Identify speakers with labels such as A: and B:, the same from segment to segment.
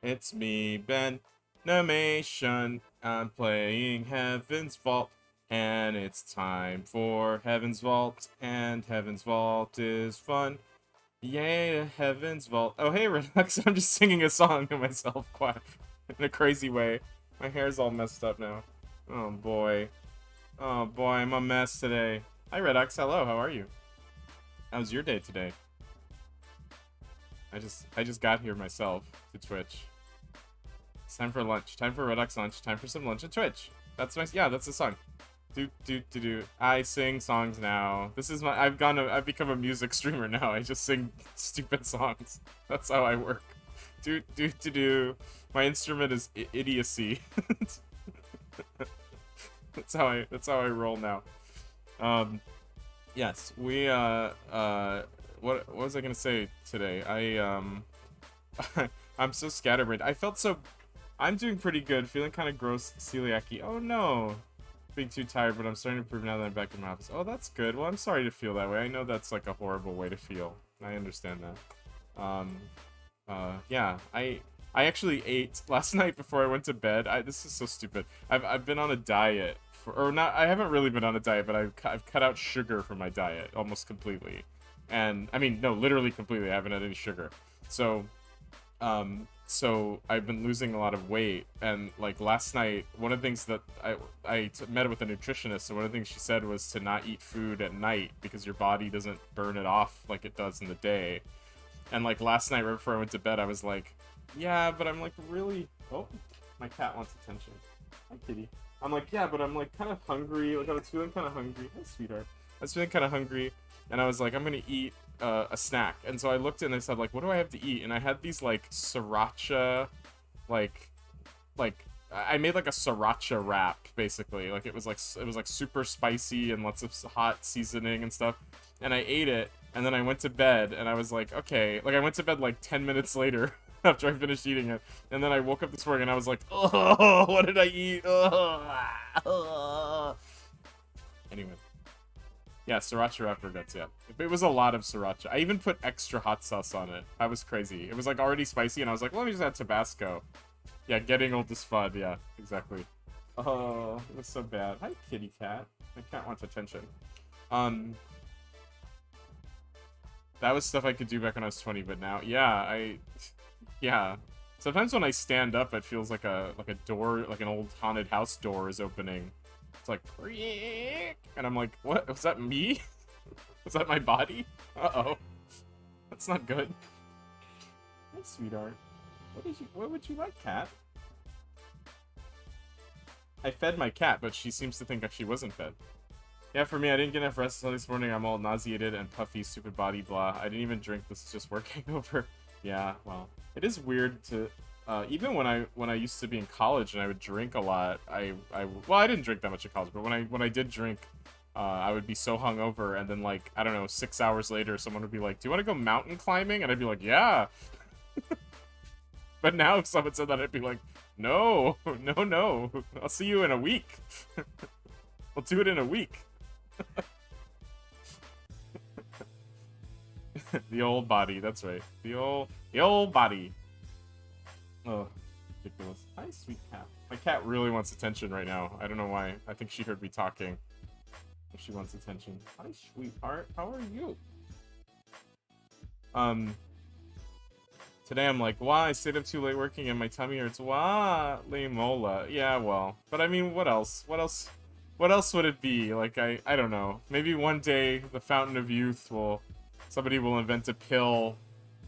A: It's me, Ben Namation. I'm playing Heaven's Vault, and it's time for Heaven's Vault, and Heaven's Vault is fun. Yay to Heaven's Vault. Oh, hey, Relax. I'm just singing a song to myself quite in a crazy way. My hair's all messed up now. Oh, boy. Oh, boy, I'm a mess today. Hi, Redox. Hello, how are you? How's your day today? I just got here myself to Twitch. It's time for lunch. Time for Redux lunch. Time for some lunch at Twitch. That's my that's the song. Do. I sing songs now. This is my I've become a music streamer now. I just sing stupid songs. That's how I work. Do. My instrument is idiocy. That's how I roll now. Yes, we what was I gonna say today? I'm so scatterbrained. I'm doing pretty good, feeling kind of gross celiac-y. Oh no! Being too tired, but I'm starting to improve now that I'm back in my office. Oh, that's good. Well, I'm sorry to feel that way. I know that's like a horrible way to feel. I understand that. Yeah, I actually ate last night before I went to bed. This is so stupid. I've been on a diet or not. I haven't really been on a diet, but I've cut out sugar from my diet almost completely. And I mean, no, literally completely. I haven't had any sugar. So I've been losing a lot of weight, and like last night, one of the things that I met with a nutritionist, and one of the things she said was to not eat food at night because your body doesn't burn it off like it does in the day. And like last night, right before I went to bed, I was like, yeah, but I'm like really, oh, my cat wants attention. Hi, kitty. I'm like, yeah, but I'm like kind of hungry. Like I was feeling kind of hungry. Hi, sweetheart. I was feeling kind of hungry, and I was like, I'm gonna eat a snack. And so I looked and I said, like, what do I have to eat? And I had these like sriracha, like I made like a sriracha wrap basically. Like it was like super spicy and lots of hot seasoning and stuff. And I ate it, and then I went to bed, and I was like, okay. Like I went to bed like 10 minutes later after I finished eating it, and then I woke up this morning and I was like, oh, what did I eat? Oh. Anyway. Yeah, sriracha wrap guts, yeah. It was a lot of sriracha. I even put extra hot sauce on it. I was crazy. It was like already spicy, and I was like, let me just add Tabasco. Yeah, getting old is fun. Yeah, exactly. Oh, it was so bad. Hi, kitty cat. My cat wants attention. That was stuff I could do back when I was 20, but now, yeah, yeah. Sometimes when I stand up, it feels like a door, like an old haunted house door is opening. It's like, and I'm like, what? Was that me? Was that my body? Uh-oh. That's not good. Hi, sweetheart. What would you like, cat? I fed my cat, but she seems to think that she wasn't fed. Yeah, for me, I didn't get enough rest until this morning. I'm all nauseated and puffy, stupid body, blah. I didn't even drink. This is just working over. Yeah, well, it is weird to... even when I used to be in college and I would drink a lot, well, I didn't drink that much in college, but when I did drink, I would be so hungover, and then like, I don't know, 6 hours later, someone would be like, do you want to go mountain climbing? And I'd be like, yeah. But now if someone said that, I'd be like, no, no, I'll see you in a week. We'll do it in a week. The old body, that's right. The old body. Oh, ridiculous. Hi, sweet cat. My cat really wants attention right now. I don't know why. I think she heard me talking. She wants attention. Hi, sweetheart. How are you? Today I'm like, wow, I stayed up too late working and my tummy hurts. Wow, Mola. Yeah, well. But I mean, what else? What else would it be? Like, I don't know. Maybe one day the fountain of youth somebody will invent a pill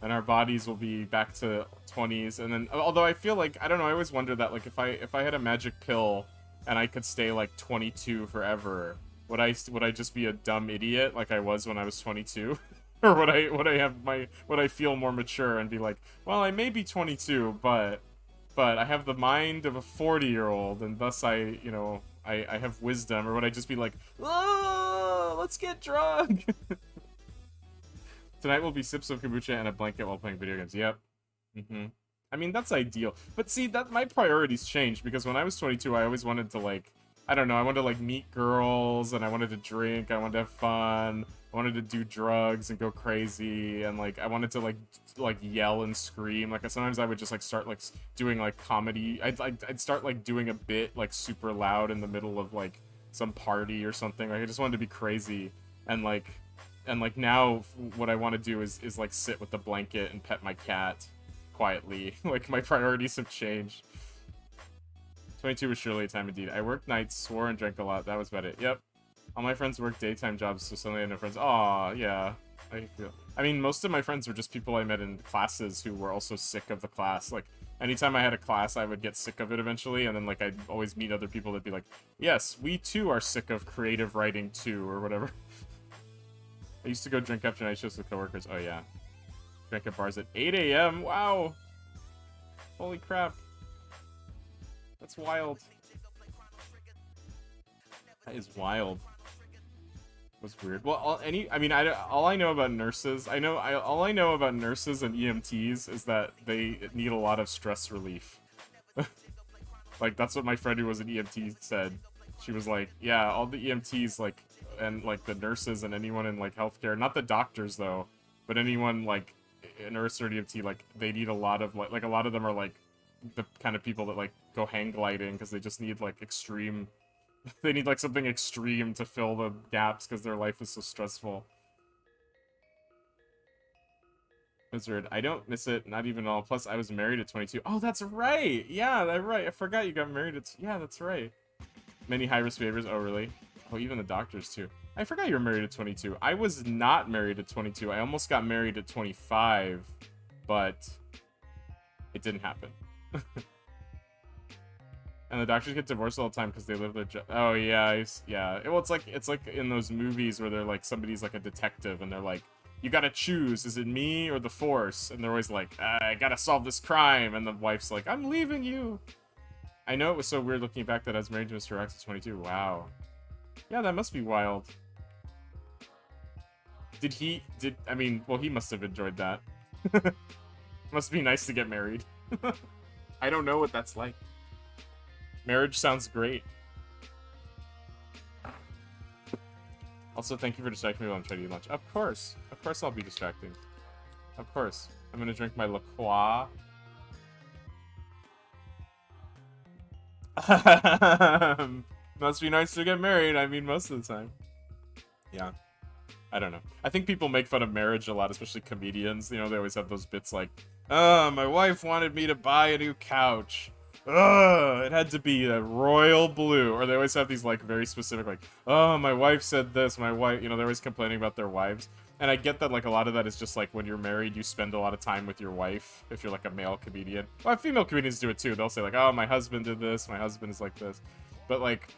A: and our bodies will be back to 20s, and then, although I feel like, I don't know, I always wonder that, like, if I had a magic pill and I could stay like 22 forever, would I just be a dumb idiot like I was when I was 22? Or would I feel more mature and be like, well, I may be 22, but I have the mind of a 40-year-old, and thus I have wisdom? Or would I just be like, oh, let's get drunk? Tonight will be sips of kombucha and a blanket while playing video games. Yep. I mean, that's ideal. But see, that my priorities changed, because when I was 22, I always wanted to, like, I don't know, I wanted to, like, meet girls, and I wanted to drink, I wanted to have fun. I wanted to do drugs and go crazy, and like I wanted to like yell and scream. Like sometimes I would just like start like doing like comedy. I'd start like doing a bit like super loud in the middle of like some party or something. Like I just wanted to be crazy, and like now what I want to do is like sit with the blanket and pet my cat quietly. Like my priorities have changed. 22 was surely a time indeed. I worked nights, swore, and drank a lot. That was about it. Yep. All my friends worked daytime jobs, so suddenly I had no friends. Aw, yeah. I mean, most of my friends were just people I met in classes who were also sick of the class. Like, anytime I had a class, I would get sick of it eventually, and then, like, I'd always meet other people that'd be like, yes, we too are sick of creative writing too, or whatever. I used to go drink after night shows with coworkers. Oh, yeah. Drank at bars at 8 a.m. Wow. Holy crap. That's wild. That is wild. Was weird. Well, all I know about nurses, all I know about nurses and EMTs is that they need a lot of stress relief. Like that's what my friend who was an EMT said. She was like, yeah, all the EMTs like and like the nurses and anyone in like healthcare, not the doctors though, but anyone like a nurse or an EMT, like they need a lot of like a lot of them are like the kind of people that like go hang gliding because they just need like extreme. They need, like, something extreme to fill the gaps because their life is so stressful. It's weird. I don't miss it, not even at all. Plus, I was married at 22. Oh, that's right! Yeah, that's right. I forgot you got married at... Yeah, that's right. Many high-risk behaviors. Oh, really? Oh, even the doctors, too. I forgot you were married at 22. I was not married at 22. I almost got married at 25, but it didn't happen. And the doctors get divorced all the time because they live their job. Oh yeah, yeah. Well, it's like in those movies where they're like somebody's like a detective and they're like, you gotta choose, is it me or the Force? And they're always like, I gotta solve this crime, and the wife's like, I'm leaving you. I know it was so weird looking back that I was married to Mr. X at 22. Wow. Yeah, that must be wild. I mean, well, he must have enjoyed that. Must be nice to get married. I don't know what that's like. Marriage sounds great. Also, thank you for distracting me while I'm trying to eat lunch. Of course. Of course I'll be distracting. Of course. I'm gonna drink my La Croix. Must be nice to get married. I mean, most of the time. Yeah. I don't know. I think people make fun of marriage a lot, especially comedians. You know, they always have those bits like, my wife wanted me to buy a new couch. It had to be a royal blue. Or they always have these, like, very specific, like, oh, my wife said this, my wife, you know, they're always complaining about their wives. And I get that, like, a lot of that is just, like, when you're married, you spend a lot of time with your wife, if you're, like, a male comedian. Well, female comedians do it, too. They'll say, like, oh, my husband did this, my husband is like this. But, like,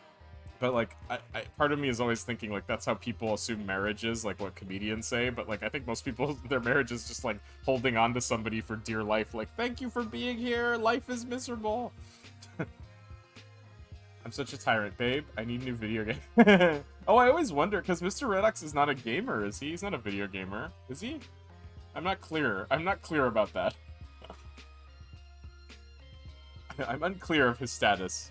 A: part of me is always thinking, like, that's how people assume marriage is, like, what comedians say, but, like, I think most people, their marriage is just, like, holding on to somebody for dear life, like, thank you for being here, life is miserable. I'm such a tyrant, babe. I need a new video game. Oh, I always wonder, because Mr. Redox is not a gamer, is he? He's not a video gamer, is he? I'm not clear about that. I'm unclear of his status.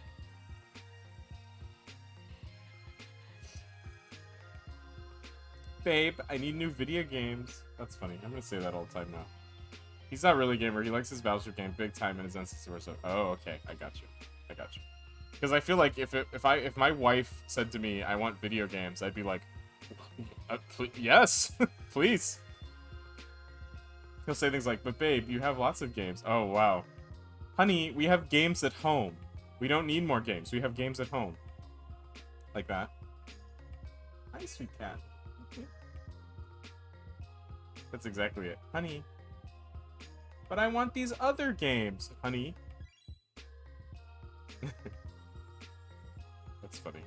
A: Babe, I need new video games. That's funny. I'm gonna say that all the time now. He's not really a gamer. He likes his Battleship game big time in his N64 stuff. Oh, okay. I got you. Because I feel like if my wife said to me, I want video games, I'd be like, yes, please. He'll say things like, but babe, you have lots of games. Oh, wow. Honey, we have games at home. We don't need more games. We have games at home. Like that. Hi, sweet cat. That's exactly it. Honey. But I want these other games, honey. That's funny.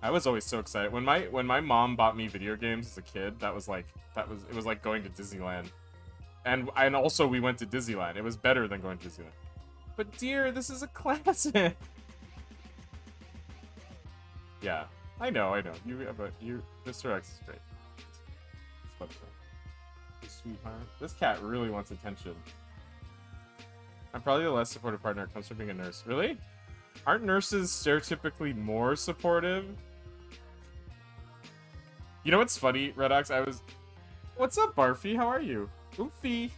A: I was always so excited. When my mom bought me video games as a kid, it was like going to Disneyland. And also we went to Disneyland. It was better than going to Disneyland. But dear, this is a classic. Yeah. I know. Mr. X is great. Sweetheart. This cat really wants attention. I'm probably the less supportive partner. It comes from being a nurse. Really? Aren't nurses stereotypically more supportive? You know what's funny, Redox? What's up, Barfy? How are you? Oofy.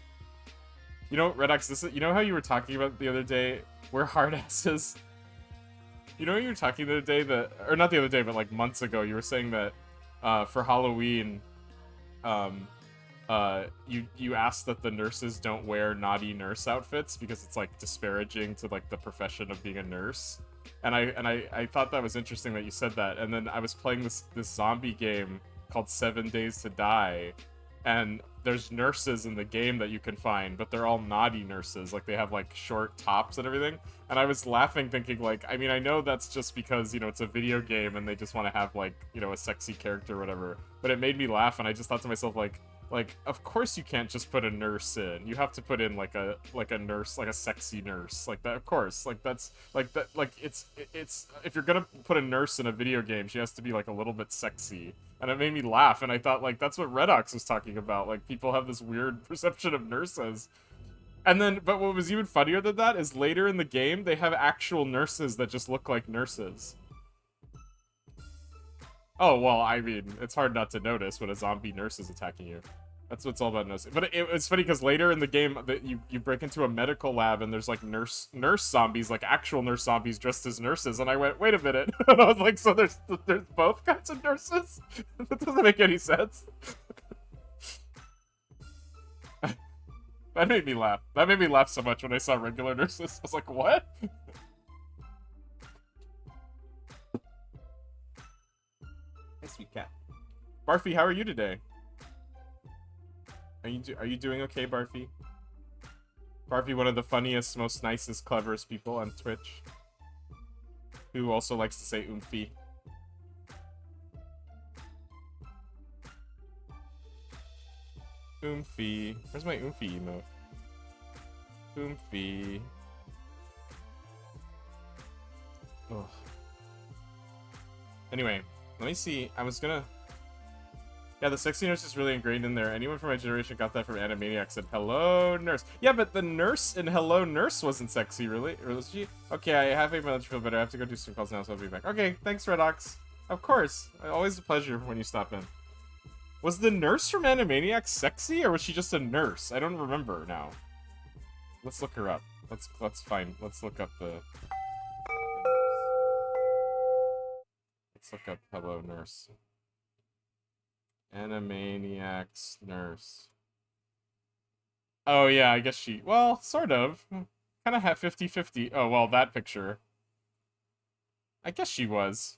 A: You know, Redox, you know how you were talking about the other day? We're hard asses. You know, you were talking the other day or not the other day, but like months ago, you were saying that for Halloween, um, you asked that the nurses don't wear naughty nurse outfits because it's like disparaging to like the profession of being a nurse. And I thought that was interesting that you said that. And then I was playing this zombie game called 7 Days to Die, and there's nurses in the game that you can find, but they're all naughty nurses. Like, they have, like, short tops and everything. And I was laughing, thinking, like, I mean, I know that's just because, you know, it's a video game and they just want to have, like, you know, a sexy character or whatever. But it made me laugh, and I just thought to myself, like, of course you can't just put a nurse in. You have to put in, like a nurse, like a sexy nurse. Like, that, of course. Like, that's, like, that, like, it's, if you're gonna put a nurse in a video game, she has to be, like, a little bit sexy. And it made me laugh, and I thought, like, that's what Redox was talking about. Like, people have this weird perception of nurses. And then, but what was even funnier than that is later in the game, they have actual nurses that just look like nurses. Oh, well, I mean, it's hard not to notice when a zombie nurse is attacking you. That's what's all about noticing. But it's funny because later in the game, that you break into a medical lab and there's like nurse zombies, like actual nurse zombies dressed as nurses, and I went, wait a minute. And I was like, so there's both kinds of nurses? That doesn't make any sense. That made me laugh. That made me laugh so much when I saw regular nurses. I was like, what? Hey, sweet cat. Barfy, how are you today? Are you doing okay, Barfy? Barfy, one of the funniest, most nicest, cleverest people on Twitch, who also likes to say oomphy. Oomphy. Where's my oomphy emote? Oomphy. Ugh. Anyway, let me see. Yeah, the sexy nurse is really ingrained in there. Anyone from my generation got that from Animaniacs. Said, hello, nurse. Yeah, but the nurse in Hello, Nurse wasn't sexy, really. Or was she? Okay, I have a minute to feel better. I have to go do some calls now, so I'll be back. Okay, thanks, Redox. Of course. Always a pleasure when you stop in. Was the nurse from Animaniacs sexy, or was she just a nurse? I don't remember now. Let's look her up. Let's look up the... Let's look up Hello, Nurse. Animaniacs nurse. Oh, yeah, I guess she... Well, sort of. Kind of had 50-50. Oh, well, that picture. I guess she was.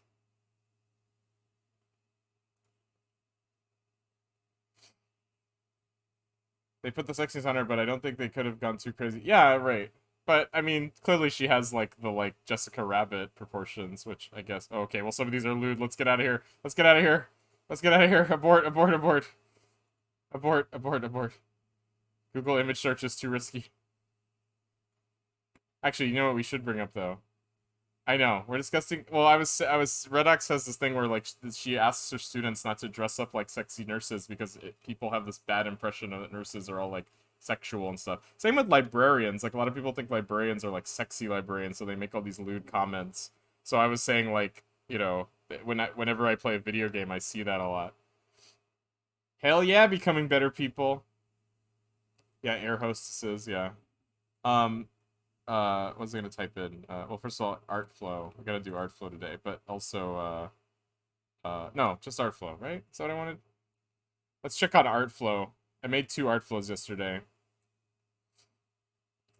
A: They put the sexiest on her, but I don't think they could have gone too crazy. Yeah, right. But, I mean, clearly she has, like, the, Jessica Rabbit proportions, which I guess... Oh, okay, well, some of these are lewd. Let's get out of here. Let's get out of here. Let's get out of here. Abort, abort, abort. Abort, abort, abort. Google image search is too risky. Actually, you know what we should bring up, though? I know, we're discussing... Well, Redox has this thing where, like, she asks her students not to dress up like sexy nurses because people have this bad impression that nurses are all, like, sexual and stuff. Same with librarians. Like, a lot of people think librarians are, like, sexy librarians, so they make all these lewd comments. So I was saying, like, you know, whenever I play a video game, I see that a lot. Hell yeah, becoming better people. Yeah, air hostesses, yeah. What was I gonna type in? Well, first of all, art flow. I gotta do art flow today, but also, no, just art flow, right? Is that what I wanted? Let's check on art flow. I made 2 art flows yesterday.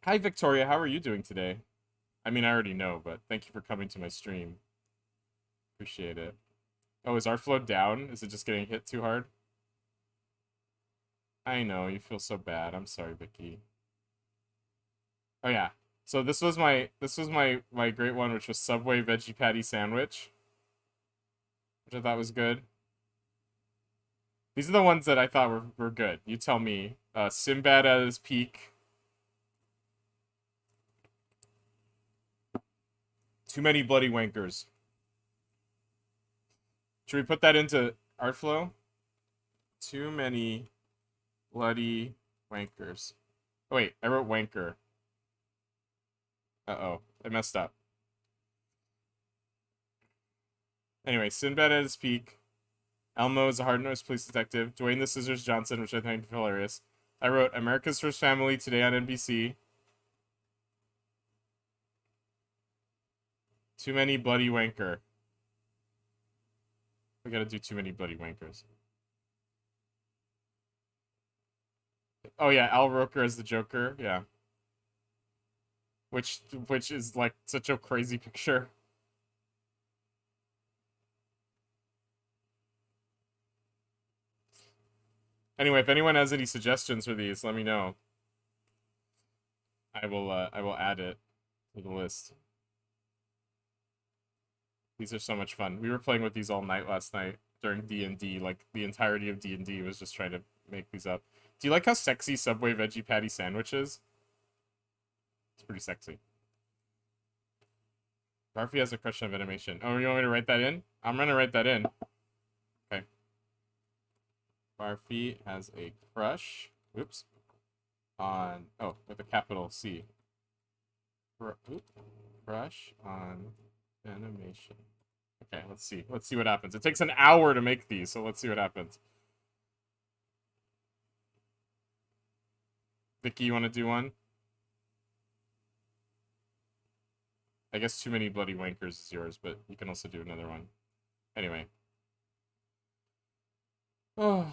A: Hi, Victoria. How are you doing today? I mean, I already know, but thank you for coming to my stream. Appreciate it. Oh, is art flow down? Is it just getting hit too hard? I know, you feel so bad. I'm sorry, Vicky. Oh yeah. So this was my great one, which was Subway veggie patty sandwich, which I thought was good. These are the ones that I thought were good. You tell me. Sinbad at his peak. Too many bloody wankers. Should we put that into art flow? Too many bloody wankers. Oh, wait, I wrote wanker. Uh-oh, I messed up. Anyway, Sinbad at his peak. Elmo is a hard-nosed police detective. Dwayne the Scissors Johnson, which I think is hilarious. I wrote America's First Family today on NBC. Too many bloody wanker. We gotta do too many bloody wankers. Oh yeah, Al Roker as the Joker. Yeah. Which is like such a crazy picture. Anyway, if anyone has any suggestions for these, let me know. I will add it to the list. These are so much fun. We were playing with these all night last night during D&D. Like, the entirety of D&D was just trying to make these up. Do you like how sexy Subway veggie patty sandwich is? It's pretty sexy. Garfy has a crush on animation. Oh, you want me to write that in? I'm gonna write that in. Okay. Garfy has a crush. Oops. On... Oh, with a capital C. Crush on animation. Okay, let's see. Let's see what happens. It takes an hour to make these, so let's see what happens. Vicky, you want to do one? I guess Too Many Bloody Wankers is yours, but you can also do another one. Anyway. Oh.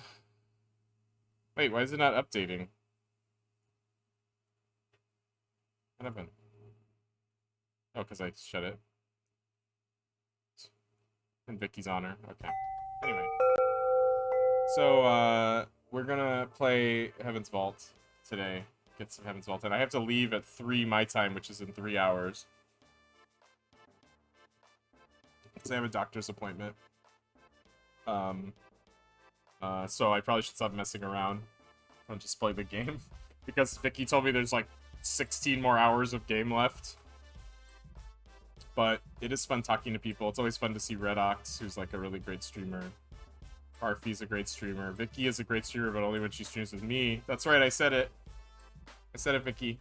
A: Wait, why is it not updating? What happened? Oh, because I shut it. In Vicky's honor. Okay. Anyway. So, we're gonna play Heaven's Vault today. Get some Heaven's Vault. And I have to leave at 3 my time, which is in 3 hours. Because I have a doctor's appointment. So I probably should stop messing around and just play the game. Because Vicky told me there's like 16 more hours of game left. But it is fun talking to people. It's always fun to see Red Ox, who's like a really great streamer. Arfie's a great streamer. Vicky is a great streamer, but only when she streams with me. That's right, I said it. I said it, Vicky.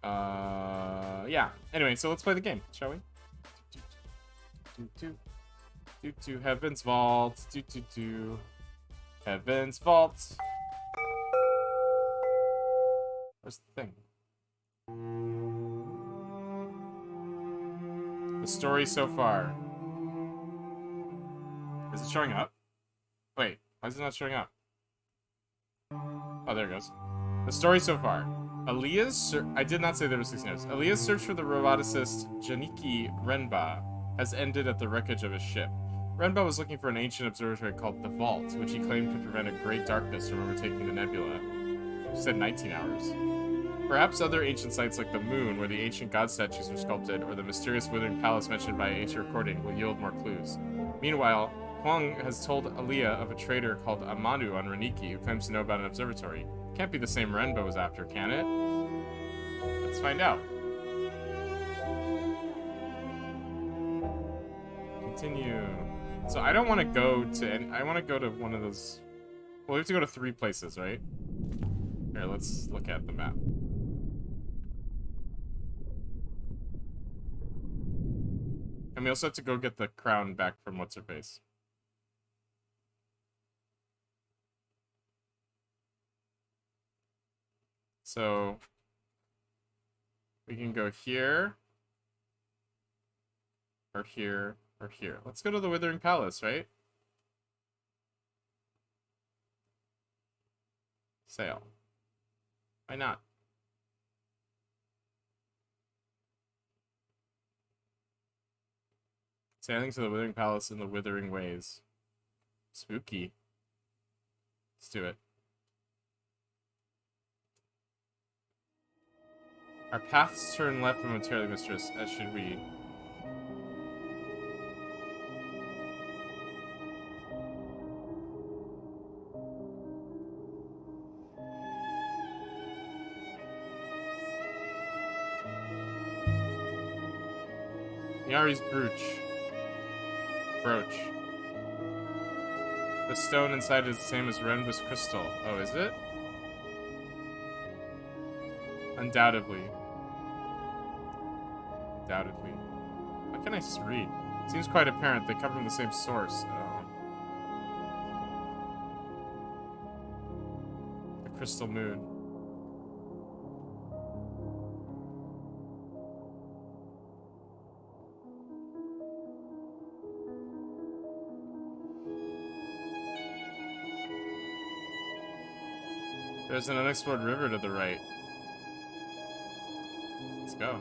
A: Yeah. Anyway, so let's play the game, shall we? Heaven's Vault. Heaven's Vault. Where's the thing? The story so far. Is it showing up? Wait, why is it not showing up? Oh, there it goes. The story so far. I did not say there were 6 notes. Aaliyah's search for the roboticist Janiki Renba has ended at the wreckage of his ship. Renba was looking for an ancient observatory called the Vault, which he claimed could prevent a great darkness from overtaking the nebula. She said 19 hours. Perhaps other ancient sites like the moon, where the ancient god statues were sculpted, or the mysterious Withering Palace mentioned by an ancient recording will yield more clues. Meanwhile, Huang has told Aaliyah of a trader called Amanu on Reniki who claims to know about an observatory. Can't be the same Renba was after, can it? Let's find out. Continue. So I don't want to go to any... I want to go to one of those... Well, we have to go to 3 places, right? Here, let's look at the map. And we also have to go get the crown back from What's-Her-Face. So... we can go here. Or here. Or here. Let's go to the Withering Palace, right? Sail. Why not? Sailing to the Withering Palace in the Withering Ways. Spooky. Let's do it. Our paths turn left momentarily, mistress, as should we. Yari's brooch. The stone inside is the same as Renba's crystal. Oh, is it? Undoubtedly. Why can't I just read? Seems quite apparent. They come from the same source. The crystal moon. There's an unexplored river to the right. Let's go.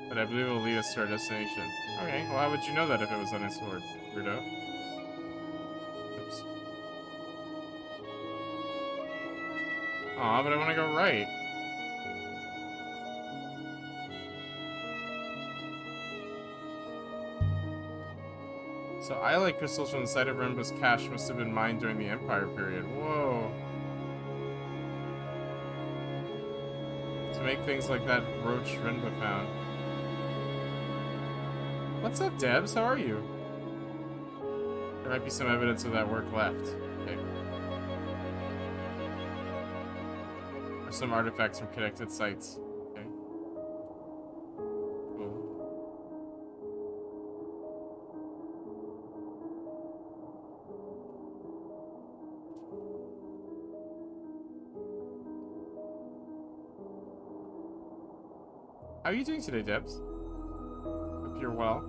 A: But I believe it will lead us to our destination. Okay, well how would you know that if it was unexplored, weirdo? Oops. Aw, but I want to go right. So iolite crystals from the site of Renbo's cache must have been mined during the Empire period. Whoa. To make things like that roach Renbo found. What's up, Debs? How are you? There might be some evidence of that work left. Okay. Or some artifacts from connected sites. Okay. Cool. How are you doing today, Debs? Hope you're well.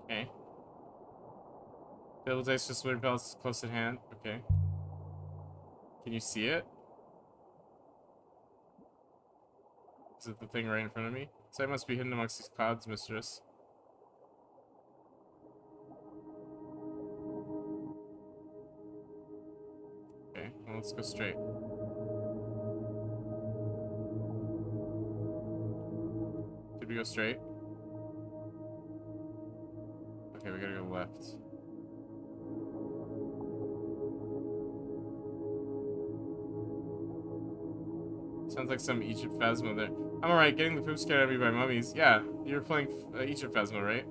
A: Okay. Build dice just Withering Palace is close at hand. Okay. Can you see it? Is it the thing right in front of me? Site must be hidden amongst these clouds, mistress. Okay, well, let's go straight. Did we go straight? Okay, we gotta go left. Sounds like some Egypt Phasma there. I'm alright, getting the poop scared out of me by mummies. Yeah, you were playing Egypt Phasma, right?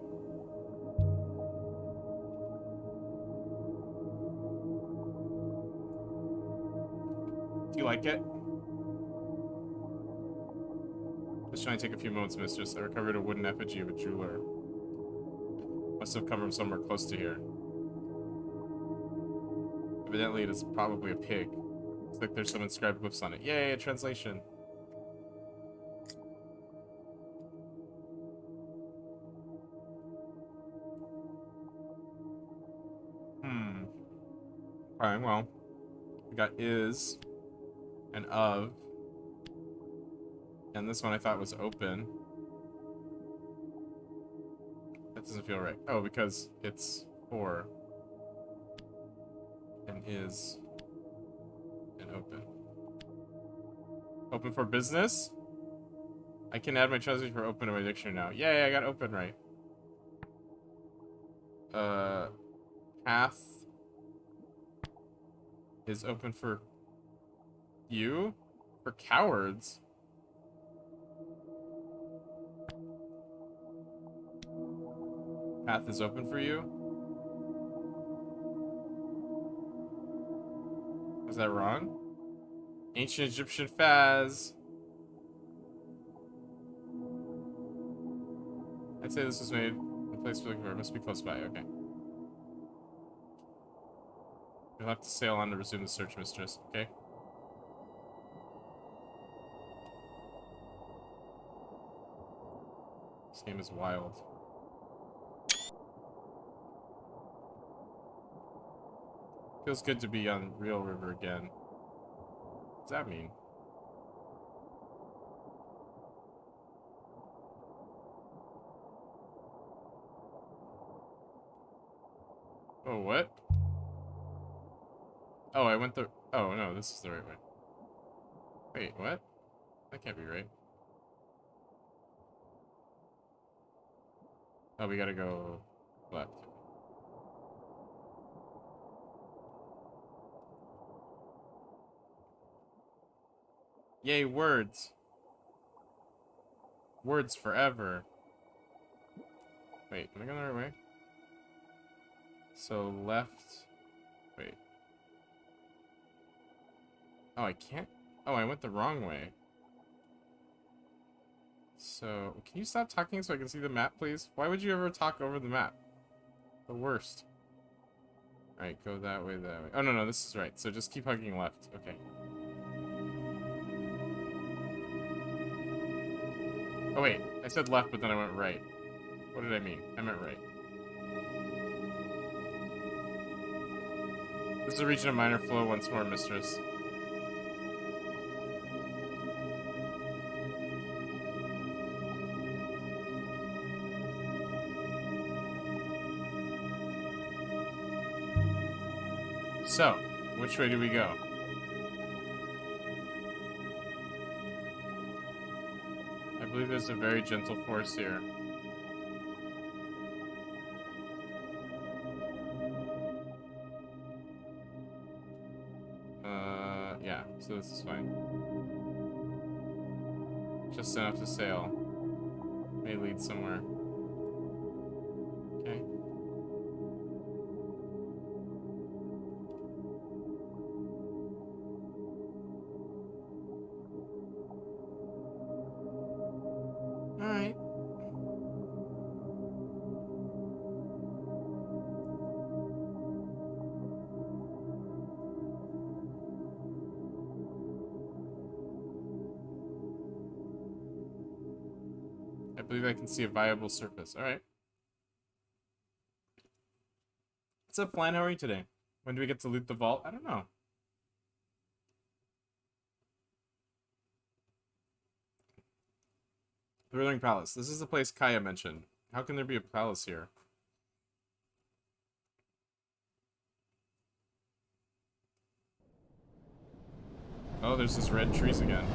A: Do you like it? This should only take a few moments, mistress. I recovered a wooden effigy of a jeweler. Must have come from somewhere close to here. Evidently, it is probably a pig. Looks like there's some inscribed glyphs on it. Yay, a translation. Alright, well. We got is and of. And this one I thought was open. That doesn't feel right. Oh, because it's for and is and open. Open for business? I can add my translation for open to my dictionary now. Yay, I got open right. Path is open for you? For cowards? Path is open for you? Is that wrong? Ancient Egyptian Phaz. I'd say this was made. The place we're looking for must be close by. Okay. You'll have to sail on to resume the search, mistress. Okay. This game is wild. Feels good to be on real river again. What does that mean? Oh, what? Oh, I went the... Oh, no, this is the right way. Wait, what? That can't be right. Oh, we gotta go left. Yay, words. Words forever. Wait, am I going the right way? So left. Wait. Oh, I can't. Oh, I went the wrong way. So, can you stop talking so I can see the map, please? Why would you ever talk over the map? The worst. Alright, go that way, that way. Oh, no, no, this is right. So just keep hugging left. Okay. Oh, wait. I said left, but then I went right. What did I mean? I meant right. This is a region of minor flow once more, mistress. So, which way do we go? I believe there's a very gentle force here. Yeah, so this is fine. Just enough to sail. May lead somewhere. Okay. Alright. I believe I can see a viable surface. Alright. What's up, Flan? How are you today? When do we get to loot the vault? I don't know. The Withering Palace. This is the place Kaya mentioned. How can there be a palace here? Oh, there's this red trees again.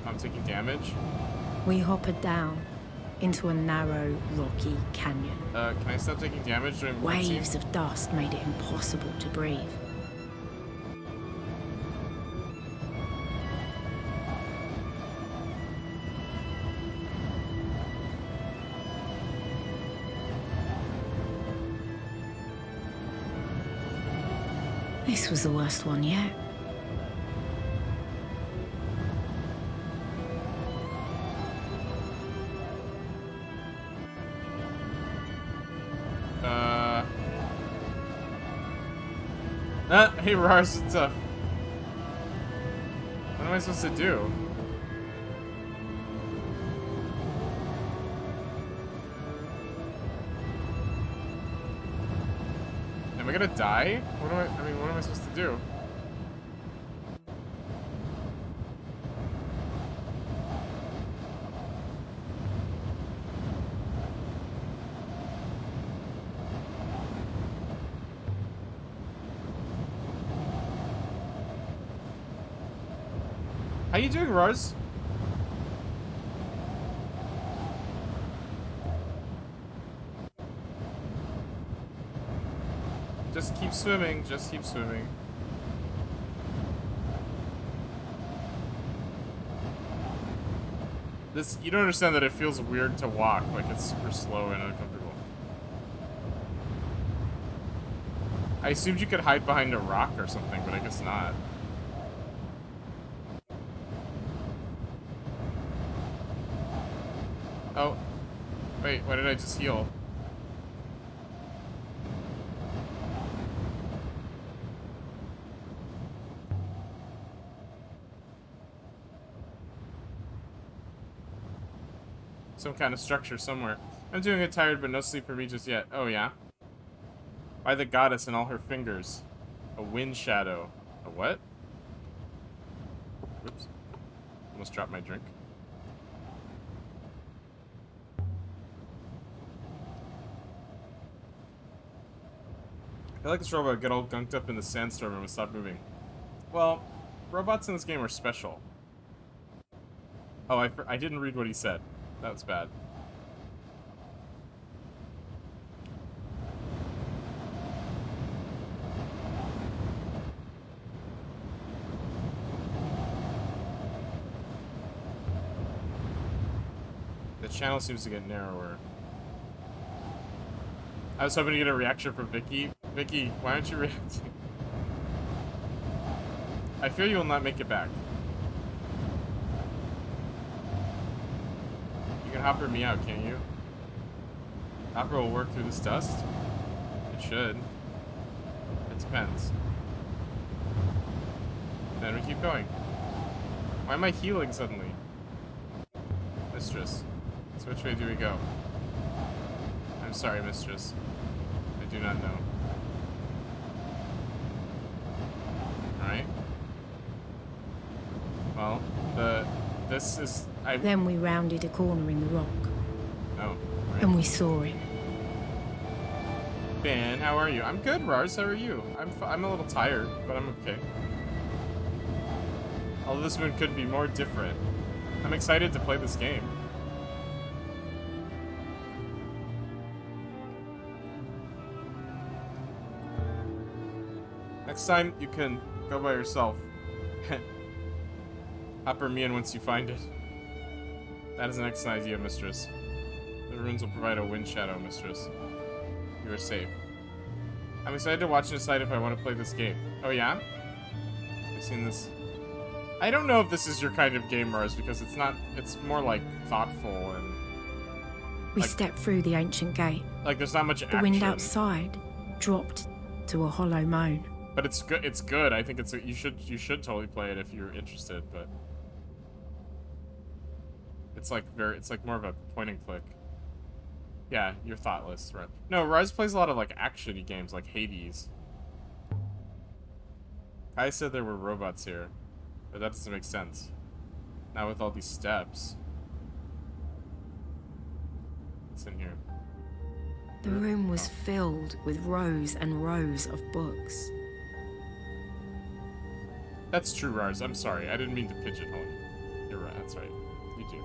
A: I'm taking damage.
B: We hoppered down into a narrow, rocky canyon.
A: Can I stop taking damage during
B: Waves of dust made it impossible to breathe. This was the worst one yet.
A: Hey Rars, what's up? What am I supposed to do? Am I gonna die? What am I supposed to do? How you doing, Rars? Just keep swimming, just keep swimming. This, you don't understand that it feels weird to walk, like it's super slow and uncomfortable. I assumed you could hide behind a rock or something, but I guess not. Oh. Wait, why did I just heal? Some kind of structure somewhere. I'm doing it tired, but no sleep for me just yet. Oh, yeah? By the goddess and all her fingers. A wind shadow. A what? Oops. Almost dropped my drink. I feel like this robot got all gunked up in the sandstorm and would stop moving. Well, robots in this game are special. Oh, I didn't read what he said. That was bad. The channel seems to get narrower. I was hoping to get a reaction from Vicky. Vicky, why aren't you reacting? I fear you will not make it back. You can hopper me out, can't you? Hopper will work through this dust? It should. It depends. Then we keep going. Why am I healing suddenly? Mistress. So which way do we go? I'm sorry, mistress. I do not know. Alright. Well, this is...
B: Then we rounded a corner in the rock.
A: Oh. Right.
B: And we saw it.
A: Ben, how are you? I'm good, Rars. How are you? I'm a little tired, but I'm okay. Although this one could be more different. I'm excited to play this game. Next time, you can go by yourself. Hopper me in once you find it. That is an excellent idea, mistress. The ruins will provide a wind shadow, mistress. You are safe. I'm excited to watch and decide if I want to play this game. Oh yeah? I've seen this. I don't know if this is your kind of game, Mars, because it's not. It's more like thoughtful and.
B: We
A: like,
B: stepped through the ancient gate.
A: Like there's not much action.
B: The wind outside dropped to a hollow moan.
A: But it's good. It's good. I think you should totally play it if you're interested. But it's like more of a point and click. Yeah, you're thoughtless, right? No, Rise plays a lot of like action-y games like Hades. I said there were robots here, but that doesn't make sense. Not with all these steps. What's in here?
B: The room was filled with rows and rows of books.
A: That's true, Rars. I'm sorry. I didn't mean to pigeonhole you. You're right. That's right. You do.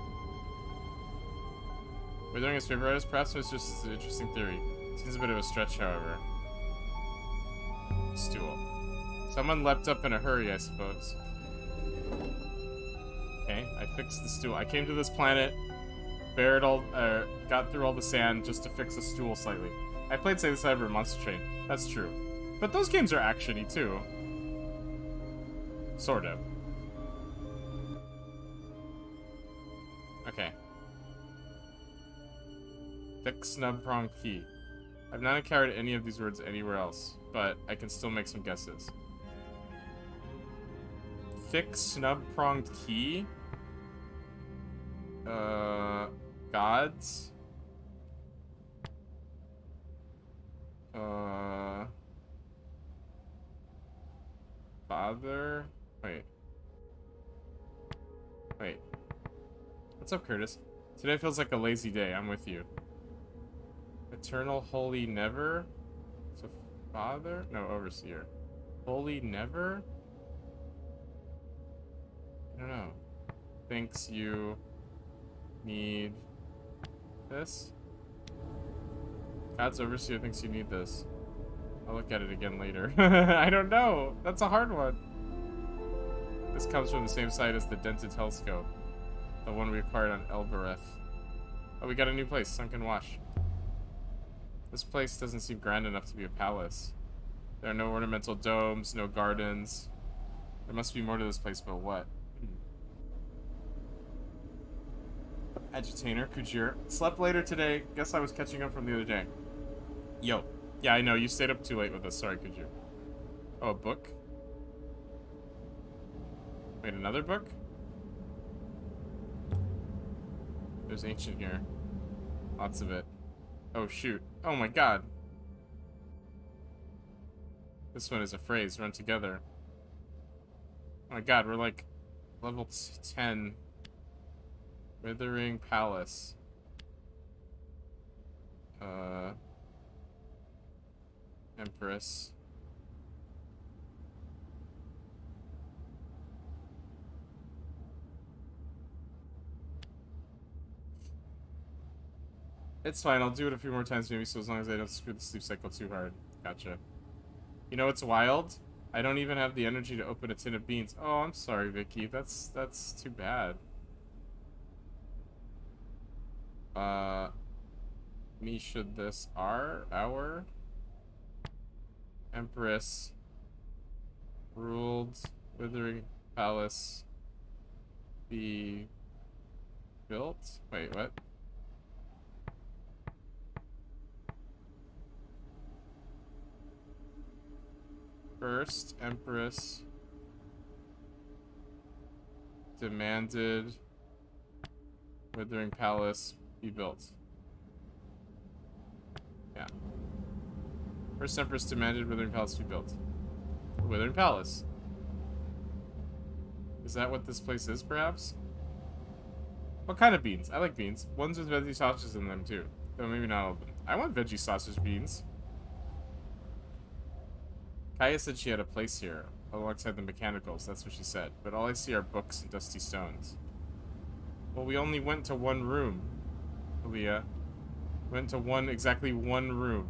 A: Withering his favorite artist? Perhaps it's just an interesting theory. Seems a bit of a stretch, however. Stool. Someone leapt up in a hurry, I suppose. Okay, I fixed the stool. I came to this planet, got through all the sand just to fix the stool slightly. I played Save the Cyber Monster Train. That's true. But those games are action-y, too. Sort of. Okay. Thick snub prong key. I've not encountered any of these words anywhere else, but I can still make some guesses. Thick snub pronged key? Gods? Father? Wait. What's up, Curtis? Today feels like a lazy day. I'm with you. Eternal Holy Never? So Father? No, Overseer. Holy Never? I don't know. Thinks you need this? God's Overseer thinks you need this. I'll look at it again later. I don't know. That's a hard one. This comes from the same site as the dented telescope. The one we acquired on Elbereth. Oh, we got a new place. Sunken Wash. This place doesn't seem grand enough to be a palace. There are no ornamental domes, no gardens. There must be more to this place, but what? Agitator, Kujir. Slept later today. Guess I was catching up from the other day. Yo. Yeah, I know. You stayed up too late with us. Sorry, Kujir. Oh, a book? Wait, another book? There's ancient here. Lots of it. Oh, shoot. Oh, my God. This one is a phrase. Run together. Oh, my God. We're like level 10. Withering Palace. Empress. It's fine, I'll do it a few more times maybe, so as long as I don't screw the sleep cycle too hard. Gotcha. You know what's wild? I don't even have the energy to open a tin of beans. Oh, I'm sorry, Vicky. That's too bad. Me should this our Empress ruled Withering Palace be built? Wait, what? First Empress demanded Withering Palace be built. Yeah. First Empress demanded Withering Palace be built. The Withering Palace. Is that what this place is, perhaps? What kind of beans? I like beans. Ones with veggie sausages in them, too. Though maybe not all of them. I want veggie sausage beans. Kaya said she had a place here, alongside the mechanicals. That's what she said. But all I see are books and dusty stones. Well, we only went to one room, Aaliyah. Went to exactly one room.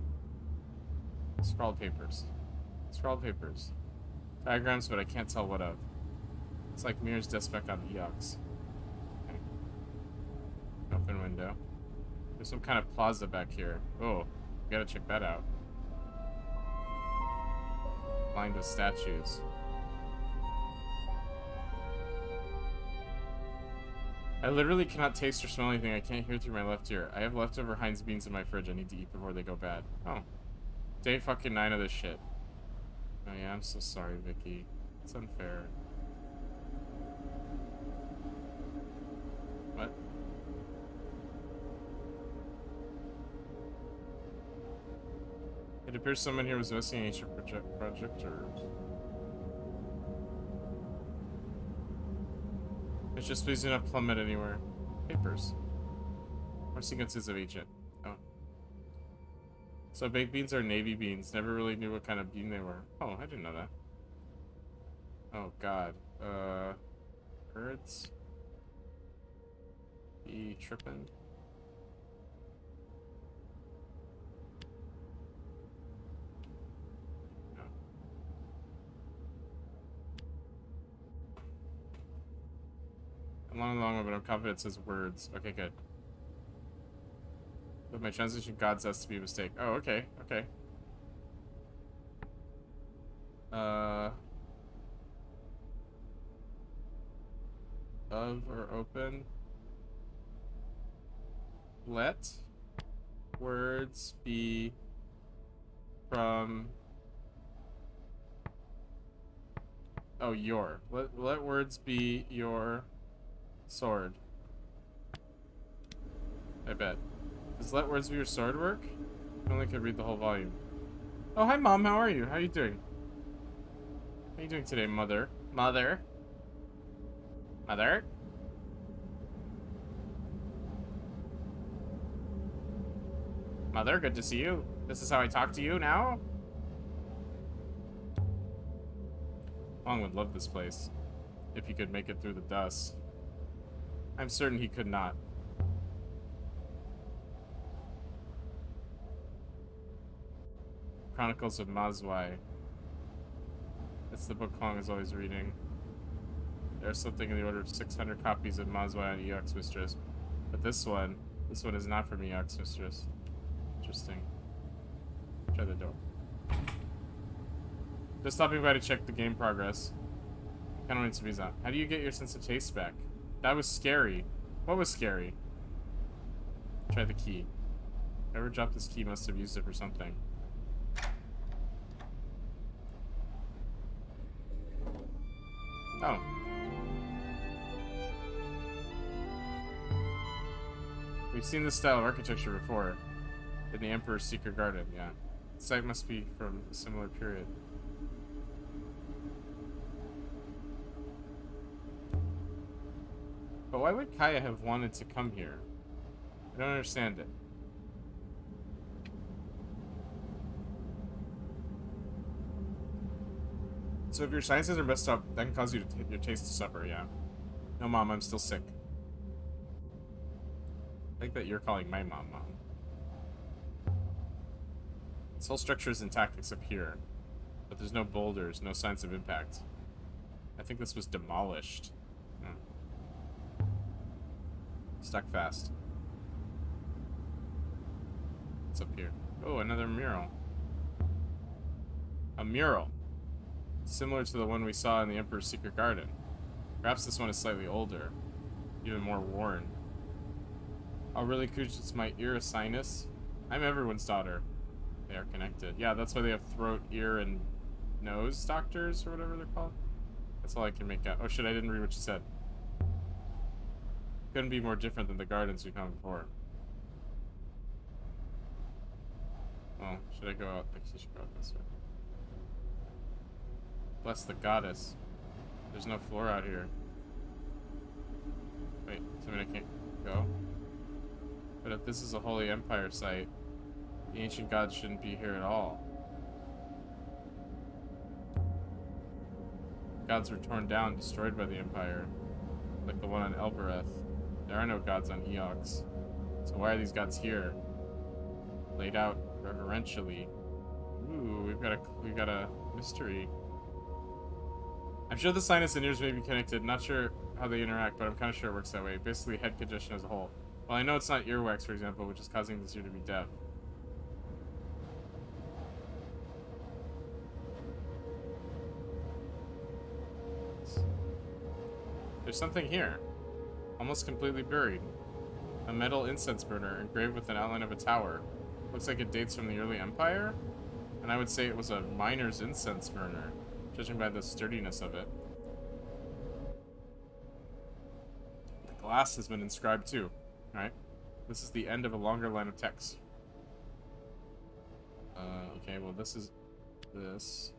A: Scrawled papers. Scrawled papers. Diagrams, but I can't tell what of. It's like Mirror's desk spec on Eox. Okay. Open window. There's some kind of plaza back here. Oh, we gotta check that out. Lined with statues. I literally cannot taste or smell anything. I can't hear through my left ear. I have leftover Heinz beans in my fridge. I need to eat before they go bad. Oh. Day fucking 9 of this shit. Oh yeah, I'm so sorry, Vicky. It's unfair. What? It appears someone here was investigating an ancient project or... It's just please do not plummet anywhere. Papers. More sequences of agent. Oh. So baked beans are navy beans. Never really knew what kind of bean they were. Oh, I didn't know that. Oh god. Birds? Be trippin'? No. I'm long, but I'm confident it says words. Okay, good. But my translation god says to be a mistake. Oh, okay, okay. Of or open. Let words be from... Oh, your. Let words be your sword. I bet. Does let words be your sword work? I only could read the whole volume. Oh, hi, Mom. How are you? How are you doing? How are you doing today, Mother? Mother? Mother? Mother, good to see you. This is how I talk to you now? Long would love this place. If he could make it through the dust. I'm certain he could not. Chronicles of Mazwai. That's the book Hong is always reading. There's something in the order of 600 copies of Mazwai on Eox Mistress. But this one is not from Eox Mistress. Interesting. Try the door. Just stopping by to check the game progress. Kind of needs to be on. How do you get your sense of taste back? That was scary. What was scary? Try the key. Whoever dropped this key must have used it for something. Oh. We've seen this style of architecture before. In the Emperor's Secret Garden, yeah. The site must be from a similar period. But why would Kaya have wanted to come here? I don't understand it. So if your sciences are messed up, that can cause your taste to suffer, yeah. No, Mom, I'm still sick. I like that you're calling my mom, Mom. This whole structure is intact except here. But there's no boulders, no signs of impact. I think this was demolished. Stuck fast. What's up here? Oh, another mural. A mural. Similar to the one we saw in the Emperor's Secret Garden. Perhaps this one is slightly older. Even more worn. Oh, really, Kuj? It's my ear of sinus? I'm everyone's daughter. They are connected. Yeah, that's why they have throat, ear, and nose doctors, or whatever they're called. That's all I can make out. Oh shit, I didn't read what you said. Couldn't be more different than the gardens we found before. Oh, should I go out? I think I should go out this way. Bless the goddess. There's no floor out here. Wait, does that mean I can't go? But if this is a holy empire site, the ancient gods shouldn't be here at all. Gods were torn down, destroyed by the empire. Like the one on Elbereth. There are no gods on Eox. So why are these gods here? Laid out reverentially. Ooh, we've got a mystery. I'm sure the sinus and ears may be connected. Not sure how they interact, but I'm kind of sure it works that way. Basically, head congestion as a whole. Well, I know it's not earwax, for example, which is causing this ear to be deaf. There's something here. Almost completely buried. A metal incense burner engraved with an outline of a tower. Looks like it dates from the early empire? And I would say it was a miner's incense burner, judging by the sturdiness of it. The glass has been inscribed too, right? This is the end of a longer line of text. Okay, well this is this.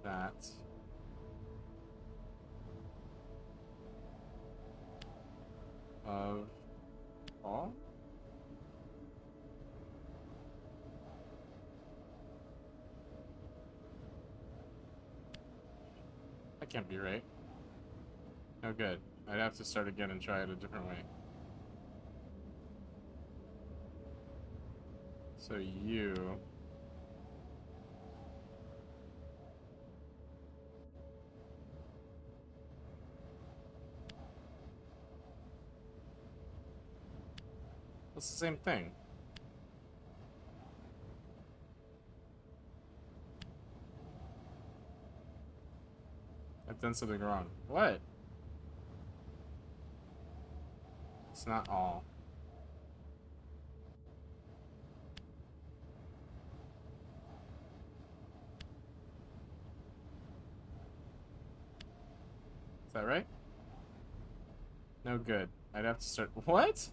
A: That. Of all? That can't be right. No good. I'd have to start again and try it a different way. So you... It's the same thing. I've done something wrong. What? It's not all. Is that right? No good. I'd have to start... What?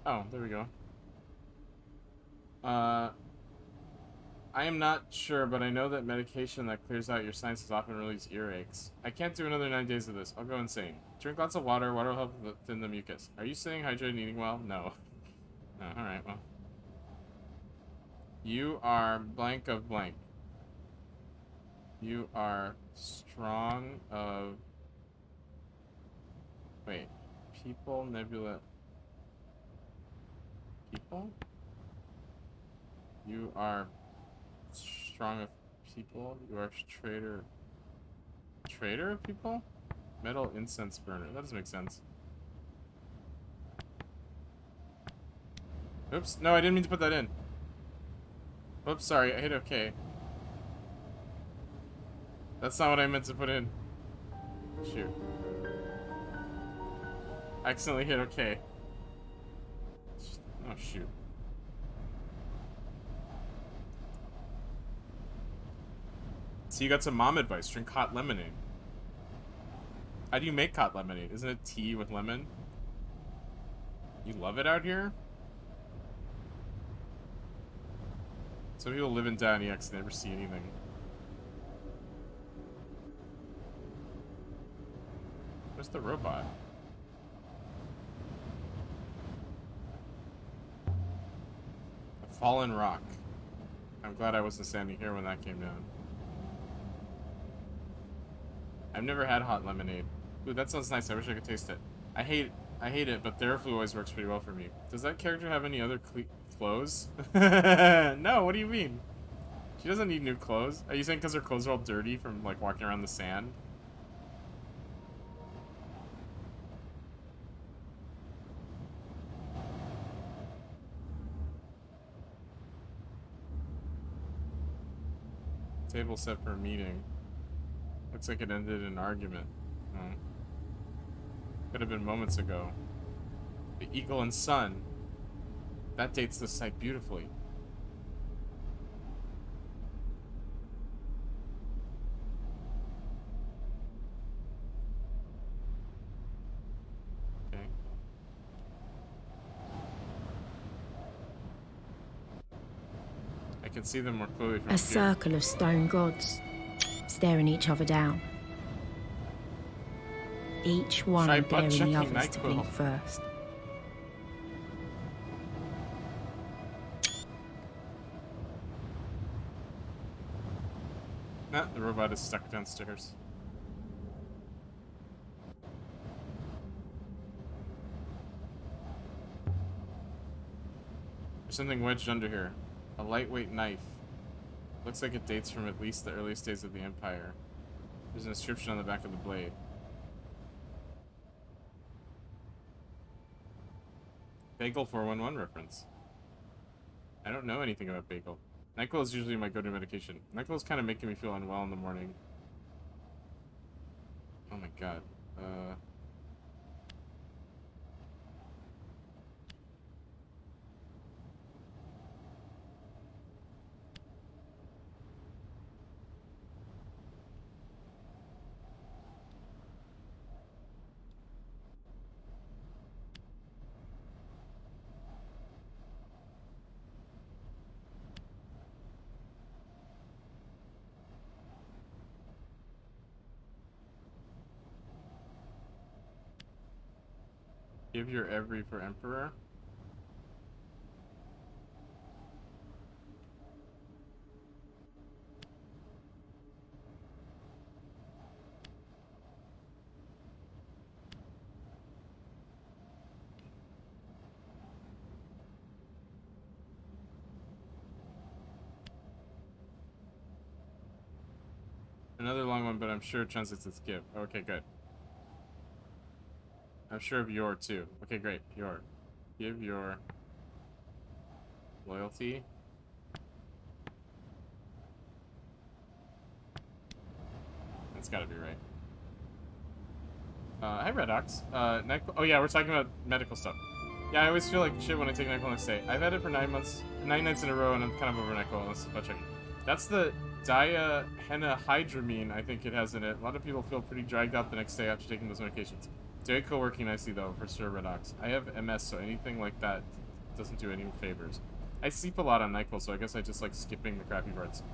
A: Oh, there we go. I am not sure, but I know that medication that clears out your sinuses often relieves earaches. I can't do another 9 days of this. I'll go insane. Drink lots of water. Water will help thin the mucus. Are you staying hydrated and eating well? No. No, alright, well. You are blank of blank. You are strong of... Wait. People, nebula... People? You are strong of people. You are traitor. Traitor of people? Metal incense burner. That doesn't make sense. Oops. No, I didn't mean to put that in. Oops, sorry. I hit OK. That's not what I meant to put in. Shoot. I accidentally hit OK. Oh, shoot. So you got some mom advice. Drink hot lemonade. How do you make hot lemonade? Isn't it tea with lemon? You love it out here? Some people live in Down EX and never see anything. Where's the robot? A fallen rock. I'm glad I wasn't standing here when that came down. I've never had hot lemonade. Ooh, that sounds nice. I wish I could taste it. I hate it, but Theraflu always works pretty well for me. Does that character have any other clothes? No, what do you mean? She doesn't need new clothes. Are you saying because her clothes are all dirty from, like, walking around the sand? Table set for a meeting. Looks like it ended in an argument. Oh. Could have been moments ago. The Eagle and Sun. That dates the site beautifully. Okay. I can see them more clearly from
B: A
A: here.
B: circle of stone gods, staring each other down. Each one
A: Try
B: daring the
A: butt-checking
B: others to
A: NyQuil.
B: blink first.
A: Nah, the robot is stuck downstairs. There's something wedged under here. A lightweight knife. Looks like it dates from at least the earliest days of the Empire. There's an inscription on the back of the blade. Bagel 411 reference. I don't know anything about Bagel. NyQuil is usually my go-to medication. NyQuil is kind of making me feel unwell in the morning. Oh my god. Give your every for Emperor. Another long one, but I'm sure it translates as give. Okay, good. I'm sure of your too. Okay, great. Your. Give your loyalty. That's gotta be right. Hi Redox. Oh yeah, we're talking about medical stuff. Yeah, I always feel like shit when I take NyQuil next day. I've had it for 9 nights in a row, and I'm kind of over NyQuil. Unless butt checking. That's the dihenhydramine, I think it has in it. A lot of people feel pretty dragged out the next day after taking those medications. NyQuil working nicely though, for sure, Redox. I have MS, so anything like that doesn't do any favors. I sleep a lot on NyQuil, so I guess I just like skipping the crappy parts.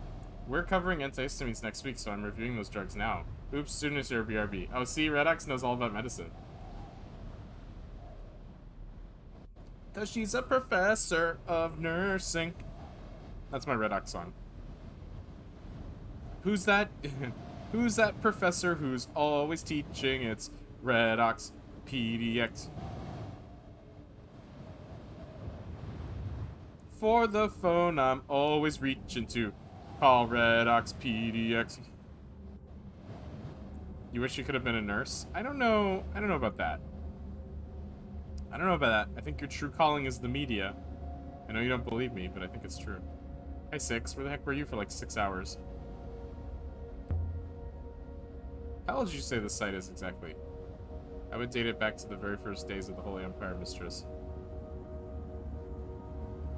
A: We're covering antihistamines next week, so I'm reviewing those drugs now. Oops, student is your BRB. Oh, see, Redox knows all about medicine. Cause she's a professor of nursing. That's my Redox song. Who's that? Who's that professor who's always teaching? It's Redox PDX. For the phone I'm always reaching to. Call Redox PDX. You wish you could have been a nurse? I don't know about that. I don't know about that. I think your true calling is the media. I know you don't believe me, but I think it's true. Hey, Six. Where the heck were you for like 6 hours? How old did you say this site is exactly? I would date it back to the very first days of the Holy Empire, Mistress.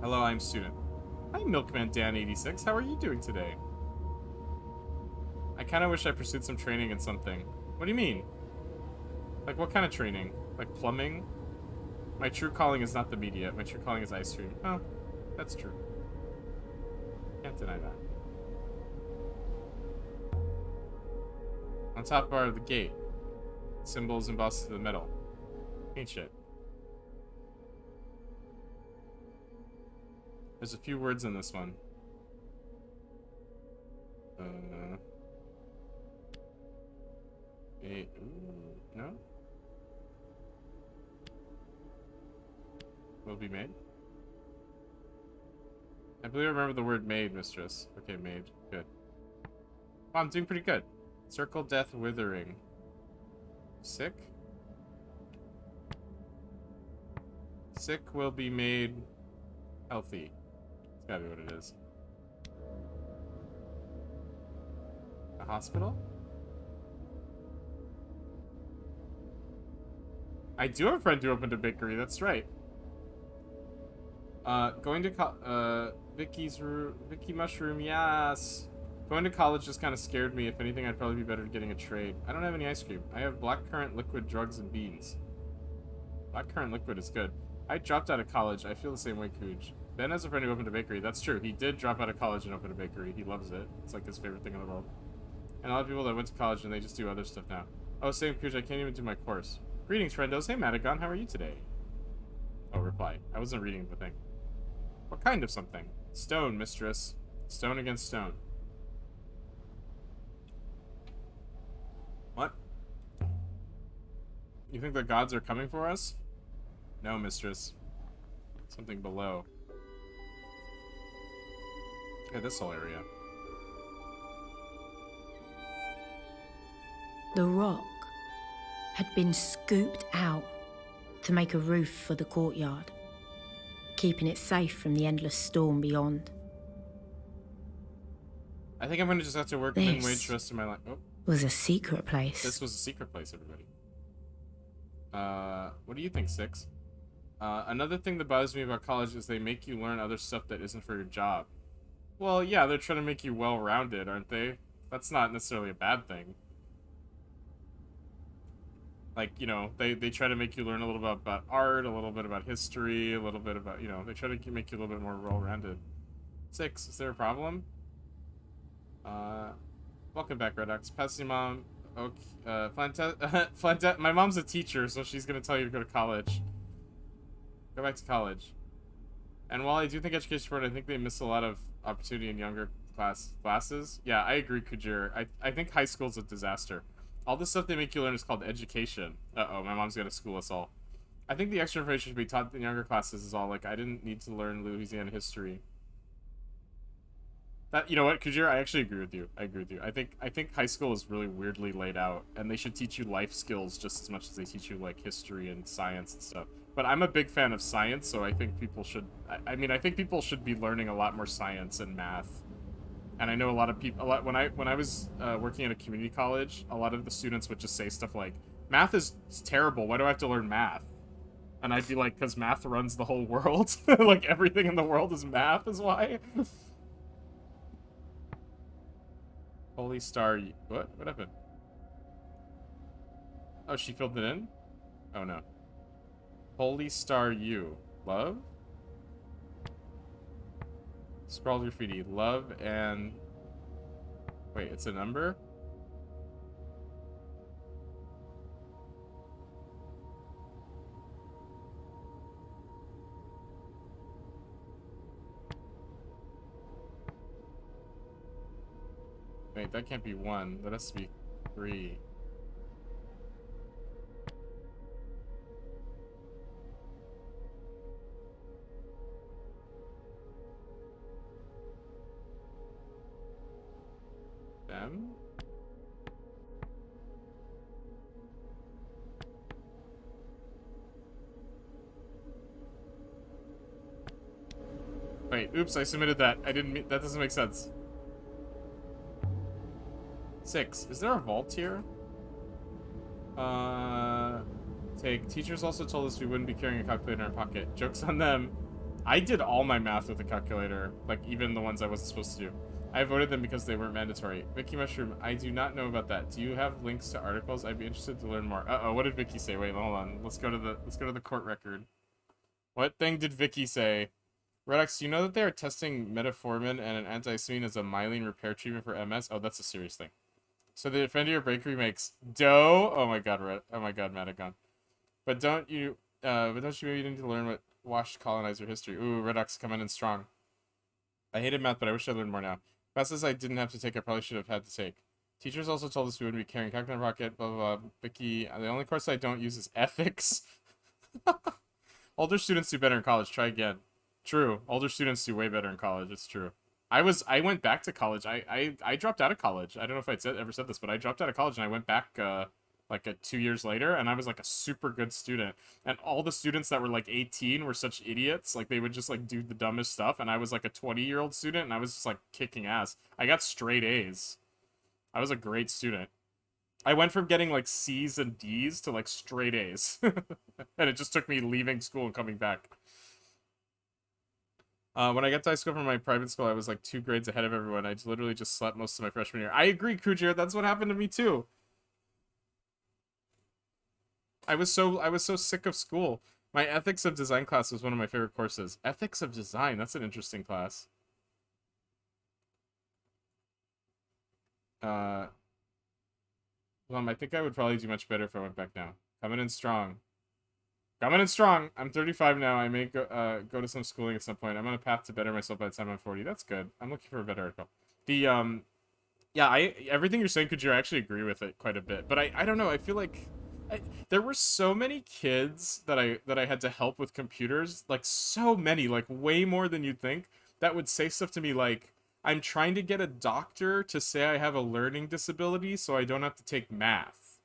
A: Hello, I'm student. Hi, Milkman Dan86. How are you doing today? I kind of wish I pursued some training in something. What do you mean? Like, what kind of training? Like plumbing? My true calling is not the media. My true calling is ice cream. Oh, that's true. Can't deny that. On top bar of the gate. Symbols embossed to the metal. Ain't shit. There's a few words in this one. Ooh, no? be made. I believe I remember the word made, mistress. Okay, made. Good. Well, I'm doing pretty good. Circle death withering. Sick? Sick will be made healthy. It's gotta be what it is. A hospital? I do have a friend who opened a bakery, that's right. Going to Vicky Mushroom, yes. Going to college just kind of scared me. If anything, I'd probably be better at getting a trade. I don't have any ice cream. I have blackcurrant liquid, drugs, and beans. Blackcurrant liquid is good. I dropped out of college. I feel the same way, Cooge. Ben has a friend who opened a bakery. That's true. He did drop out of college and open a bakery. He loves it. It's like his favorite thing in the world. And a lot of people that went to college and they just do other stuff now. Oh, same, Cooge. I can't even do my course. Greetings, friendos. Hey, Madagon. How are you today? Oh, reply. I wasn't reading the thing. What kind of something? Stone, mistress. Stone against stone. What? You think the gods are coming for us? No, mistress. Something below. Yeah, this whole area.
B: The rock had been scooped out to make a roof for the courtyard, keeping it safe from the endless storm beyond.
A: I think I'm gonna just have to work minimum wage the rest of my life. Oh.
B: Was a secret place.
A: This was a secret place, everybody. What do you think, Six? Another thing that bothers me about college is they make you learn other stuff that isn't for your job. Well, yeah, they're trying to make you well-rounded, aren't they? That's not necessarily a bad thing. Like, you know, they try to make you learn a little bit about art, a little bit about history, a little bit about, you know, they try to make you a little bit more well-rounded. Six, is there a problem? Welcome back, Redox. Pass your mom. Okay, my mom's a teacher, so she's gonna tell you to go to college. Go back to college. And while I do think education is important, I think they miss a lot of opportunity in younger classes. Yeah, I agree, Kujir. I think high school's a disaster. All the stuff they make you learn is called education. Uh-oh, my mom's gonna school us all. I think the extra information should be taught in younger classes is all, like, I didn't need to learn Louisiana history. That, you know what, Kujir, I actually agree with you. I think high school is really weirdly laid out, and they should teach you life skills just as much as they teach you, like, history and science and stuff. But I'm a big fan of science, so I think people should... I mean, I think people should be learning a lot more science and math. And I know a lot of people... When I was working at a community college, a lot of the students would just say stuff like, math is terrible, why do I have to learn math? And I'd be like, because math runs the whole world. Like, everything in the world is math, is why. Holy Star... What? What happened? Oh, she filled it in? Oh, no. Holy Star U. Love? Scroll graffiti. Love and... Wait, it's a number? Wait, that can't be 1. That has to be 3. Them? Wait, oops, I submitted that. I didn't mean... That doesn't make sense. 6. Is there a vault here? Take. Teachers also told us we wouldn't be carrying a calculator in our pocket. Joke's on them. I did all my math with a calculator. Like, even the ones I wasn't supposed to do. I voted them because they weren't mandatory. Vicky Mushroom, I do not know about that. Do you have links to articles? I'd be interested to learn more. Uh-oh, what did Vicky say? Wait, hold on. Let's go to the court record. What thing did Vicky say? Redox, do you know that they are testing metformin and an antihistamine as a myelin repair treatment for MS? Oh, that's a serious thing. So the defender your bakery makes dough. Oh my god, oh my god, Madagon. But don't you maybe need to learn what washed colonizer history? Ooh, Redox coming in strong. I hated math, but I wish I learned more now. Classes I didn't have to take, I probably should have had to take. Teachers also told us we wouldn't be carrying calculator in our pocket, blah, blah, blah. Vicky, the only course I don't use is ethics. Older students do better in college. Try again. True. Older students do way better in college. It's true. I went back to college. I dropped out of college. I don't know if ever said this, but I dropped out of college and I went back like 2 years later, and I was like a super good student. And all the students that were like 18 were such idiots. Like they would just like do the dumbest stuff, and I was like a 20-year-old student, and I was just like kicking ass. I got straight A's. I was a great student. I went from getting like C's and D's to like straight A's. And it just took me leaving school and coming back. When I got to high school from my private school, I was like 2 grades ahead of everyone. I literally just slept most of my freshman year. I agree, Kujir. That's what happened to me too. I was so sick of school. My ethics of design class was one of my favorite courses. Ethics of design. That's an interesting class. I think I would probably do much better if I went back now. Coming in strong. Coming in strong. I'm 35 now. I may go to some schooling at some point. I'm on a path to better myself by the time I'm 40. That's good. I'm looking for a better article. Yeah, everything you're saying, Kujir, I actually agree with it quite a bit. But I don't know. I feel like there were so many kids that I had to help with computers, like so many, like way more than you'd think, that would say stuff to me like, I'm trying to get a doctor to say I have a learning disability so I don't have to take math.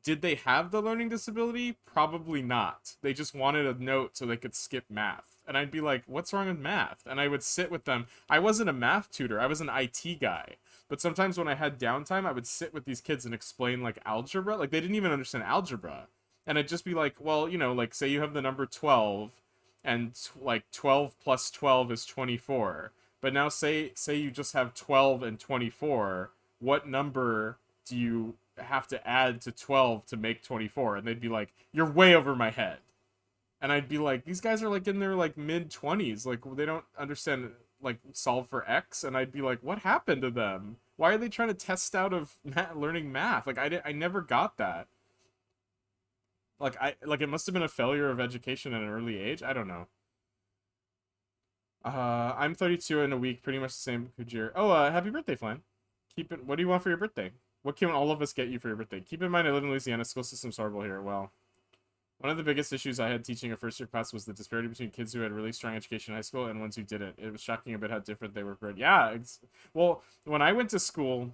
A: Did they have the learning disability? Probably not. They just wanted a note so they could skip math. And I'd be like, what's wrong with math? And I would sit with them. I wasn't a math tutor. I was an IT guy. But sometimes when I had downtime, I would sit with these kids and explain like algebra. Like they didn't even understand algebra. And I'd just be like, well, like say you have the number 12 and like 12 plus 12 is 24. But now say you just have 12 and 24, what number do you have to add to 12 to make 24? And they'd be like, you're way over my head. And I'd be like, these guys are like in their like mid 20s, like they don't understand like solve for X. And I'd be like, what happened to them? Why are they trying to test out of learning math? Like I never got that. Like it must have been a failure of education at an early age. I don't know. I'm 32 in a week, pretty much the same Kujir. Oh, happy birthday, Flan. What do you want for your birthday? What can all of us get you for your birthday? Keep in mind I live in Louisiana, school system's horrible here. Well, one of the biggest issues I had teaching a first year class was the disparity between kids who had really strong education in high school and ones who didn't. It was shocking a bit how different they were. Yeah, well, when I went to school,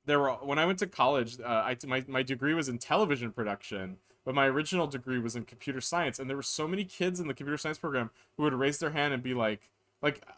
A: when I went to college, my degree was in television production, but my original degree was in computer science, and there were so many kids in the computer science program who would raise their hand and be like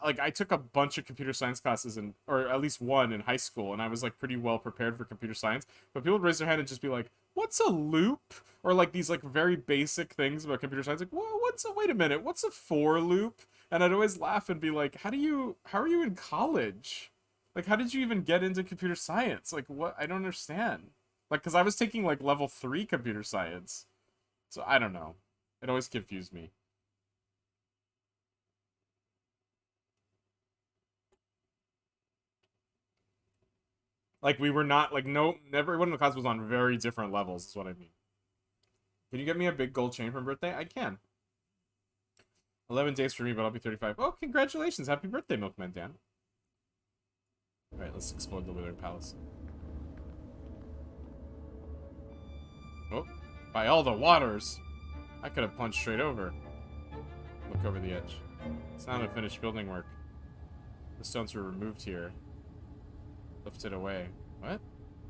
A: I took a bunch of computer science classes or at least one in high school, and I was like pretty well prepared for computer science. But people would raise their hand and just be like, "What's a loop?" Or like these like very basic things about computer science, like, "Whoa, wait a minute, what's a for loop?" And I'd always laugh and be like, how are you in college? Like, how did you even get into computer science? Like, what? I don't understand. Like, because I was taking like level 3 computer science, so I don't know. It always confused me. Like we were not like no never everyone in the class was on very different levels, is what I mean. Can you get me a big gold chain for birthday? I can. 11 days for me, but I'll be 35. Oh, congratulations. Happy birthday, Milkman Dan. Alright, let's explore the Withering Palace. Oh, by all the waters! I could have punched straight over. Look over the edge. It's not unfinished building work. The stones were removed here. Lifted away. What?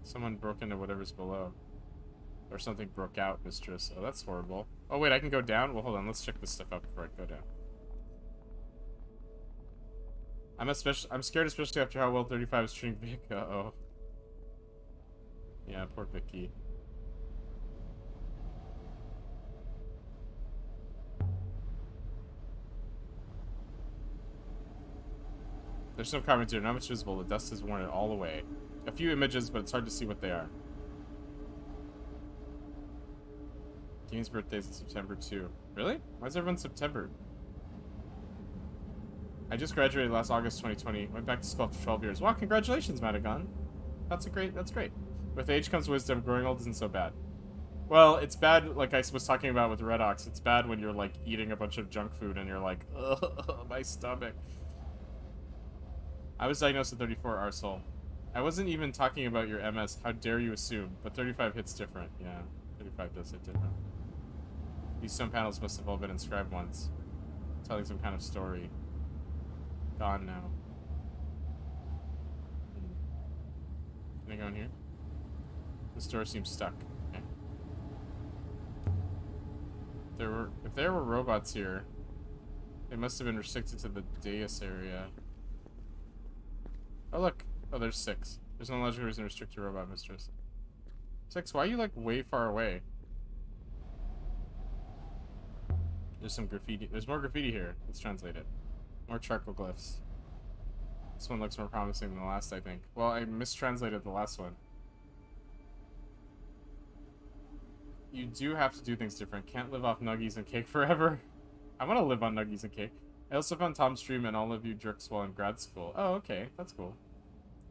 A: Someone broke into whatever's below. Or something broke out, mistress. Oh, that's horrible. Oh, wait, I can go down? Well, hold on. Let's check this stuff out before I go down. I'm scared, especially after how well 35 is treating Vic. Uh-oh. Yeah, poor Vicky. There's no comments here, not much visible. The dust has worn it all away. A few images, but it's hard to see what they are. Dean's birthday is in September too. Really? Why is everyone September? I just graduated last August 2020. Went back to school after 12 years. Wow, congratulations, Madagon. That's great. With age comes wisdom. Growing old isn't so bad. Well, it's bad, like I was talking about with Red Ox. It's bad when you're like eating a bunch of junk food and you're like, ugh, my stomach. I was diagnosed at 34, arsehole. I wasn't even talking about your MS. How dare you assume? But 35 hits different. Yeah, 35 does hit different. These stone panels must have all been inscribed once, telling some kind of story. Gone now. Can I go in here? This door seems stuck. Okay. If there were robots here, they must have been restricted to the dais area. Oh look. Oh, there's 6. There's no logical reason to restrict your robot mistress. 6, why are you like way far away? There's some graffiti. There's more graffiti here. Let's translate it. More charcoal glyphs. This one looks more promising than the last, I think. Well, I mistranslated the last one. You do have to do things different. Can't live off nuggies and cake forever. I want to live on nuggies and cake. I also found Tom's stream and all of you jerks while in grad school. Oh, okay. That's cool.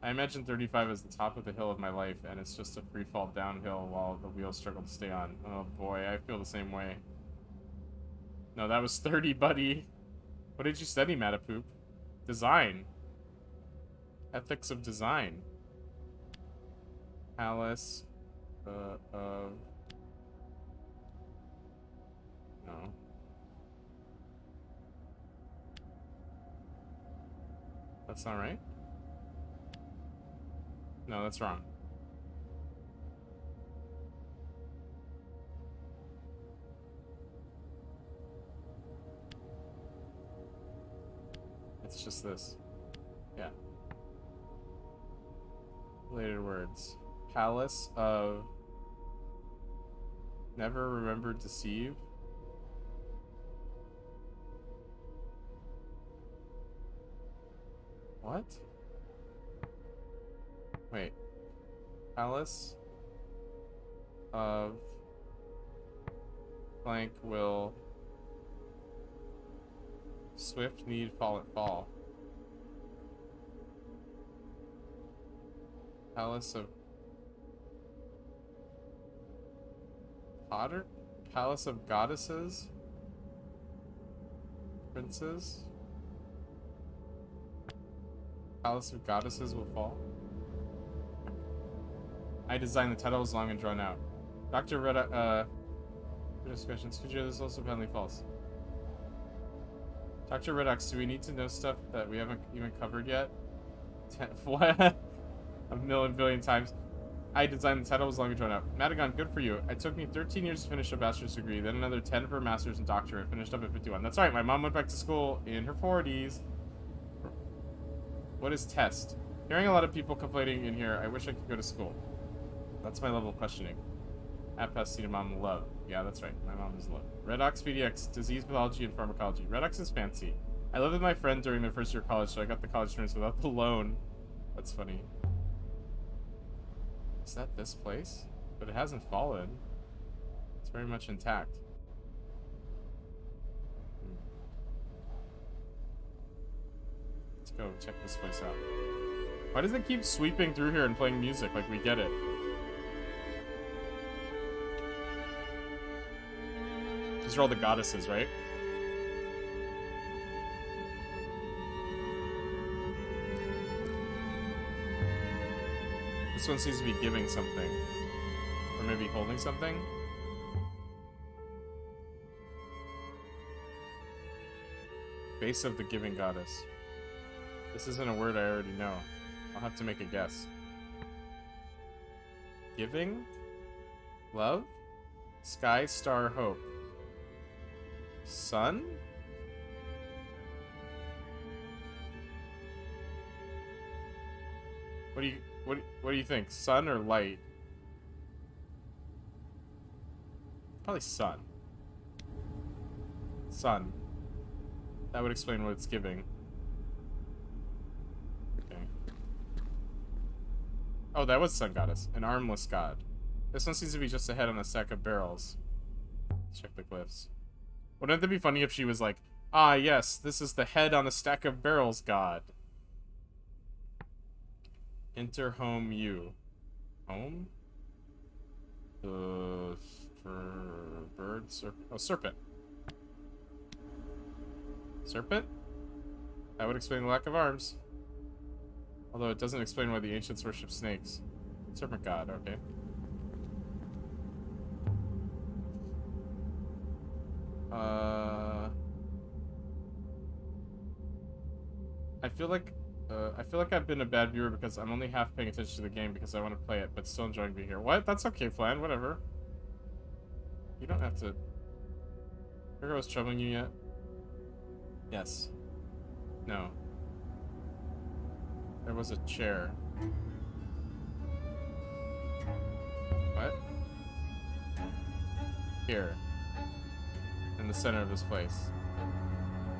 A: I imagine 35 as the top of the hill of my life, and it's just a free fall downhill while the wheels struggle to stay on. Oh boy, I feel the same way. No, that was 30, buddy. What did you study, Matapoop? Design. Ethics of design. Palace of... No. That's not right? No, that's wrong. It's just this. Yeah. Related words. Palace of... Never remember deceive. What? Wait. Palace of blank will swift need fall at fall. Palace of Potter? Palace of goddesses? Princes? Palace of goddesses will fall. I designed the title was long and drawn out. Dr. Reda, questions. Could you this also apparently false? Dr. Redox, do we need to know stuff that we haven't even covered yet? What? A million billion times. I designed the title was long and drawn out. Madagon, good for you. It took me 13 years to finish a bachelor's degree, then another 10 for a master's and doctorate. Finished up at 51. That's right, my mom went back to school in her 40s. What is test? Hearing a lot of people complaining in here, I wish I could go to school. That's my level of questioning. At Pastina Mom love. Yeah, that's right. My mom is love. Redox PDX, disease pathology and pharmacology. Redox is fancy. I lived with my friend during their first year of college, so I got the college experience without the loan. That's funny. Is that this place? But it hasn't fallen. It's very much intact. Let's go check this place out. Why does it keep sweeping through here and playing music like we get it? These are all the goddesses, right? This one seems to be giving something. Or maybe holding something? Base of the giving goddess. This isn't a word I already know. I'll have to make a guess. Giving? Love? Sky, star, hope. Sun? What do you think? Sun or light? Probably sun. Sun. That would explain what it's giving. Okay. Oh, that was sun goddess. An armless god. This one seems to be just a head on a stack of barrels. Let's check the glyphs. Wouldn't it be funny if she was like, ah, yes, this is the head on a stack of barrels god. Enter home you. Home? For bird, serpent. Oh, serpent. Serpent? That would explain the lack of arms. Although it doesn't explain why the ancients worship snakes. Serpent god, okay. Uh, I feel like I've been a bad viewer because I'm only half paying attention to the game because I want to play it, but still enjoying being here. What? That's okay, Flan. Whatever. You don't have to. Virgo was troubling you yet? Yes. No. There was a chair. What? Here. In the center of this place.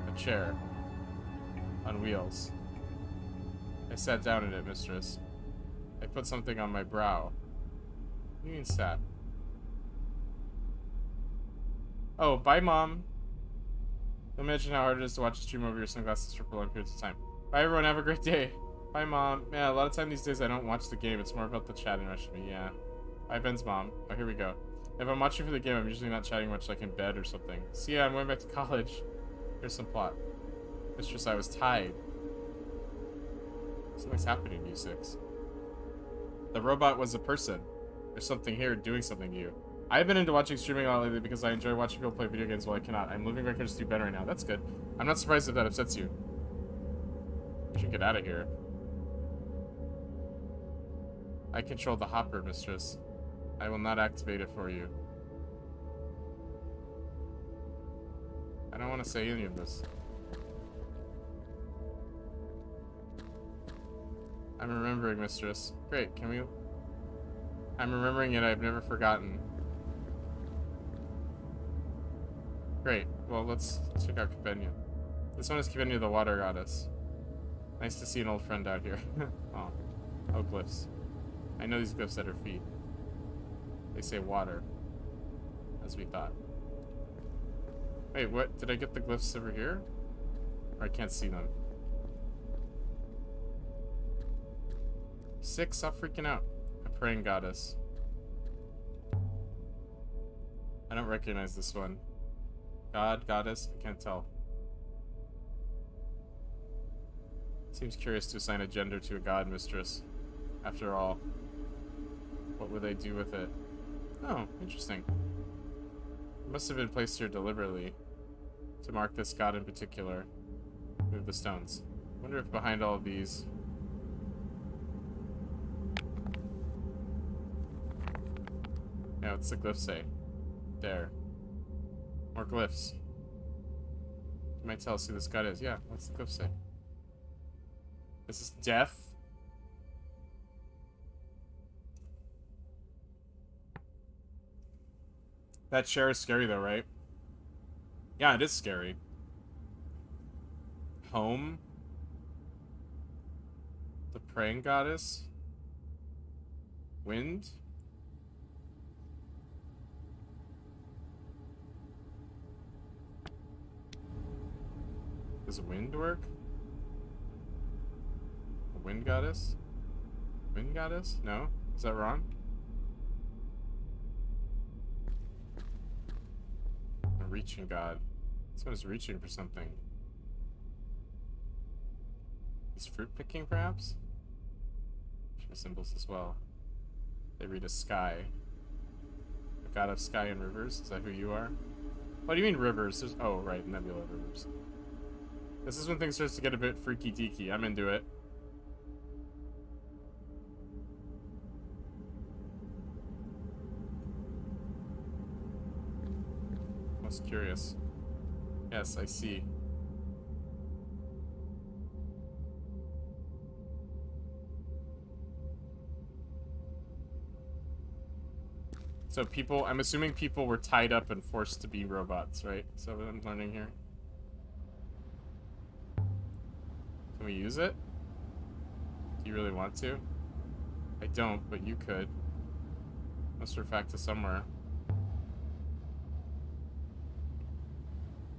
A: A chair. On wheels. I sat down in it, mistress. I put something on my brow. What do you mean sat? Oh, bye, Mom. Imagine how hard it is to watch a stream over your sunglasses for prolonged periods of time. Bye, everyone. Have a great day. Bye, Mom. Yeah, a lot of time these days I don't watch the game. It's more about the chatting rush for me. Yeah. Bye, Ben's mom. Oh, here we go. If I'm watching for the game, I'm usually not chatting much, like in bed or something. See, yeah, I'm going back to college. Here's some plot. Mistress, I was tied. Something's happening to you, Six. The robot was a person. There's something here doing something to you. I've been into watching streaming a lot lately because I enjoy watching people play video games while I cannot. I'm living records do better right now. That's good. I'm not surprised if that upsets you. You should get out of here. I control the hopper, mistress. I will not activate it for you. I don't want to say any of this. I'm remembering, mistress. Great, can we... I'm remembering it, I've never forgotten. Great, well, let's check out Kibenya. This one is Kibenya the water goddess. Nice to see an old friend out here. Oh. Oh, glyphs. I know these glyphs at her feet. They say water. As we thought. Wait, what? Did I get the glyphs over here? Or I can't see them. Six, stop freaking out. A praying goddess. I don't recognize this one. God, goddess, I can't tell. Seems curious to assign a gender to a god, mistress. After all, what would they do with it? Oh, interesting. It must have been placed here deliberately. To mark this god in particular. Move the stones. Wonder if behind all of these... Yeah, what's the glyph say? There. More glyphs. You might tell us who this god is. Yeah, what's the glyph say? This is death. That chair is scary though, right? Yeah, it is scary. Home. The praying goddess. Wind. Does wind work? A wind goddess? Wind goddess? No? Is that wrong? A reaching god. This one is reaching for something. Is fruit picking, perhaps? Show symbols as well. They read a sky. The god of sky and rivers? Is that who you are? What do you mean rivers? There's, oh, right, nebula rivers. This is when things starts to get a bit freaky deaky. I'm into it. Most curious. Yes, I see. So people, I'm assuming people were tied up and forced to be robots, right? So what I'm learning here. Can we use it? Do you really want to? I don't, but you could. Must refer back to somewhere.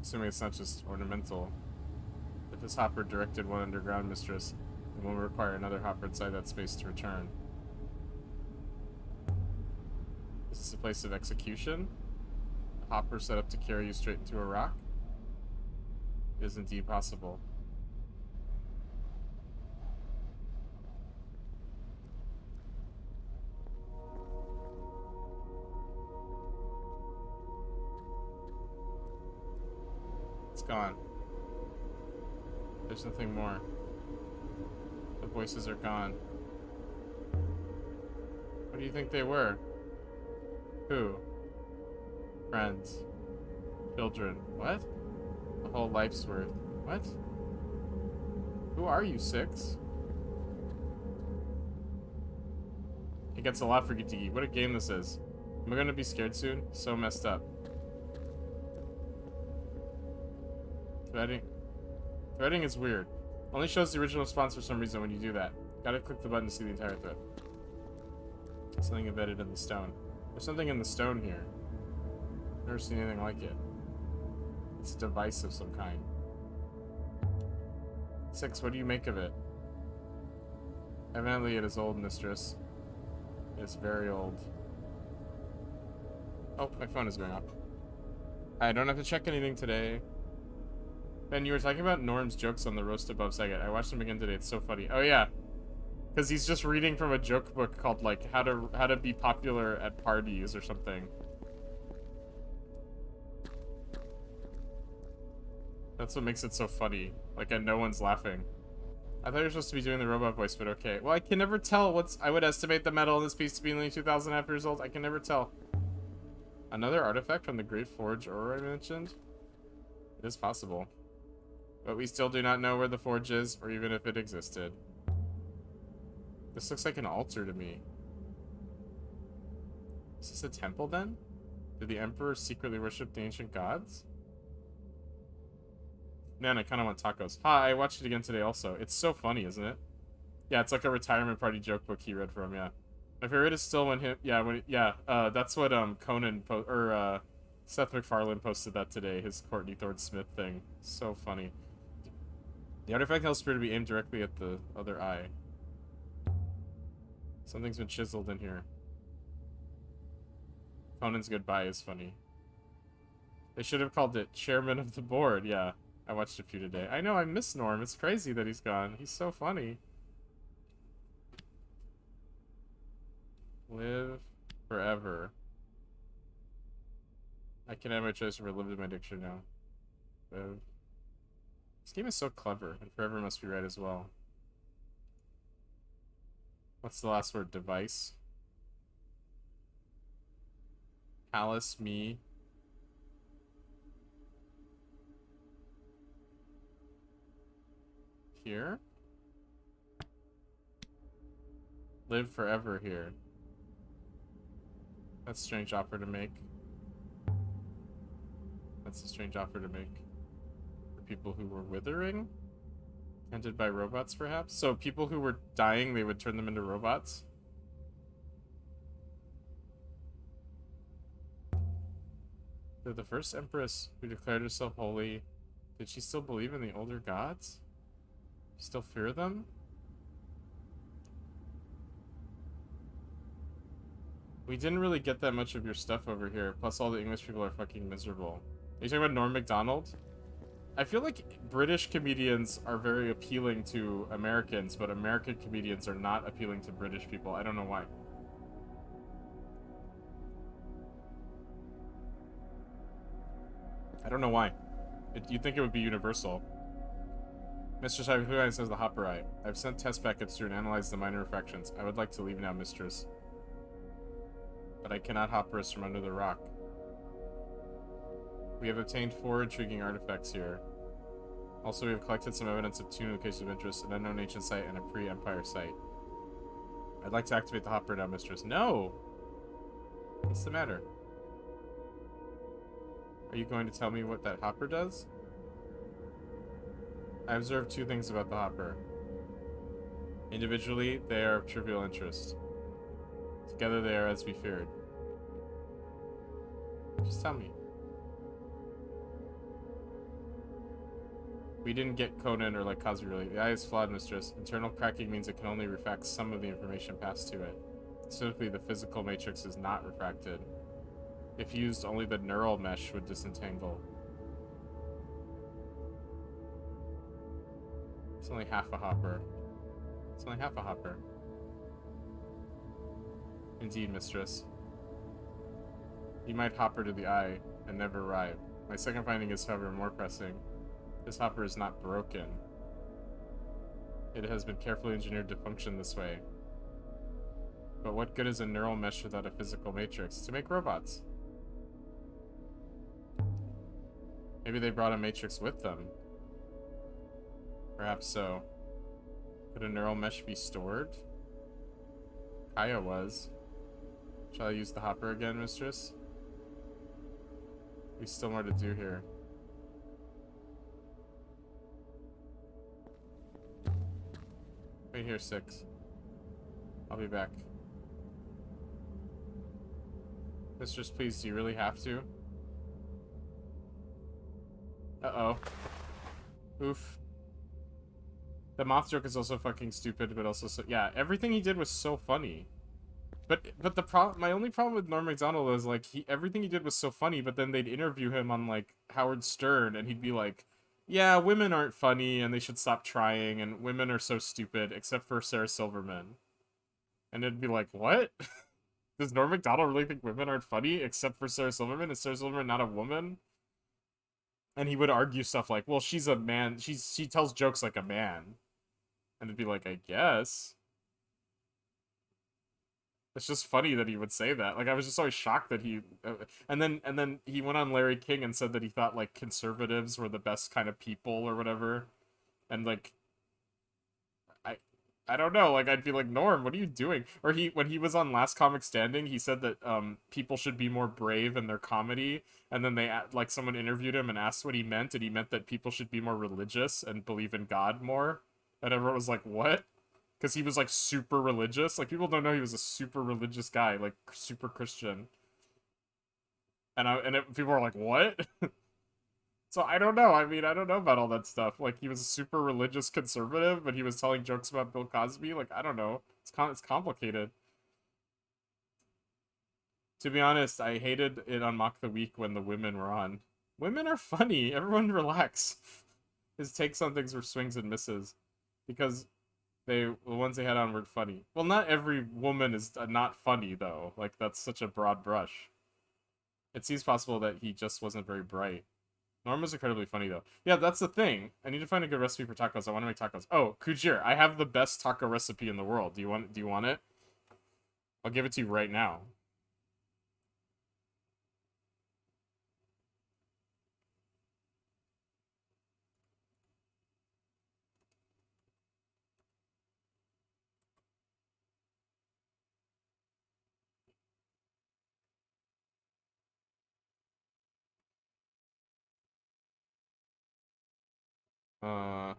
A: Assuming it's not just ornamental. If this hopper directed one underground mistress, then one will require another hopper inside that space to return. Is this a place of execution? A hopper set up to carry you straight into a rock? It is indeed possible. gone. There's nothing more. The voices are gone. What do you think they were? Who? Friends. Children. What? A whole life's worth. What? Who are you, Six? It gets a lot for Gitigi. What a game this is. Am I gonna be scared soon? So messed up. Threading is weird. Only shows the original response for some reason when you do that. Gotta click the button to see the entire thread. Something embedded in the stone. There's something in the stone here. Never seen anything like it. It's a device of some kind. Six, what do you make of it? Evidently it is old, mistress. It's very old. Oh, my phone is going off. I don't have to check anything today. Ben, you were talking about Norm's jokes on the Roast Above Saget. I watched them again today. It's so funny. Oh yeah, because he's just reading from a joke book called like how to be popular at parties or something. That's what makes it so funny. Like, and no one's laughing. I thought you were supposed to be doing the robot voice, but okay. Well, I can never tell what's... I would estimate the metal in this piece to be only 2,500 years old. I can never tell. Another artifact from the Great Forge Aurora I mentioned? It is possible. But we still do not know where the forge is, or even if it existed. This looks like an altar to me. Is this a temple, then? Did the Emperor secretly worship the ancient gods? Man, I kind of want tacos. Ha, I watched it again today also. It's so funny, isn't it? Yeah, it's like a retirement party joke book he read from, yeah. My favorite is still when him... that's what Conan... Seth MacFarlane posted that today, his Courtney Thorne Smith thing. So funny. The artifact tells Spirit to be aimed directly at the other eye. Something's been chiseled in here. Conan's goodbye is funny. They should have called it Chairman of the Board, yeah. I watched a few today. I know, I miss Norm. It's crazy that he's gone. He's so funny. Live forever. I can have my choice for lived in my dictionary now. Live. This game is so clever, and forever must be right as well. What's the last word? Device. Palace, me. Here? Live forever here. That's a strange offer to make. That's a strange offer to make. For people who were withering? Tended by robots, perhaps? So people who were dying, they would turn them into robots? Did the first empress who declared herself holy, did she still believe in the older gods? Still fear them? We didn't really get that much of your stuff over here, plus all the English people are fucking miserable. Are you talking about Norm Macdonald? I feel like British comedians are very appealing to Americans, but American comedians are not appealing to British people. I don't know why. I don't know why. You'd think it would be universal. Mr. Shivy says the Hopper Eye. I've sent test packets through and analyzed the minor refractions. I would like to leave now, mistress. But I cannot hopper us from under the rock. We have obtained 4 intriguing artifacts here. Also, we have collected some evidence of 2 locations of interest, an unknown ancient site and a pre-Empire site. I'd like to activate the hopper now, mistress. No! What's the matter? Are you going to tell me what that hopper does? I observed 2 things about the hopper. Individually, they are of trivial interest. Together, they are as we feared. Just tell me. We didn't get Conan or like Kazu really. The eye is flawed, mistress. Internal cracking means it can only refract some of the information passed to it. Specifically, the physical matrix is not refracted. If used, only the neural mesh would disentangle. It's only half a hopper. It's only half a hopper. Indeed, mistress. You might hopper to the eye and never arrive. My second finding is, however, more pressing. This hopper is not broken. It has been carefully engineered to function this way. But what good is a neural mesh without a physical matrix? To make robots. Maybe they brought a matrix with them. Perhaps so. Could a neural mesh be stored? Kaya was. Shall I use the hopper again, mistress? There's still more to do here. Wait here, 6. I'll be back. Mistress, please, do you really have to? Uh-oh. Oof. The moth joke is also fucking stupid, but also so... Yeah, everything he did was so funny. But the problem... My only problem with Norm Macdonald is, like, everything he did was so funny, but then they'd interview him on, like, Howard Stern, and he'd be like, yeah, women aren't funny, and they should stop trying, and women are so stupid, except for Sarah Silverman. And it'd be like, what? Does Norm Macdonald really think women aren't funny, except for Sarah Silverman? Is Sarah Silverman not a woman? And he would argue stuff like, well, she's a man. She tells jokes like a man. And it'd be like, I guess. It's just funny that he would say that. Like, I was just always shocked that he... and then he went on Larry King and said that he thought, like, conservatives were the best kind of people or whatever. And, like... I don't know, like, I'd be like, Norm, what are you doing? Or when he was on Last Comic Standing, he said that people should be more brave in their comedy, and then like, someone interviewed him and asked what he meant, and he meant that people should be more religious and believe in God more. And everyone was like, what? Because he was, like, super religious. Like, people don't know he was a super religious guy, like, super Christian. And people were like, what? So I don't know. I mean, I don't know about all that stuff. Like, he was a super religious conservative, but he was telling jokes about Bill Cosby. Like, I don't know. It's complicated. To be honest, I hated it on Mock the Week when the women were on. Women are funny. Everyone relax. His takes on things were swings and misses. Because the ones they had on were funny. Well, not every woman is not funny, though. Like, that's such a broad brush. It seems possible that he just wasn't very bright. Norm was incredibly funny, though. Yeah, that's the thing. I need to find a good recipe for tacos. I want to make tacos. Oh, Kujir, I have the best taco recipe in the world. Do you want it? I'll give it to you right now. Uh...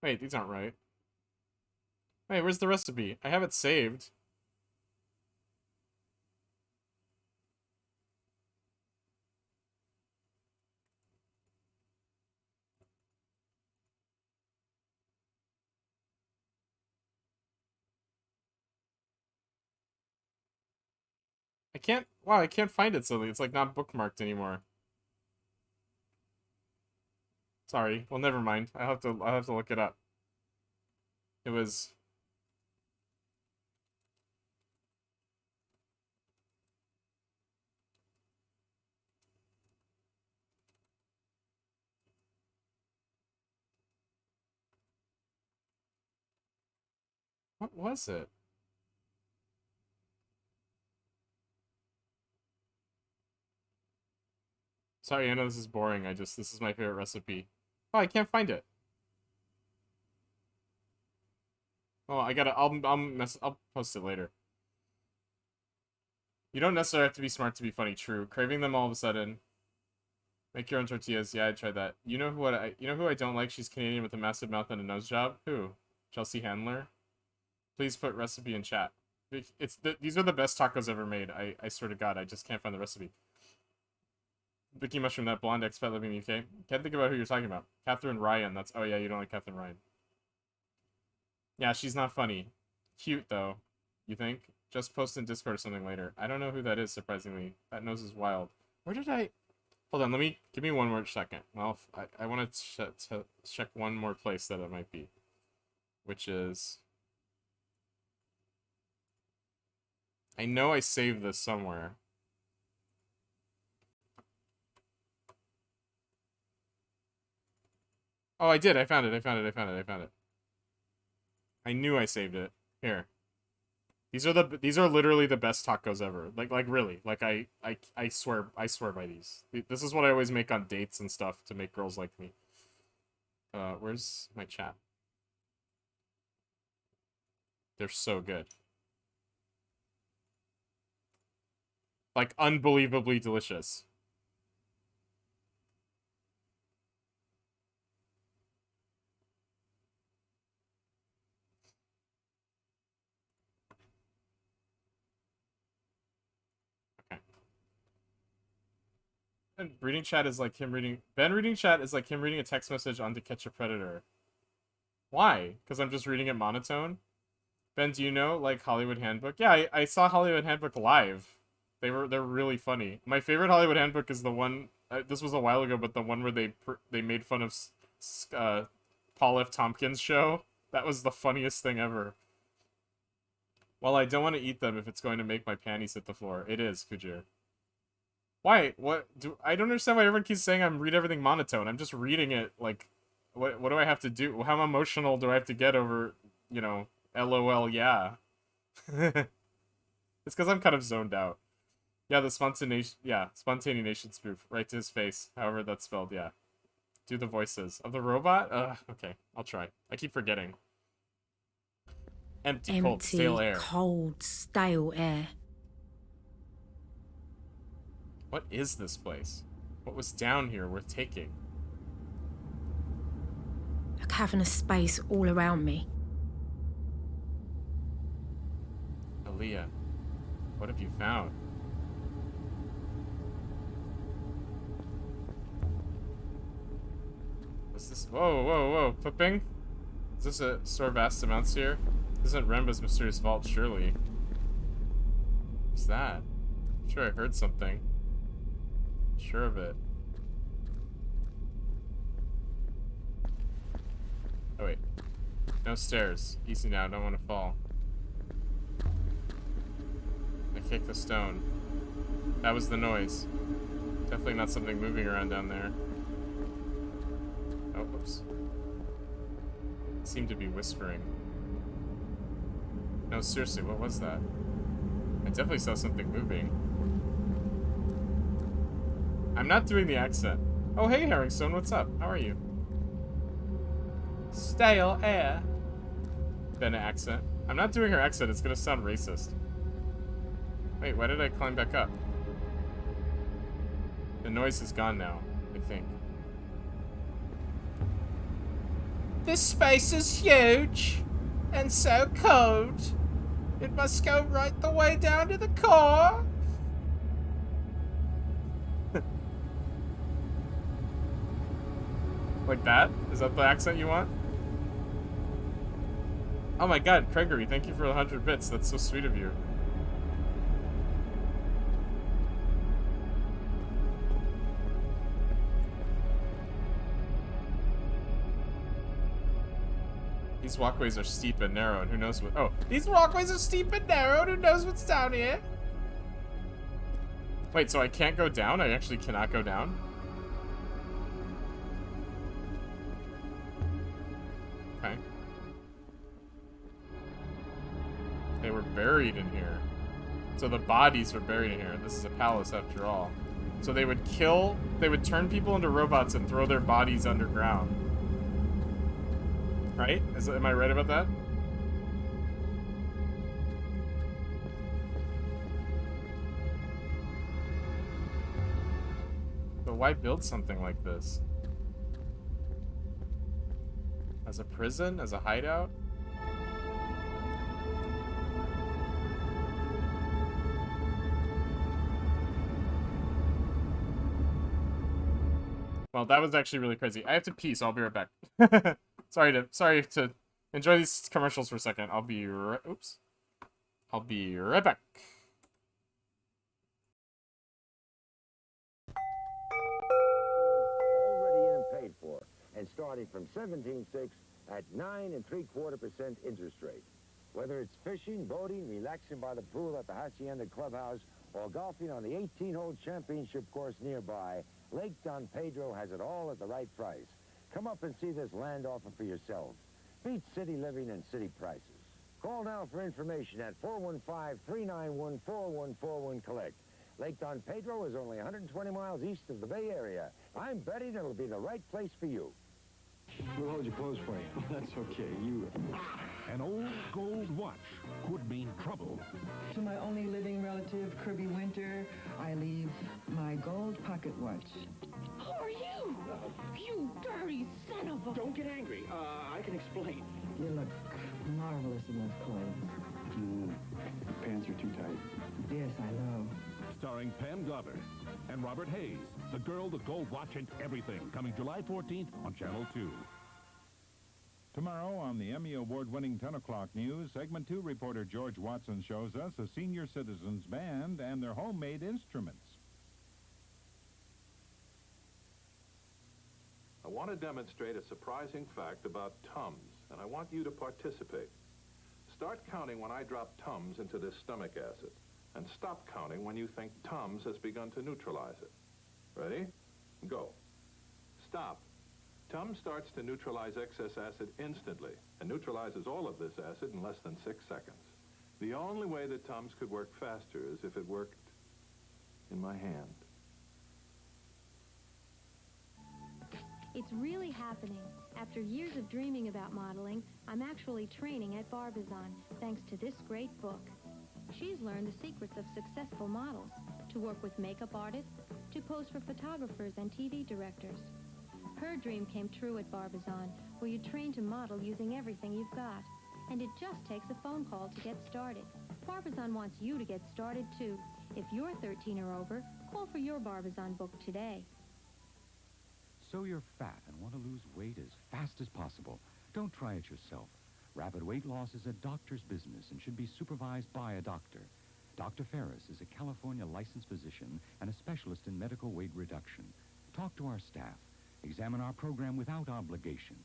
A: Wait, these aren't right. Wait, where's the recipe? I have it saved. I can't... Wow, I can't find it suddenly. It's, like, not bookmarked anymore. Sorry. Well, never mind. I'll have to look it up. It was... What was it? Sorry, I know this is boring. This is my favorite recipe. Oh, I can't find it. Oh, I'll post it later. You don't necessarily have to be smart to be funny. True. Craving them all of a sudden. Make your own tortillas. Yeah, I tried that. You know who I don't like? She's Canadian with a massive mouth and a nose job. Who? Chelsea Handler. Please put recipe in chat. These are the best tacos ever made. I swear to God, I just can't find the recipe. Vicky Mushroom, that blonde expat living in the UK. Can't think about who you're talking about. Catherine Ryan. That's... Oh yeah, you don't like Catherine Ryan. Yeah, she's not funny. Cute though. You think? Just post in Discord or something later. I don't know who that is, surprisingly. That nose is wild. Where did I... Hold on, give me one more second. Well, I want to check one more place that it might be. which is... I know I saved this somewhere. Oh, I did. I found it. I found it. I found it. I found it. I knew I saved it. Here. These are literally the best tacos ever. Like really. Like I swear by these. This is what I always make on dates and stuff to make girls like me. Where's my chat? They're so good. Like unbelievably delicious. And reading chat is like him reading... Ben reading chat is like him reading a text message on To Catch a Predator. Why? Because I'm just reading it monotone? Ben, do you know, like, Hollywood Handbook? Yeah, I saw Hollywood Handbook live. They're really funny. My favorite Hollywood Handbook is the one... this was a while ago, but the one where they made fun of Paul F. Tompkins' show. That was the funniest thing ever. Well, I don't want to eat them if it's going to make my panties hit the floor. It is, Kujir. Why? I don't understand why everyone keeps saying I'm read everything monotone. I'm just reading it, like, what do I have to do? How emotional do I have to get over, you know, LOL, yeah. It's because I'm kind of zoned out. Yeah, the spontaneation spoof, right to his face, however that's spelled, yeah. Do the voices. Of the robot? Okay, I'll try. I keep forgetting. Empty, cold, stale air.
B: Cold, stale air.
A: What is this place? What was down here worth taking?
B: A cavernous space all around me.
A: Aaliyah, what have you found? What's this? Whoa. Flipping? Is this a store of vast amounts here? This isn't Remba's mysterious vault, surely. What's that? I'm sure I heard something. Sure of it. Oh wait. No stairs. Easy now, don't want to fall. I kicked the stone. That was the noise. Definitely not something moving around down there. Oh, oops. It seemed to be whispering. No, seriously, what was that? I definitely saw something moving. I'm not doing the accent. Oh, hey, Herringstone, what's up? How are you? Stale air. Ben accent. I'm not doing her accent, it's gonna sound racist. Wait, why did I climb back up? The noise is gone now, I think. This space is huge and so cold. It must go right the way down to the core. Like that? Is that the accent you want? Oh my god, Gregory, thank you for 100 bits. That's so sweet of you. These walkways are steep and narrow, and who knows what... Oh, these walkways are steep and narrow, and who knows what's down here? Wait, so I can't go down? I actually cannot go down? Okay. They were buried in here. So the bodies were buried in here. This is a palace after all. So they would turn people into robots and throw their bodies underground. Right? Am I right about that? But why build something like this? As a prison? As a hideout? Well, that was actually really crazy. I have to pee, so I'll be right back. Sorry to enjoy these commercials for a second. I'll be right back.
C: Already in and paid for, and starting from 17.6, at 9.75% interest rate. Whether it's fishing, boating, relaxing by the pool at the Hacienda Clubhouse, or golfing on the 18-hole championship course nearby, Lake Don Pedro has it all at the right price. Come up and see this land offer for yourself. Beat city living and city prices. Call now for information at 415-391-4141 collect. Lake Don Pedro is only 120 miles east of the Bay Area. I'm betting it'll be the right place for you.
D: We'll hold your clothes for you. That's okay.
E: An old gold watch could mean trouble.
F: To my only living relative, Kirby Winter, I leave my gold pocket watch.
G: Who are you? You dirty son of a...
D: Don't get angry. I can explain.
F: You look marvelous in those clothes.
D: Pants are too tight.
F: Yes, I know.
E: Starring Pam Glover and Robert Hayes, The Girl, the Gold Watch, and Everything, coming July 14th on Channel 2.
H: Tomorrow on the Emmy Award-winning 10 o'clock news, Segment 2 reporter George Watson shows us a senior citizens band and their homemade instruments.
I: I want to demonstrate a surprising fact about Tums, and I want you to participate. Start counting when I drop Tums into this stomach acid, and stop counting when you think Tums has begun to neutralize it. Ready? Go. Stop. Tums starts to neutralize excess acid instantly, and neutralizes all of this acid in less than 6 seconds. The only way that Tums could work faster is if it worked in my hand.
J: It's really happening. After years of dreaming about modeling, I'm actually training at Barbizon, thanks to this great book. She's learned the secrets of successful models, to work with makeup artists, to pose for photographers and TV directors. Her dream came true at Barbizon, where you train to model using everything you've got. And it just takes a phone call to get started. Barbizon wants you to get started, too. If you're 13 or over, call for your Barbizon book today.
K: So you're fat and want to lose weight as fast as possible. Don't try it yourself. Rapid weight loss is a doctor's business and should be supervised by a doctor. Dr. Ferris is a California licensed physician and a specialist in medical weight reduction. Talk to our staff. Examine our program without obligation.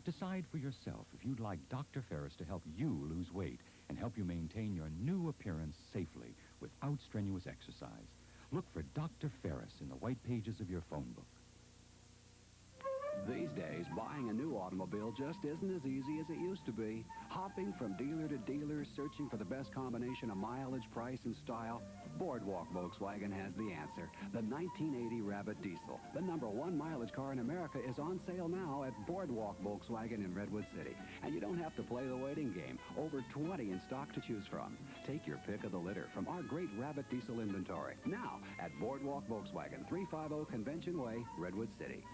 K: Decide for yourself if you'd like Dr. Ferris to help you lose weight and help you maintain your new appearance safely without strenuous exercise. Look for Dr. Ferris in the white pages of your phone book.
L: These days, buying a new automobile just isn't as easy as it used to be. Hopping from dealer to dealer, searching for the best combination of mileage, price, and style, Boardwalk Volkswagen has the answer. The 1980 Rabbit Diesel, the #1 mileage car in America, is on sale now at Boardwalk Volkswagen in Redwood City. And you don't have to play the waiting game. Over 20 in stock to choose from. Take your pick of the litter from our great Rabbit Diesel inventory. Now at Boardwalk Volkswagen, 350 Convention Way, Redwood City.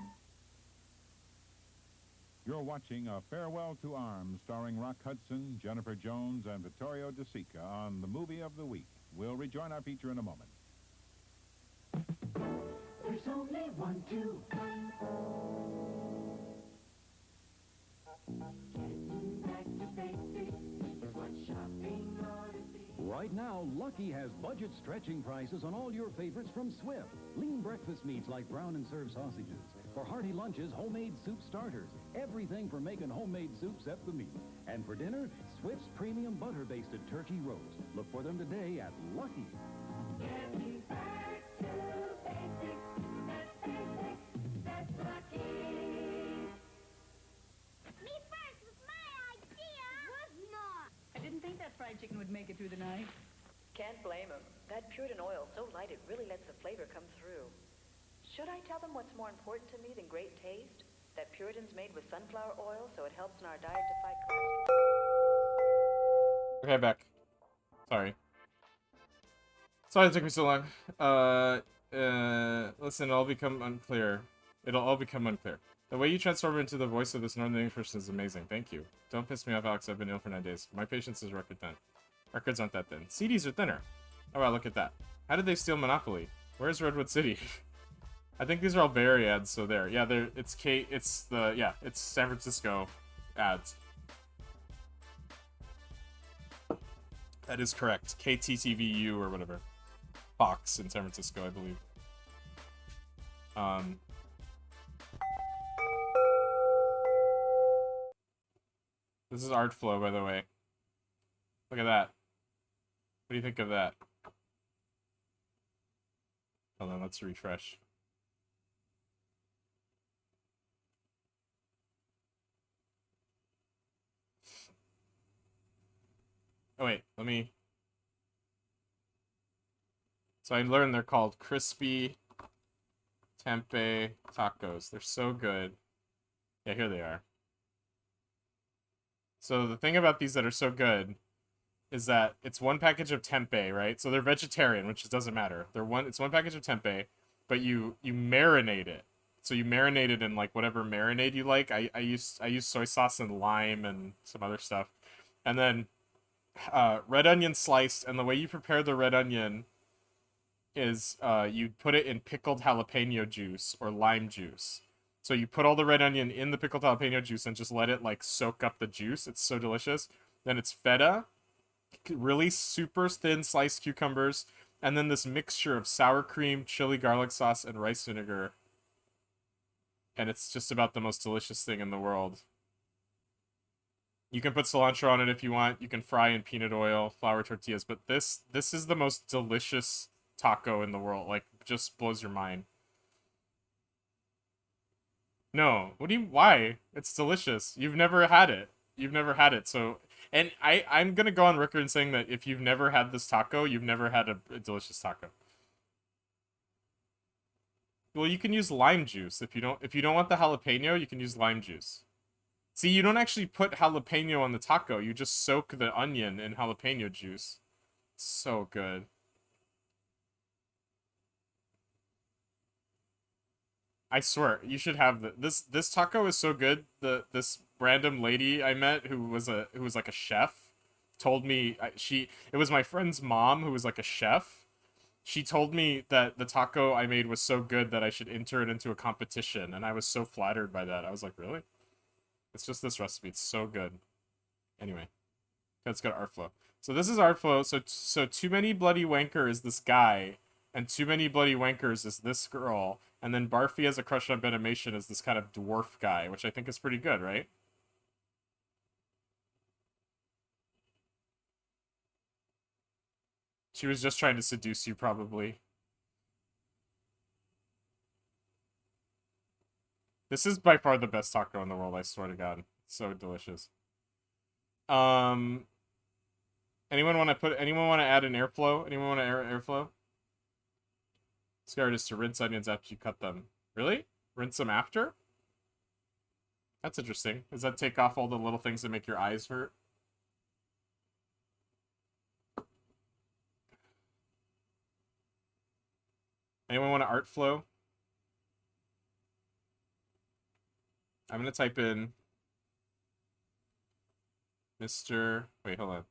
H: You're watching A Farewell to Arms, starring Rock Hudson, Jennifer Jones, and Vittorio De Sica on the Movie of the Week. We'll rejoin our feature in a moment.
G: There's only one, two. Getting back to basics is what shopping ought to be.
M: Right now, Lucky has budget-stretching prices on all your favorites from Swift. Lean breakfast meats like brown and served sausages. For hearty lunches, homemade soup starters. Everything for making homemade soup except the meat. And for dinner, Swift's premium butter-basted turkey roast. Look for them today at Lucky.
G: Getting back to basics. That's basics. That's Lucky.
N: Me first was my idea. Was not.
O: I didn't think that fried chicken would make it through the night.
P: Can't blame him. That Puritan oil so light it really lets the flavor come through. Should I tell them what's more important to me than great taste? That Puritan's made with sunflower oil, so it helps in our diet to fight cholesterol.
A: Okay, back. Sorry. Sorry it took me so long. Listen, it'll all become unclear. It'll all become unclear. The way you transform into the voice of this Northern English person is amazing. Thank you. Don't piss me off, Alex. I've been ill for 9 days. My patience is record thin. Records aren't that thin. CDs are thinner. Oh wow, look at that. How did they steal Monopoly? Where's Redwood City? I think these are all Bay Area ads, so there. Yeah, it's San Francisco ads. That is correct. KTTVU or whatever. Fox in San Francisco, I believe. This is art flow, by the way. Look at that. What do you think of that? Hold on, let's refresh. Oh wait, let me... So I learned they're called crispy tempeh tacos. They're so good. Yeah, here they are. So the thing about these that are so good is that it's one package of tempeh, right? So they're vegetarian, which doesn't matter. It's one package of tempeh, but you marinate it. So you marinate it in like whatever marinade you like. I use soy sauce and lime and some other stuff. And then red onion sliced, and the way you prepare the red onion is you put it in pickled jalapeno juice or lime juice. So you put all the red onion in the pickled jalapeno juice and just let it like soak up the juice. It's so delicious. Then it's feta, really super thin sliced cucumbers, and then this mixture of sour cream, chili garlic sauce, and rice vinegar. And it's just about the most delicious thing in the world. You can put cilantro on it if you want. You can fry in peanut oil, flour tortillas, but this is the most delicious taco in the world. Like, just blows your mind. No, why? It's delicious. You've never had it. You've never had it. So, and I'm gonna go on record saying that if you've never had this taco, you've never had a delicious taco. Well, you can use lime juice if you don't want the jalapeno, you can use lime juice. See, you don't actually put jalapeno on the taco. You just soak the onion in jalapeno juice. So good. I swear, you should have this taco is so good. This random lady I met who was like a chef told me it was my friend's mom who was like a chef. She told me that the taco I made was so good that I should enter it into a competition, and I was so flattered by that. I was like, really? It's just this recipe. It's so good. Anyway, let's go to art flow. So this is art flow. So Too Many Bloody Wanker is this guy, and Too Many Bloody Wankers is this girl, and then Barfy Has a Crush on Benimation is this kind of dwarf guy, which I think is pretty good, right? She was just trying to seduce you, probably. This is by far the best taco in the world, I swear to God. It's so delicious. Anyone want to add an airflow? Anyone want to airflow? Scared is to rinse onions after you cut them. Really? Rinse them after? That's interesting. Does that take off all the little things that make your eyes hurt? Anyone want to art flow? I'm going to type in Mr. Wait, hold on.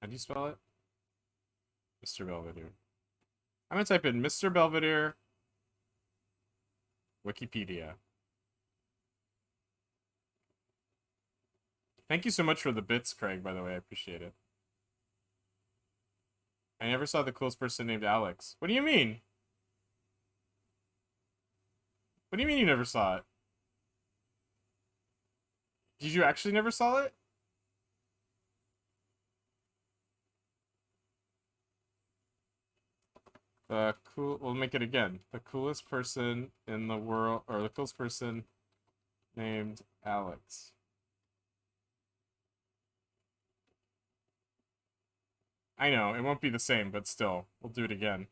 A: How do you spell it? Mr. Belvedere. I'm going to type in Mr. Belvedere Wikipedia. Thank you so much for the bits, Craig, by the way. I appreciate it. I never saw the coolest person named Alex. What do you mean? What do you mean you never saw it? Did you actually never saw it? We'll make it again. The coolest person in the world, or the coolest person named Alex. I know, it won't be the same, but still, we'll do it again.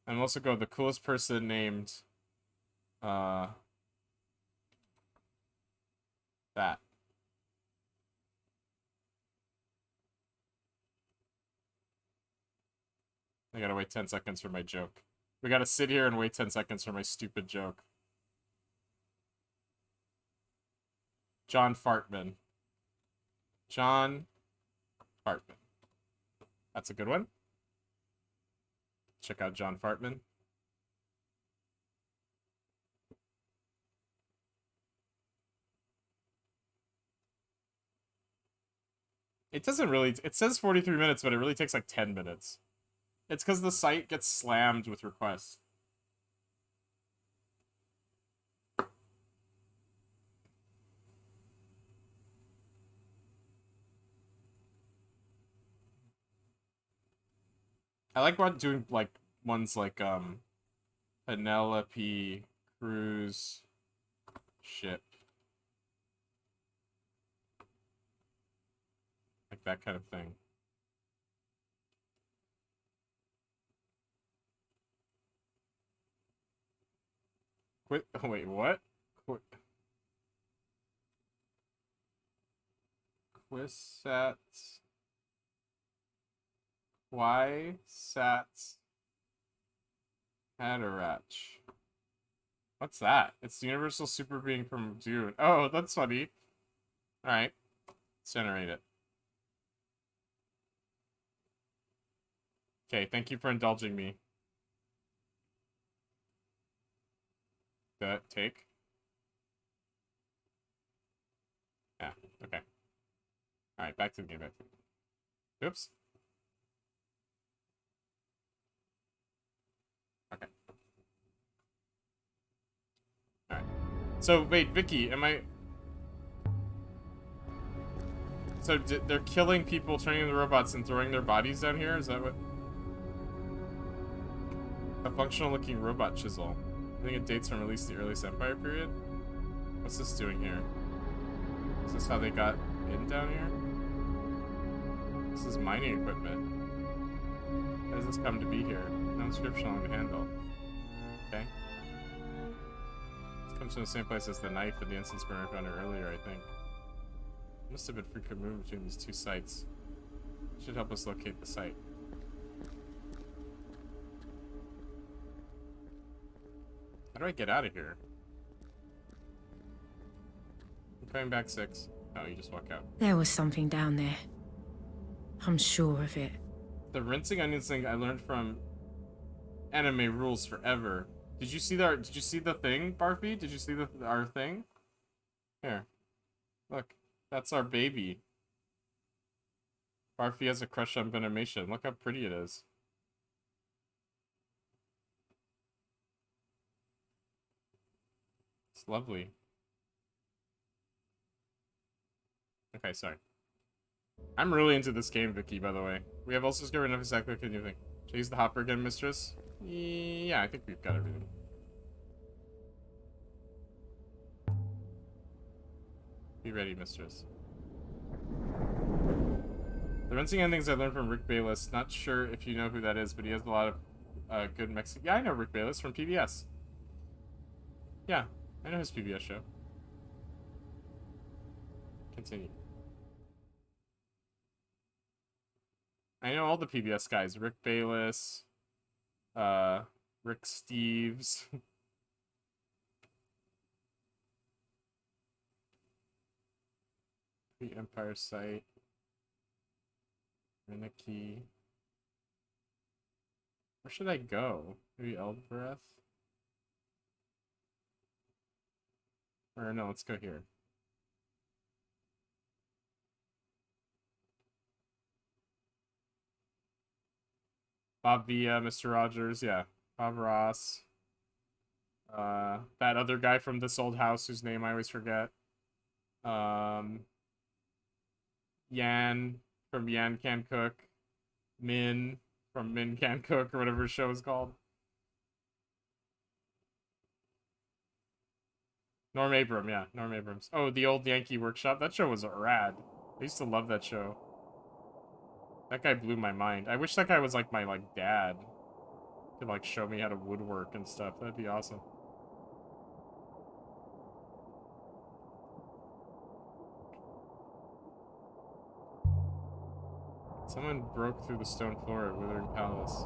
A: And we'll also go the coolest person named, that. I gotta wait 10 seconds for my joke. We gotta sit here and wait 10 seconds for my stupid joke. John Fartman. John Fartman. That's a good one. Check out John Fartman. It doesn't really... It says 43 minutes, but it really takes like 10 minutes. It's because the site gets slammed with requests. I like doing like ones like Penelope cruise ship, like that kind of thing. Quit. Oh, wait, what? Quit. Quissats. Why Sats Hadarach? What's that? It's the universal super being from Dune. Oh, that's funny. Alright. Let's generate it. Okay, thank you for indulging me. Take. Yeah, okay. Alright, back to the game, back to the game. Oops. Okay. Alright. So, wait, Vicky, am I... So, they're killing people, turning into robots, and throwing their bodies down here? Is that what... A functional-looking robot chisel. I think it dates from at least the earliest Empire period. What's this doing here? Is this how they got in down here? This is mining equipment. How does this come to be here? No inscription on the handle. Okay. This comes from the same place as the knife and the incense burner found earlier, I think. Must have been frequent movement between these two sites. Should help us locate the site. How do I get out of here? I'm coming back 6. Oh, you just walk out.
B: There was something down there. I'm sure of it.
A: The rinsing onions thing I learned from Anime Rules Forever. Did you see that? Did you see the thing, Barfy? Did you see our thing? Here. Look. That's our baby. Barfy has a crush on Venomation. Look how pretty it is. It's lovely. Okay, sorry. I'm really into this game, Vicky, by the way. We have also discovered enough exactly what you think. Should I use the hopper again, mistress? Yeah, I think we've got everything. Be ready, mistress. The rinsing endings I learned from Rick Bayless. Not sure if you know who that is, but he has a lot of good Mexican... Yeah, I know Rick Bayless from PBS. Yeah, I know his PBS show. Continue. I know all the PBS guys. Rick Bayless, Rick Steves. The Empire site. Rinicky. Where should I go? Maybe Eldbreath? Or no, let's go here. Bob Villa, Mr. Rogers, yeah. Bob Ross. That other guy from This Old House whose name I always forget. Yan from Yan Can Cook. Min from Min Can Cook, or whatever his show is called. Norm Abram, yeah. Norm Abrams. Oh, The Old Yankee Workshop. That show was rad. I used to love that show. That guy blew my mind. I wish that guy was like my dad. Could like show me how to woodwork and stuff. That'd be awesome. Someone broke through the stone floor at Withering Palace.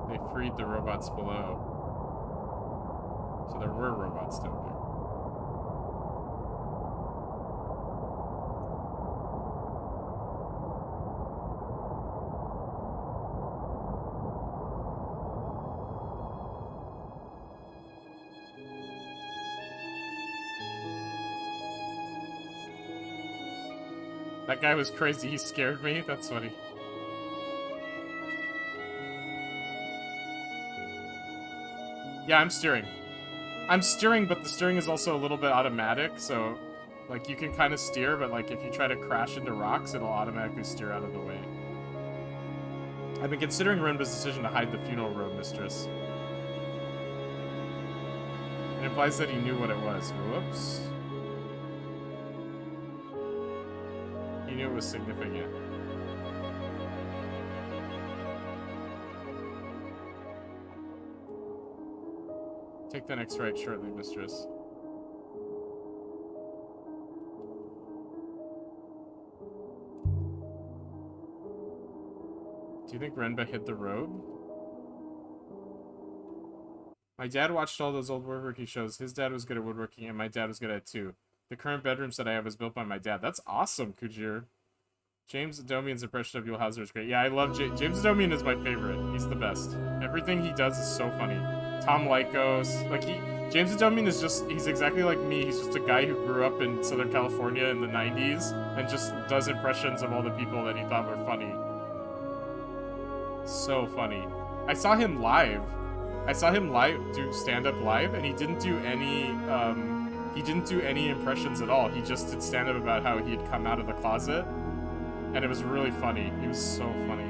A: They freed the robots below. So there were robots down there. That guy was crazy. He scared me. That's funny. Yeah, I'm steering. I'm steering, but the steering is also a little bit automatic, so Like, you can kind of steer, but like if you try to crash into rocks, it'll automatically steer out of the way. I've been considering Renba's decision to hide the funeral robe, mistress. It implies that he knew what it was. Whoops. He knew it was significant. Take the next right shortly, mistress. Do you think Renba hid the robe? My dad watched all those old woodworking shows. His dad was good at woodworking, and my dad was good at it too. The current bedrooms that I have was built by my dad. That's awesome, Kujir. James Adomian's impression of Yul Hauser is great. Yeah, I love James Adomian is my favorite. He's the best. Everything he does is so funny. Tom Lykos, like James Adomian is just, he's exactly like me. He's just a guy who grew up in Southern California in the 90s and just does impressions of all the people that he thought were funny. So funny. I saw him live. Do stand-up live, and he didn't do any impressions at all. He just did stand-up about how he had come out of the closet, and it was really funny. He was so funny.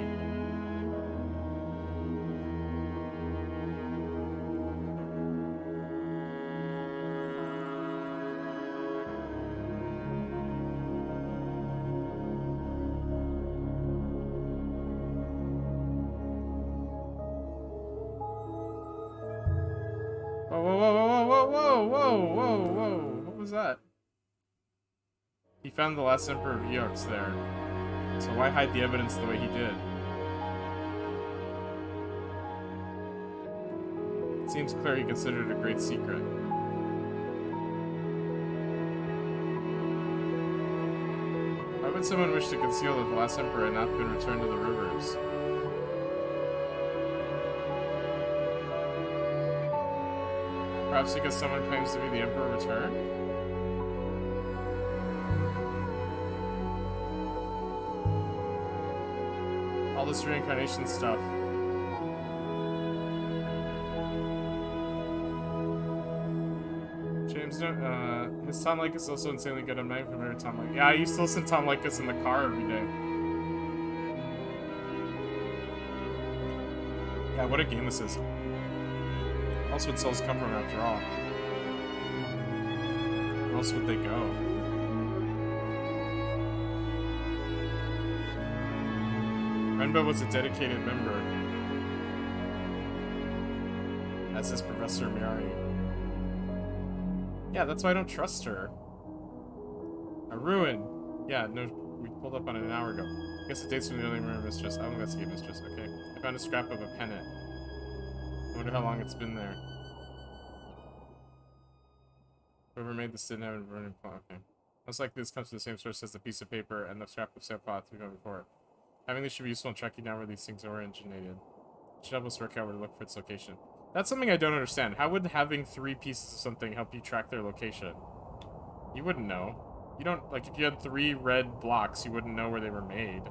A: Whoa. What was that? He found the last Emperor of Eox there. So why hide the evidence the way he did? It seems clear he considered it a great secret. Why would someone wish to conceal that the last Emperor had not been returned to the rivers? Perhaps because someone claims to be the Emperor returned? All this reincarnation stuff. James, his Tom Likas is also insanely good. I'm not even familiar with Tom Likas. Yeah, I used to listen to Tom Likas in the car every day. Yeah, what a game this is. Where else would souls come from after all? Where else would they go? Renba was a dedicated member, as is Professor Miyari. Yeah, that's why I don't trust her. A ruin. Yeah, no, we pulled up on it an hour ago. I guess it dates from the early murder mistress. I'll investigate mistress. Okay. I found a scrap of a pennant. I wonder how long it's been there. Whoever made this didn't have a burning plot. Okay. Most likely this comes from the same source as the piece of paper and the scrap of sailcloth we found before. Having this should be useful in tracking down where these things originated. It should help us work out where to look for its location. That's something I don't understand. How would having 3 pieces of something help you track their location? You wouldn't know. You don't, like, if you had 3 red blocks, you wouldn't know where they were made.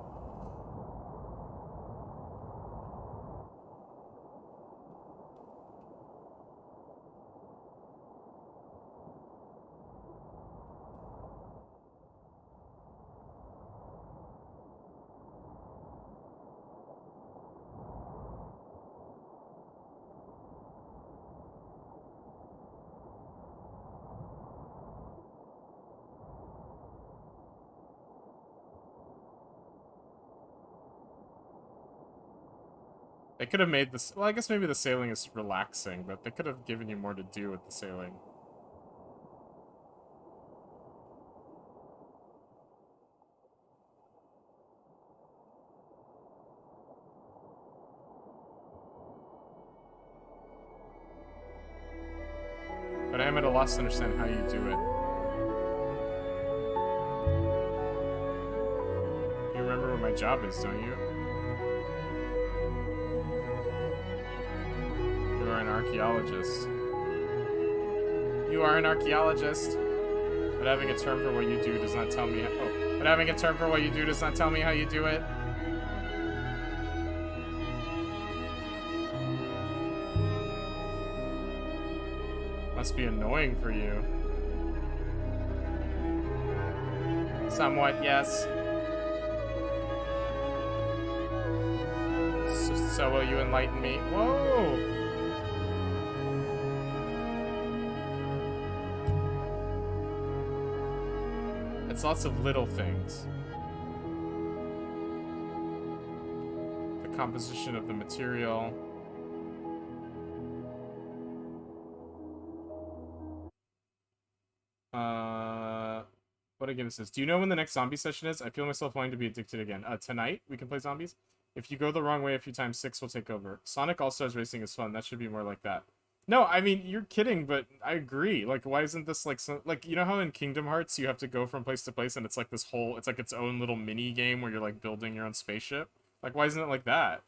A: They could have made this... Well, I guess maybe the sailing is relaxing, but they could have given you more to do with the sailing. But I am at a loss to understand how you do it. You remember what my job is, don't you? You are an archaeologist. You are an archaeologist. But having a term for what you do does not tell me how... Oh. But having a term for what you do does not tell me how you do it. Must be annoying for you. Somewhat, yes. So will you enlighten me? Whoa! It's lots of little things. The composition of the material. What again it says? Do you know when the next zombie session is? I feel myself wanting to be addicted again. Tonight we can play zombies. If you go the wrong way a few times, 6 will take over. Sonic All-Stars Racing is fun. That should be more like that. No, I mean, you're kidding, but I agree. Like, why isn't this like some, like, you know how in Kingdom Hearts you have to go from place to place and it's like this whole, it's like its own little mini game where you're like building your own spaceship? Like, why isn't it like that?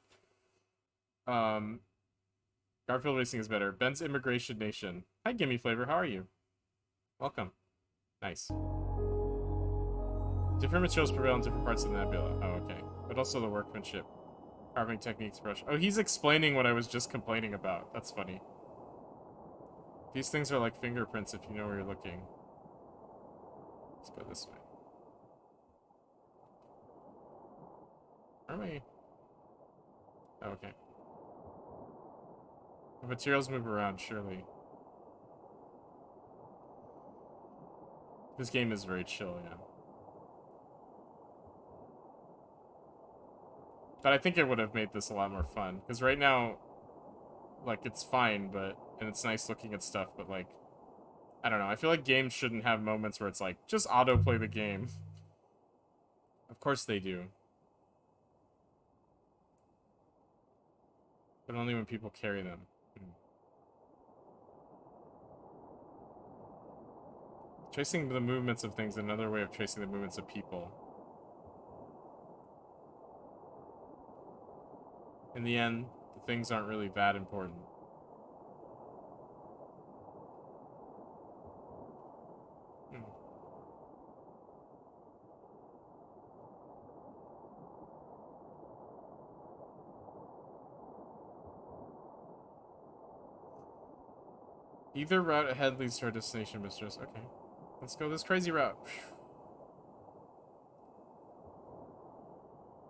A: Garfield Racing is better. Ben's Immigration Nation. Hi, Gimme Flavor. How are you? Welcome. Nice. Different materials prevail in different parts of the nebula. Oh, okay. But also the workmanship. Carving techniques, brush. Oh, he's explaining what I was just complaining about. That's funny. These things are like fingerprints if you know where you're looking. Let's go this way. Where am I? Oh, okay. The materials move around, surely. This game is very chill, yeah. But I think it would have made this a lot more fun. Because right now, like, it's fine, but... And it's nice looking at stuff, but, like... I don't know. I feel like games shouldn't have moments where it's like, just autoplay the game. Of course they do. But only when people carry them. Tracing the movements of things is another way of tracing the movements of people. In the end, the things aren't really that important. Either route ahead leads to our destination, mistress. Okay. Let's go this crazy route.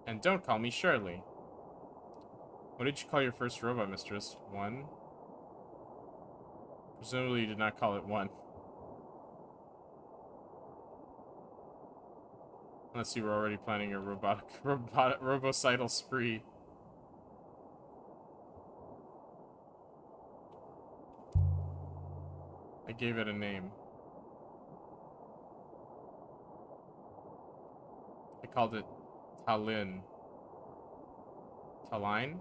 A: And don't call me Shirley. What did you call your first robot, mistress? 1? Presumably you did not call it 1. Unless you were already planning a robocidal spree. I gave it a name. I called it Talin. Taline?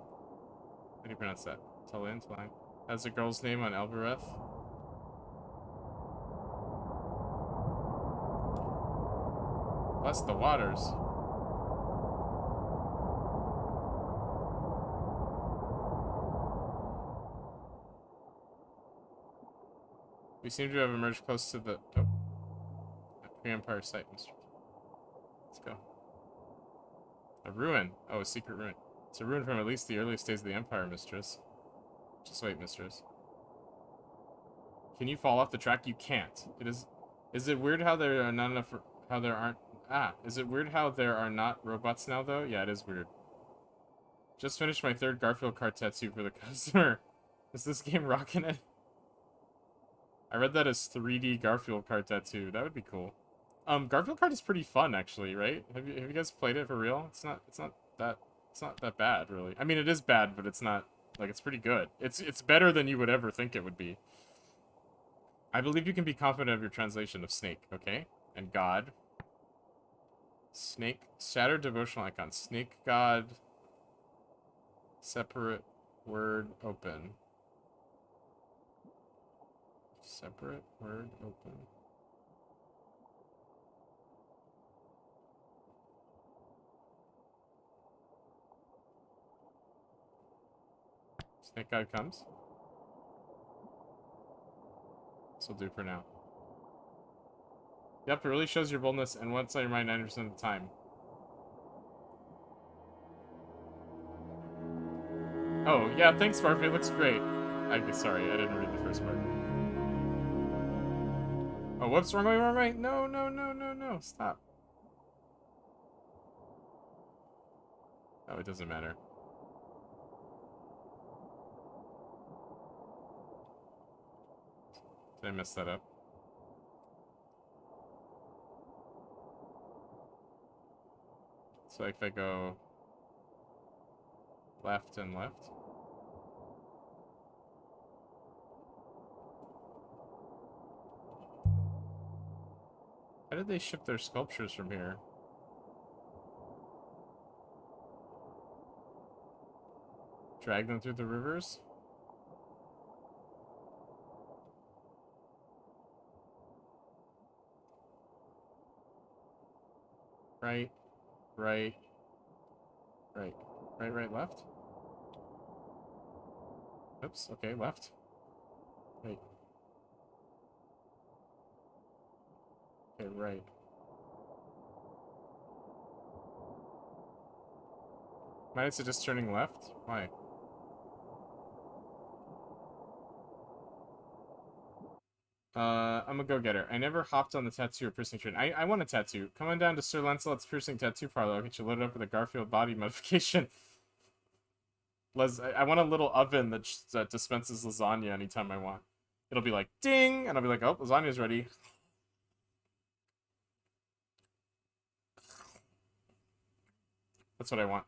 A: How do you pronounce that? Talin? Taline? That's a girl's name on Elbereth. Bless the waters. We seem to have emerged close to the pre-Empire site, Mr. Let's go. A ruin. Oh, a secret ruin. It's a ruin from at least the earliest days of the Empire, mistress. Just wait, mistress. Can you fall off the track? You can't. Is it weird how there are not enough... How there aren't... is it weird how there are not robots now, though? Yeah, it is weird. Just finished my 3rd Garfield card tattoo for the customer. Is this game rocking it? I read that as 3D Garfield card tattoo. That would be cool. Garfield card is pretty fun, actually, right? Have you guys played it for real? It's not that bad, really. I mean, it is bad, but it's not, like, it's pretty good. It's better than you would ever think it would be. I believe you can be confident of your translation of snake, okay? And God. Snake. Shattered devotional icon. Snake God. Separate word open. Separate word open. Snake God comes. This will do for now. Yep, it really shows your boldness and what's on your mind 90% of the time. Oh, yeah, thanks, Barf. It looks great. Sorry, I didn't read the first part. Oh, whoops, wrong way. No, stop. Oh, it doesn't matter. Did I mess that up? So if I go left and left. How did they ship their sculptures from here? Drag them through the rivers? Right, right, right, right, left. Oops, okay, left. Right. Okay, right. Mine is just turning left? Why? I'm a go-getter. I never hopped on the tattoo or piercing train. I want a tattoo. Come on down to Sir Lancelot's piercing tattoo parlor. I'll get you loaded up with a Garfield body modification. I want a little oven that dispenses lasagna anytime I want. It'll be like, ding! And I'll be like, oh, lasagna's ready. That's what I want.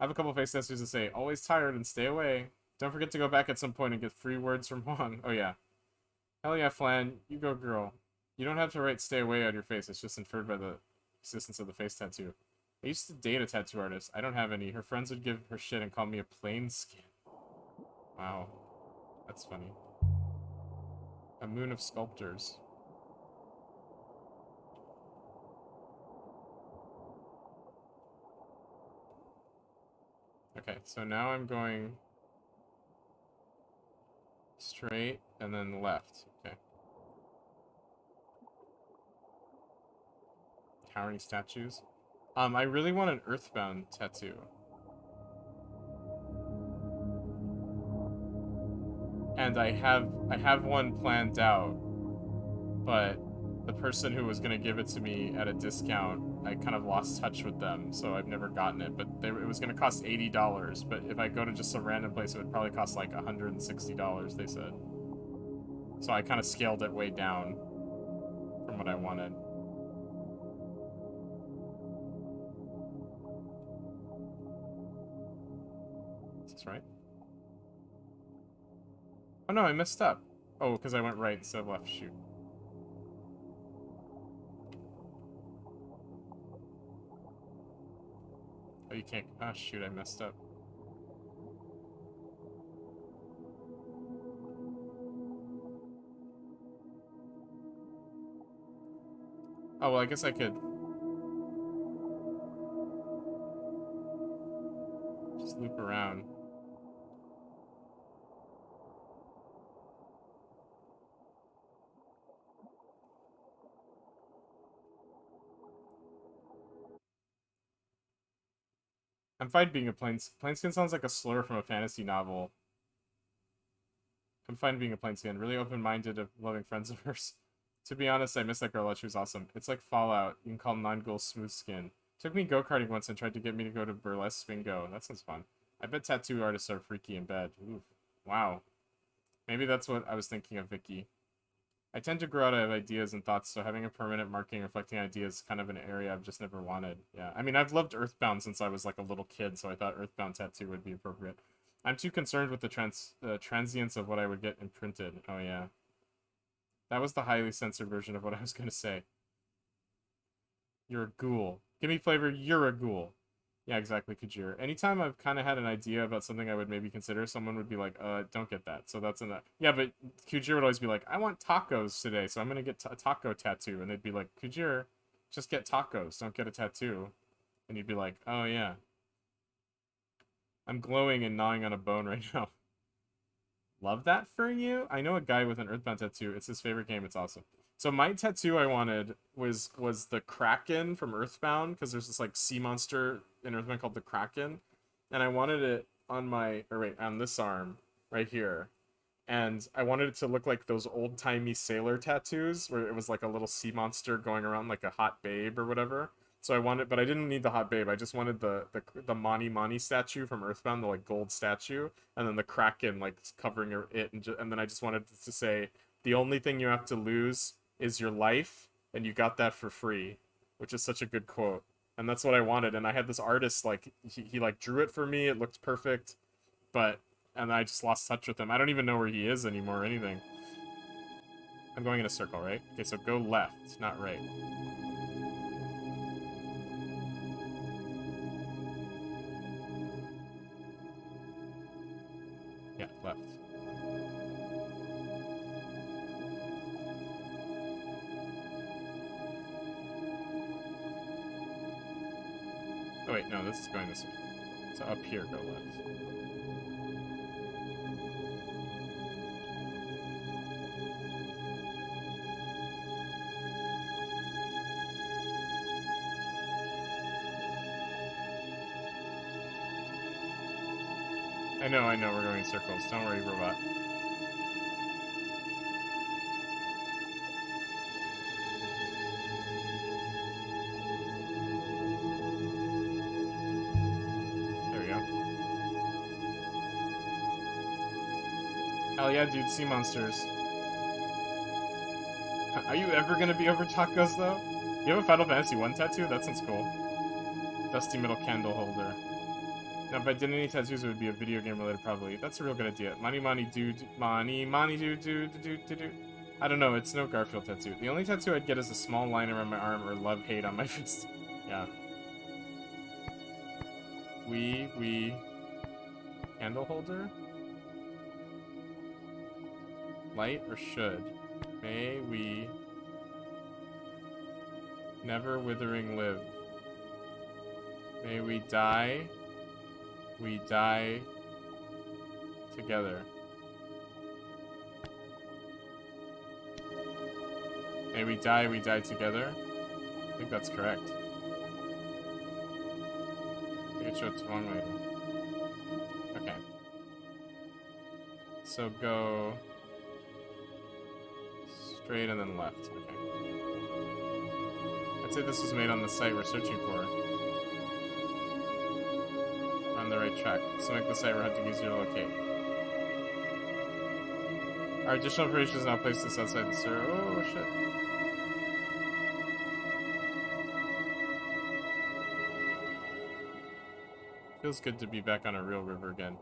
A: I have a couple face tattoos to say, always tired and stay away. Don't forget to go back at some point and get free words from Juan. Oh, yeah. Hell yeah, Flan. You go, girl. You don't have to write stay away on your face. It's just inferred by the existence of the face tattoo. I used to date a tattoo artist. I don't have any. Her friends would give her shit and call me a plain skin. Wow. That's funny. A moon of sculptors. Okay, so now I'm going straight and then left. Okay. Towering statues. I really want an Earthbound tattoo. And I have one planned out, but the person who was gonna give it to me at a discount, I kind of lost touch with them, so I've never gotten it. But it was gonna cost $80, but if I go to just some random place, it would probably cost like $160, they said. So I kind of scaled it way down from what I wanted. Is this right? Oh no, I messed up. Oh, because I went right instead of left. Shoot. Oh, you can't. Ah, shoot, I messed up. Oh, well, I guess I could just loop around. I'm fine being a plainskin sounds like a slur from a fantasy novel. I'm fine being a plainskin. Really open-minded of loving friends of hers. To be honest, I miss that girl. She was awesome. It's like Fallout. You can call non-goal smooth skin. Took me go-karting once and tried to get me to go to burlesque bingo. That sounds fun. I bet tattoo artists are freaky in bed. Oof. Wow. Maybe that's what I was thinking of, Vicky. I tend to grow out of ideas and thoughts, so having a permanent marking reflecting ideas is kind of an area I've just never wanted. Yeah, I mean, I've loved Earthbound since I was like a little kid, so I thought Earthbound tattoo would be appropriate. I'm too concerned with the transience of what I would get imprinted. Oh, yeah. That was the highly censored version of what I was going to say. You're a ghoul. Give me flavor, you're a ghoul. Yeah, exactly, Kujir. Anytime I've kind of had an idea about something I would maybe consider, someone would be like, don't get that. So that's enough. Yeah, but Kujir would always be like, I want tacos today, so I'm going to get a taco tattoo. And they'd be like, Kujir, just get tacos, don't get a tattoo. And you'd be like, oh, yeah. I'm glowing and gnawing on a bone right now. Love that for you? I know a guy with an Earthbound tattoo. It's his favorite game. It's awesome. So my tattoo I wanted was the Kraken from Earthbound, because there's this like sea monster in Earthbound called the Kraken, and I wanted it on on this arm right here, and I wanted it to look like those old-timey sailor tattoos where it was like a little sea monster going around like a hot babe or whatever. So I wanted, but I didn't need the hot babe. I just wanted the Mani Mani statue from Earthbound, the like gold statue, and then the Kraken like covering it, and then I just wanted to say the only thing you have to lose is your life, and you got that for free, which is such a good quote. And that's what I wanted. And I had this artist like he like drew it for me. It looked perfect, and I just lost touch with him. I don't even know where he is anymore or anything. I'm going in a circle, right? Okay, so go left, not right. Yeah, left. Oh wait, no, this is going this way. So up here, go left. I know, we're going in circles. Don't worry, robot. There we go. Hell yeah, dude, sea monsters. Are you ever gonna be over tacos, though? You have a Final Fantasy 1 tattoo? That sounds cool. Dusty metal candle holder. Now, if I did any tattoos, it would be a video game related, probably. That's a real good idea. Mani mani do mani mani do do do do do. I don't know. It's no Garfield tattoo. The only tattoo I'd get is a small line around my arm or love hate on my fist. Yeah. We candle holder. Light or should? May we never withering live. May we die together. May we die together. I think that's correct. I think it showed wrong way. Okay. So go straight and then left. Okay. I'd say this was made on the site we're searching for. On the right track. So make the site we're hunting easier to locate. Our additional information is now placed this outside the server. Oh shit. Feels good to be back on a real river again.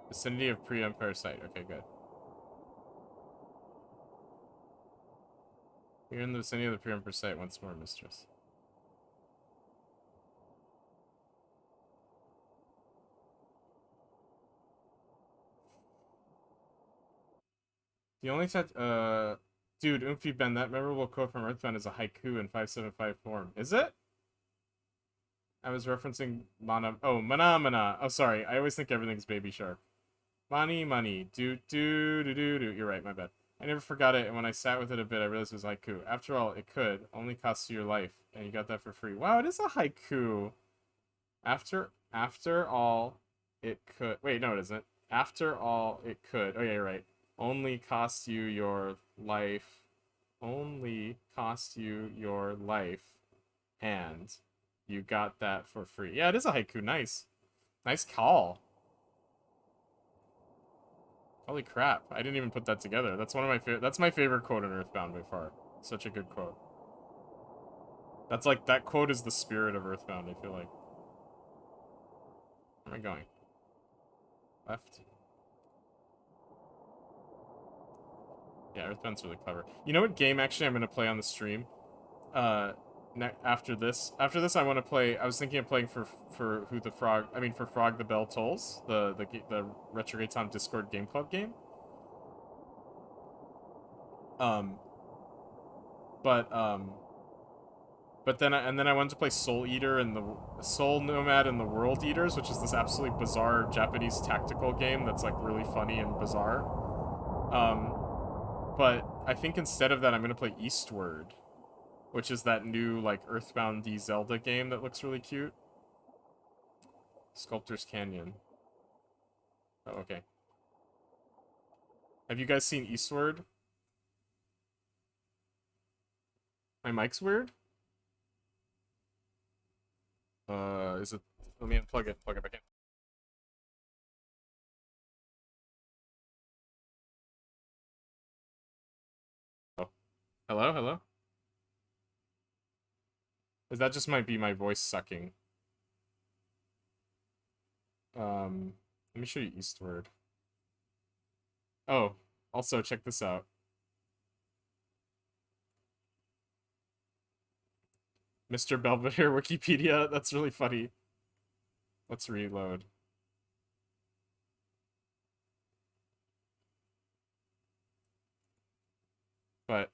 A: Vicinity of pre-Empire site. Okay, good. You're in the vicinity of the pre-Empire site once more, mistress. The only dude, Oomphy Ben, that memorable quote from Earthbound is a haiku in 575 form. Is it? I was referencing Mana. Oh, Mana Mana. Oh, sorry. I always think everything's Baby Shark. Money, money. Do, do, do, do, do. You're right, my bad. I never forgot it, and when I sat with it a bit, I realized it was haiku. After all, it could only cost you your life, and you got that for free. Wow, it is a haiku. After all, it could. Wait, no, it isn't. After all, it could. Oh, yeah, you're right. Only cost you your life. Only cost you your life. And you got that for free. Yeah, it is a haiku. Nice. Nice call. Holy crap. I didn't even put that together. That's one of my favorite. That's my favorite quote in Earthbound by far. Such a good quote. That's like, that quote is the spirit of Earthbound, I feel like. Where am I going? Left. Yeah, Earthbound's really clever. You know what game actually I'm gonna play on the stream? After this, I want to play. I was thinking of playing for Who the Frog. I mean, for Frog the Bell Tolls, the Retrograde on Discord Game Club game. But then I wanted to play Soul Eater and the Soul Nomad and the World Eaters, which is this absolutely bizarre Japanese tactical game that's like really funny and bizarre. But I think instead of that, I'm gonna play Eastward, which is that new like Earthbound-y Zelda game that looks really cute. Sculptor's Canyon. Oh, okay. Have you guys seen Eastward? My mic's weird? Is it? Let me unplug it. Plug it back in. Oh, hello, hello. Is that just might be my voice sucking? Let me show you Eastward. Oh, also check this out. Mr. Belvedere Wikipedia. That's really funny. Let's reload. But,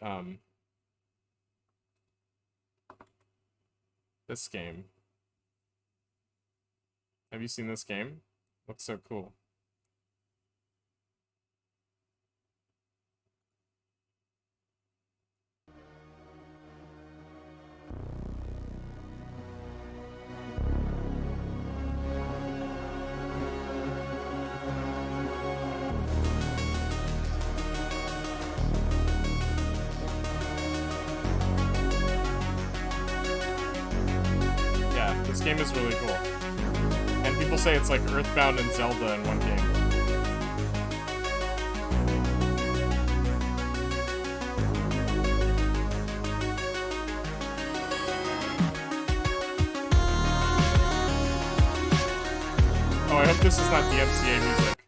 A: this game. Have you seen this game? Looks so cool. Yeah, this game is really cool. And people say it's like Earthbound and Zelda in one game. Oh, I hope this is not DMCA music.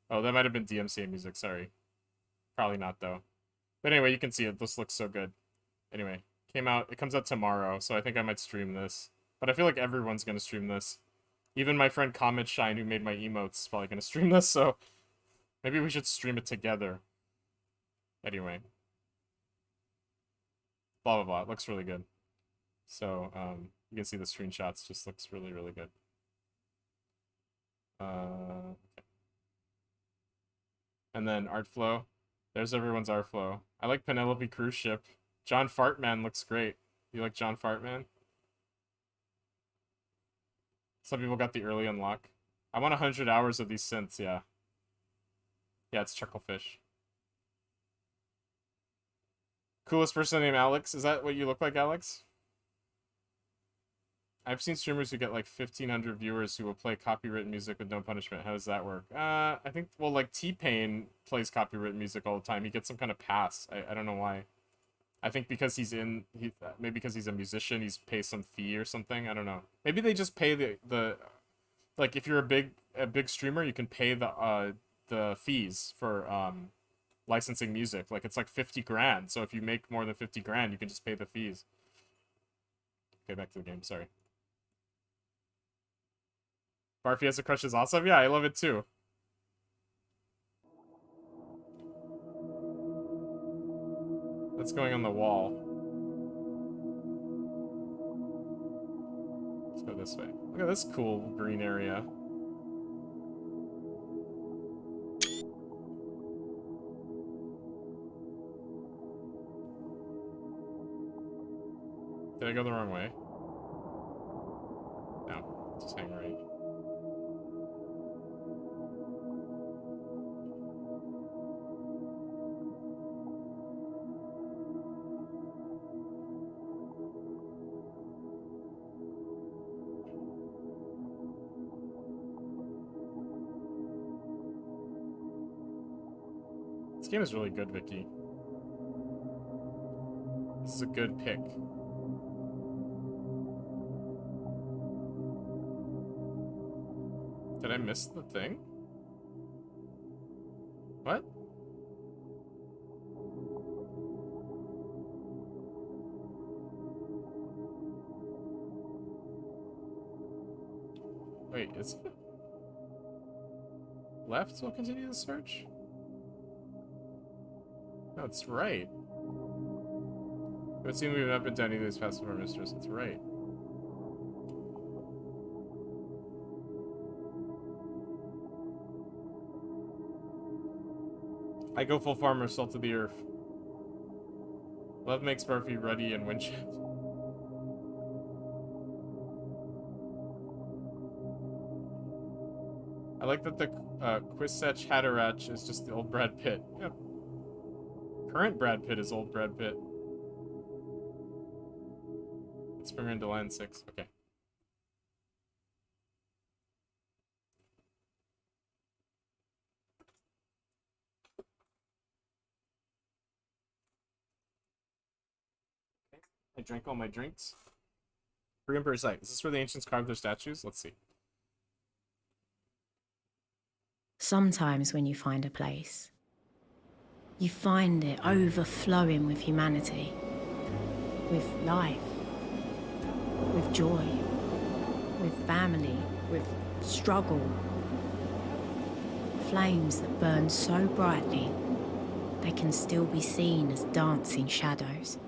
A: Oh, that might have been DMCA music, sorry. Probably not, though. But anyway, you can see it. This looks so good. Anyway, it comes out tomorrow, so I think I might stream this. But I feel like everyone's gonna stream this. Even my friend Comet Shine, who made my emotes, is probably gonna stream this, so maybe we should stream it together. Anyway. Blah, blah, blah. It looks really good. So, you can see the screenshots. Just looks really, really good. Okay. And then art flow. There's everyone's art flow. I like Penelope Cruise Ship. John Fartman looks great. You like John Fartman? Some people got the early unlock. I want 100 hours of these synths, yeah. Yeah, it's Chucklefish. Coolest person named Alex. Is that what you look like, Alex? I've seen streamers who get like 1,500 viewers who will play copyrighted music with no punishment. How does that work? I think, well, like T-Pain plays copyrighted music all the time. He gets some kind of pass. I don't know why. I think because maybe because he's a musician, he's pays some fee or something. I don't know. Maybe they just pay the like if you're a big streamer, you can pay the fees for licensing music. Like it's like 50 grand. So if you make more than 50 grand, you can just pay the fees. Okay, back to the game. Sorry. Barfy has a crush is awesome. Yeah, I love it too. What's going on the wall? Let's go this way. Look at this cool green area. Did I go the wrong way? No, just hang right. This game is really good, Vicky. This is a good pick. Did I miss the thing? What? Wait, is it? Left will continue the search? No, it's right. It would seem we've not been to any of these past four mistress. It's right. I go full farmer, salt of the earth. Love makes Barfy ruddy and windshift. I like that the Quisech Hatterach is just the old Brad Pitt. Yep. Current Brad Pitt is old Brad Pitt. Springer into line 6. Okay. I drank all my drinks. Free Emperor site. Is this where the ancients carved their statues? Let's see.
B: Sometimes when you find a place, you find it overflowing with humanity, with life, with joy, with family, with struggle. Flames that burn so brightly they can still be seen as dancing shadows.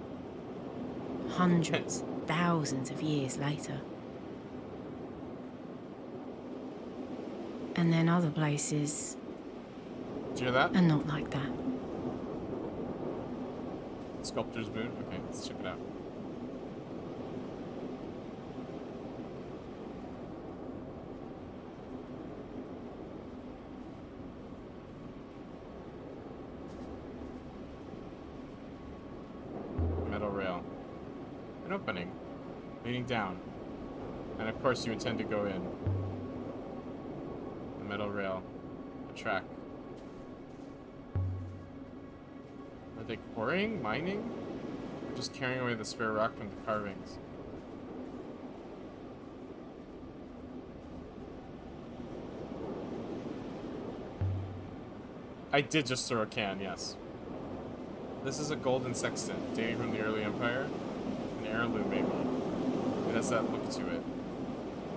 B: Hundreds, thousands of years later. And then other places
A: Did you hear that?
B: are not like that.
A: Sculptor's Moon? Okay, let's check it out. Metal rail. An opening. Leading down. And of course you intend to go in. The metal rail. A track. Are they quarrying? Mining? Or just carrying away the spare rock from the carvings? I did just throw a can, yes. This is a golden sextant, dating from the early empire. An heirloom, maybe. It has that look to it.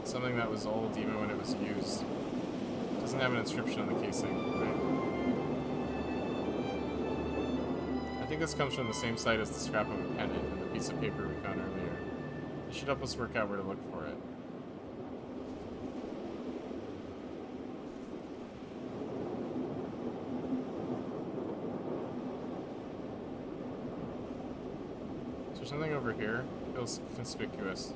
A: Something that was old even when it was used. It doesn't have an inscription on the casing, right? I think this comes from the same site as the scrap of a pennant and the piece of paper we found earlier. It should help us work out where to look for it. Is there something over here? Feels conspicuous.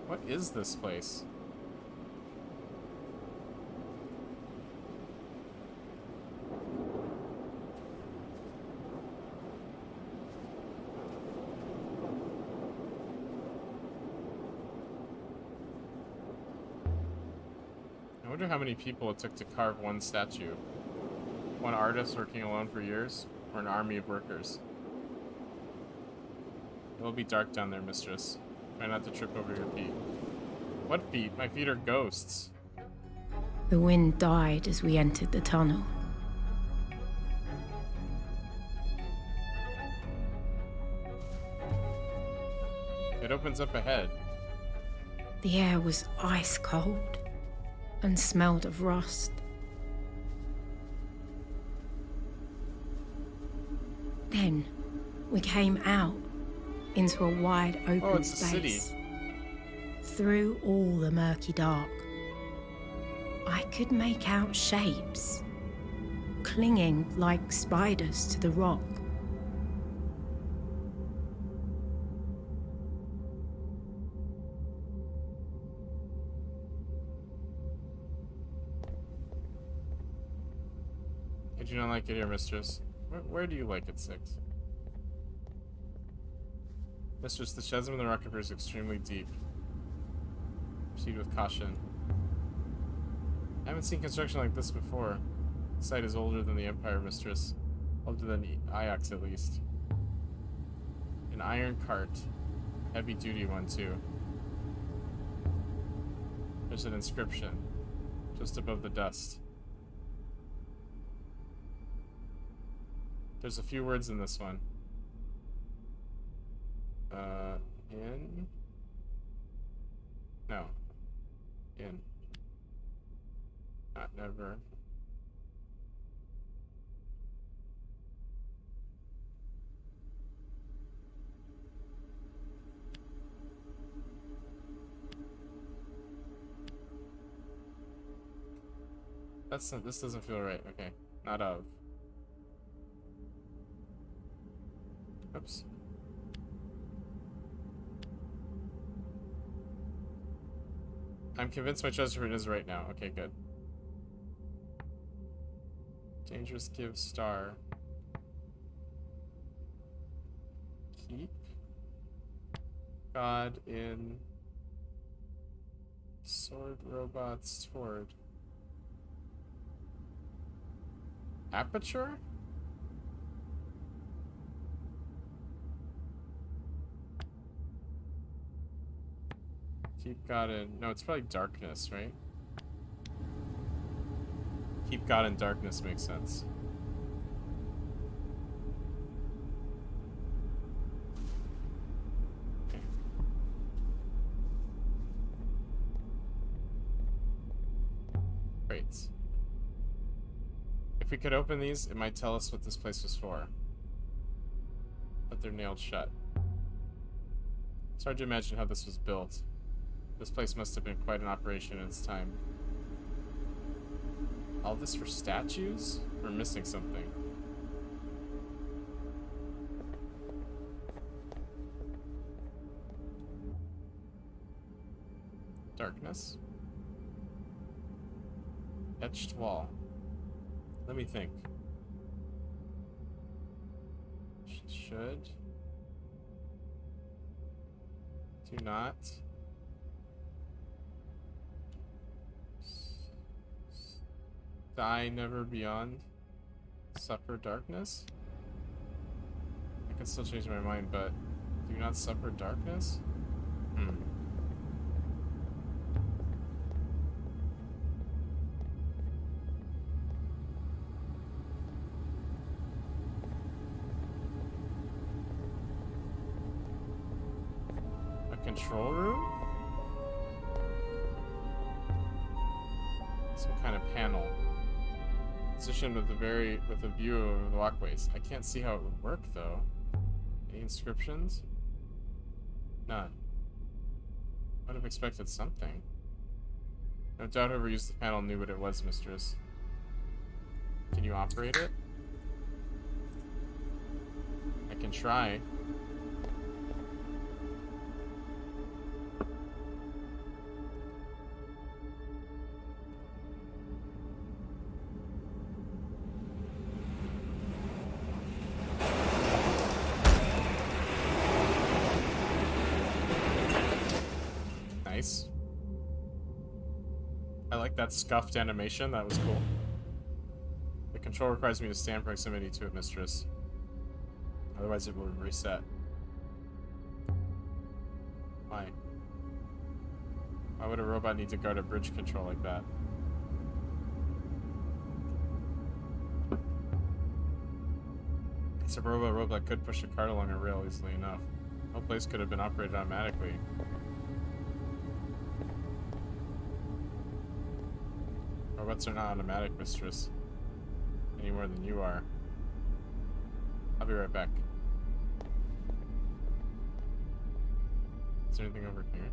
A: What is this place? I wonder how many people it took to carve one statue. One artist working alone for years, or an army of workers. It will be dark down there, mistress. Try not to trip over your feet. What feet? My feet are ghosts.
B: The wind died as we entered the tunnel.
A: It opens up ahead.
B: The air was ice cold and smelled of rust. Then we came out into a wide open
A: it's a city.
B: space. Through all the murky dark, I could make out shapes, clinging like spiders to the rock.
A: I do not like it here, mistress. Where do you like it, Six? Mistress, the chasm in the rock appears extremely deep. Proceed with caution. I haven't seen construction like this before. The site is older than the Empire, mistress. Older than Ajax, at least. An iron cart. Heavy-duty one, too. There's an inscription. Just above the dust. There's a few words in this one. In? No. In. Not never. That's not, this doesn't feel right. Okay. Not of. Oops. I'm convinced my treasure is right now. Okay, good. Dangerous give star. Keep God in sword robots toward aperture? Keep God in... No, it's probably darkness, right? Keep God in darkness makes sense. Okay. Great. If we could open these, it might tell us what this place was for. But they're nailed shut. It's hard to imagine how this was built. This place must have been quite an operation in its time. All this for statues? We're missing something. Darkness? Etched wall. Let me think. Should. Do not. Die never beyond. Suffer darkness? I can still change my mind, but do not suffer darkness? A control room? Some kind of panel. Positioned with a view of the walkways. I can't see how it would work though. Any inscriptions? None. I would have expected something. No doubt whoever used the panel knew what it was, mistress. Can you operate it? I can try. Nice. I like that scuffed animation. That was cool. The control requires me to stand proximity to it, mistress. Otherwise it will reset. Why? Why would a robot need to guard a bridge control like that? It's a robot could push a cart along a rail easily enough. No place could have been operated automatically. Robots are not automatic, mistress. Any more than you are. I'll be right back. Is there anything over here?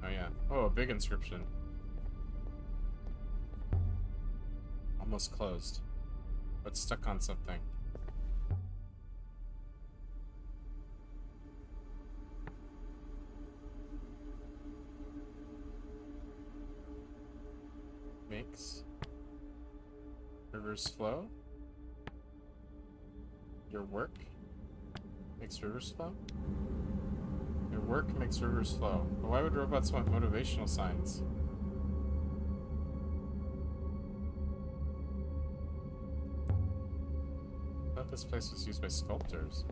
A: Oh yeah. Oh, a big inscription. Almost closed. But stuck on something. Makes rivers flow. Your work makes rivers flow. Your work makes rivers flow. But why would robots want motivational signs? I thought this place was used by sculptors.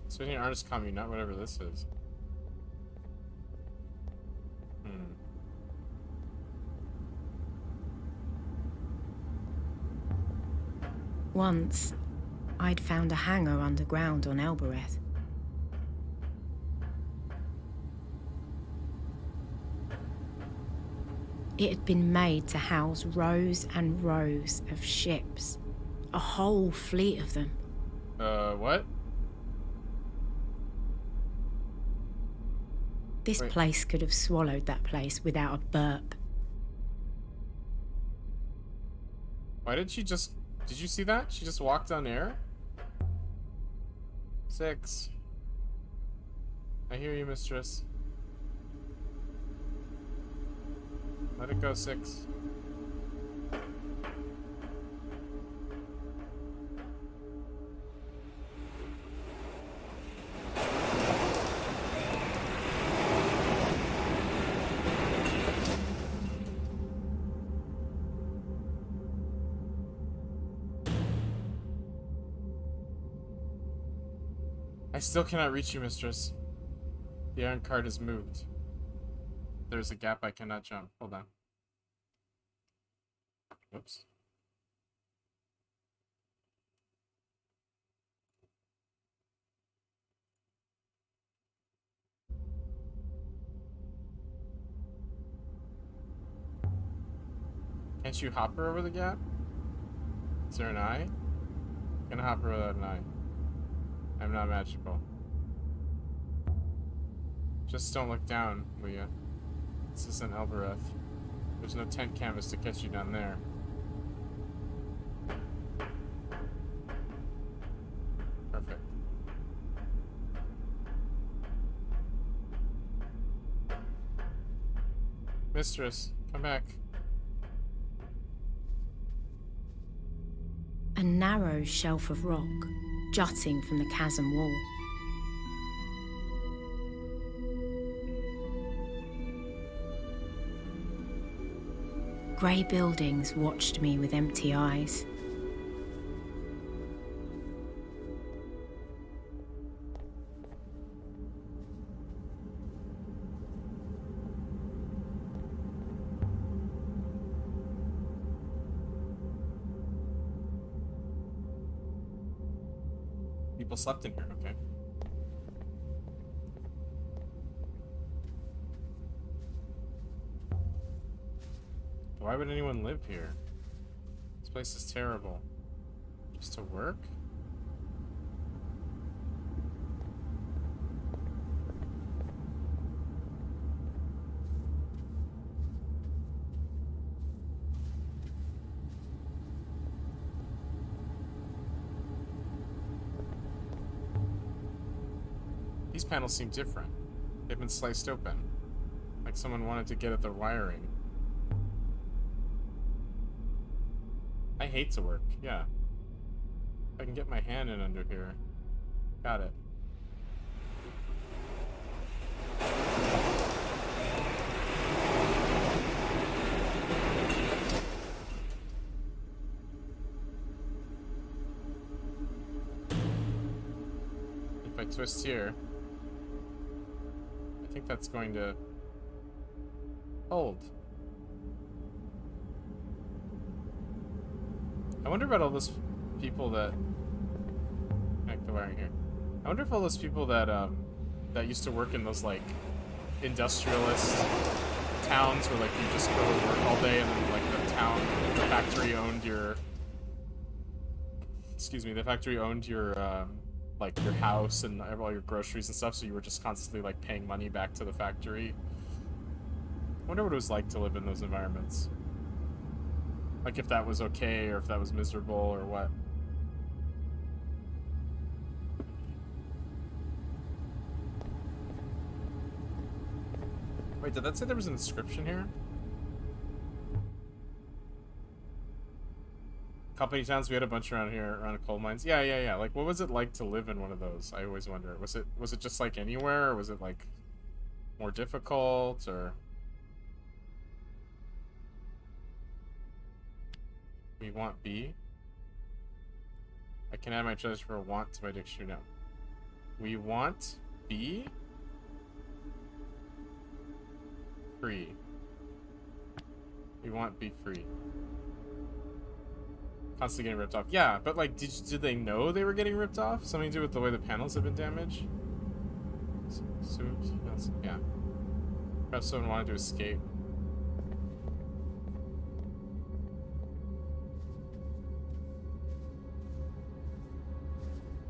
A: It's been an artist commune, not whatever this is.
B: Once, I'd found a hangar underground on Elbereth. It had been made to house rows and rows of ships. A whole fleet of them.
A: What?
B: This
A: Wait.
B: place could have swallowed that place without a burp.
A: Why did she just... Did you see that? She just walked on air? 6. I hear you, mistress. Let it go, 6. I still cannot reach you, mistress. The iron cart is moved. There's a gap I cannot jump. Hold on. Whoops. Can't you hop her over the gap? Is there an eye? I'm gonna hop her without an eye. I'm not magical. Just don't look down, Leah. This isn't Elbereth. There's no tent canvas to catch you down there. Perfect. Mistress, come back.
B: A narrow shelf of rock jutting from the chasm wall. Grey buildings watched me with empty eyes.
A: People slept in here, okay. Why would anyone live here? This place is terrible. Just to work? These panels seem different. They've been sliced open. Like someone wanted to get at the wiring. I hate to work, yeah. If I can get my hand in under here. Got it. If I twist here, I think that's going to hold. I wonder about all those people that connect the wiring here. I wonder if all those people that that used to work in those like industrialist towns where like you just go to work all day and then like the factory owned your the factory owned your like your house and all your groceries and stuff, so you were just constantly like paying money back to the factory. I wonder what it was like to live in those environments. Like if that was okay or if that was miserable or what. Wait, did that say there was an inscription here? Company towns, we had a bunch around here, around coal mines. Yeah. Like, what was it like to live in one of those? I always wonder. Was it just like anywhere, or was it like more difficult, or? We want B. I can add my treasure for want to my dictionary now. We want B. Free. We want B free. Constantly getting ripped off. Yeah, but like, did they know they were getting ripped off? Something to do with the way the panels have been damaged? Yeah. Perhaps someone wanted to escape.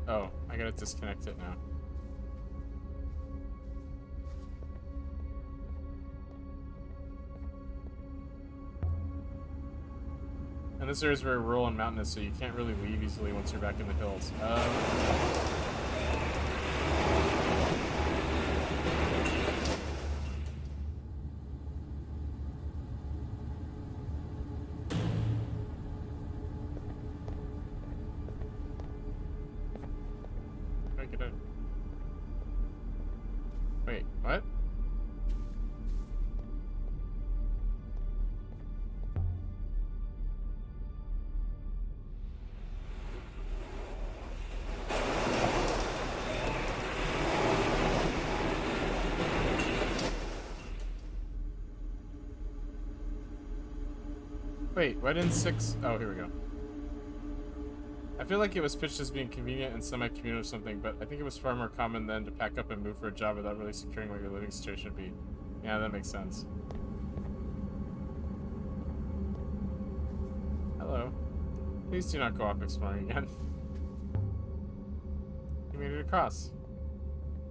A: Oh, I gotta disconnect it now. And this area is very rural and mountainous, so you can't really leave easily once you're back in the hills. Wait, what? Wait, why didn't 6... Oh, here we go. I feel like it was pitched as being convenient and semi-communal or something, but I think it was far more common then to pack up and move for a job without really securing what your living situation would be. Yeah, that makes sense. Hello. Please do not go off exploring again. You made it across.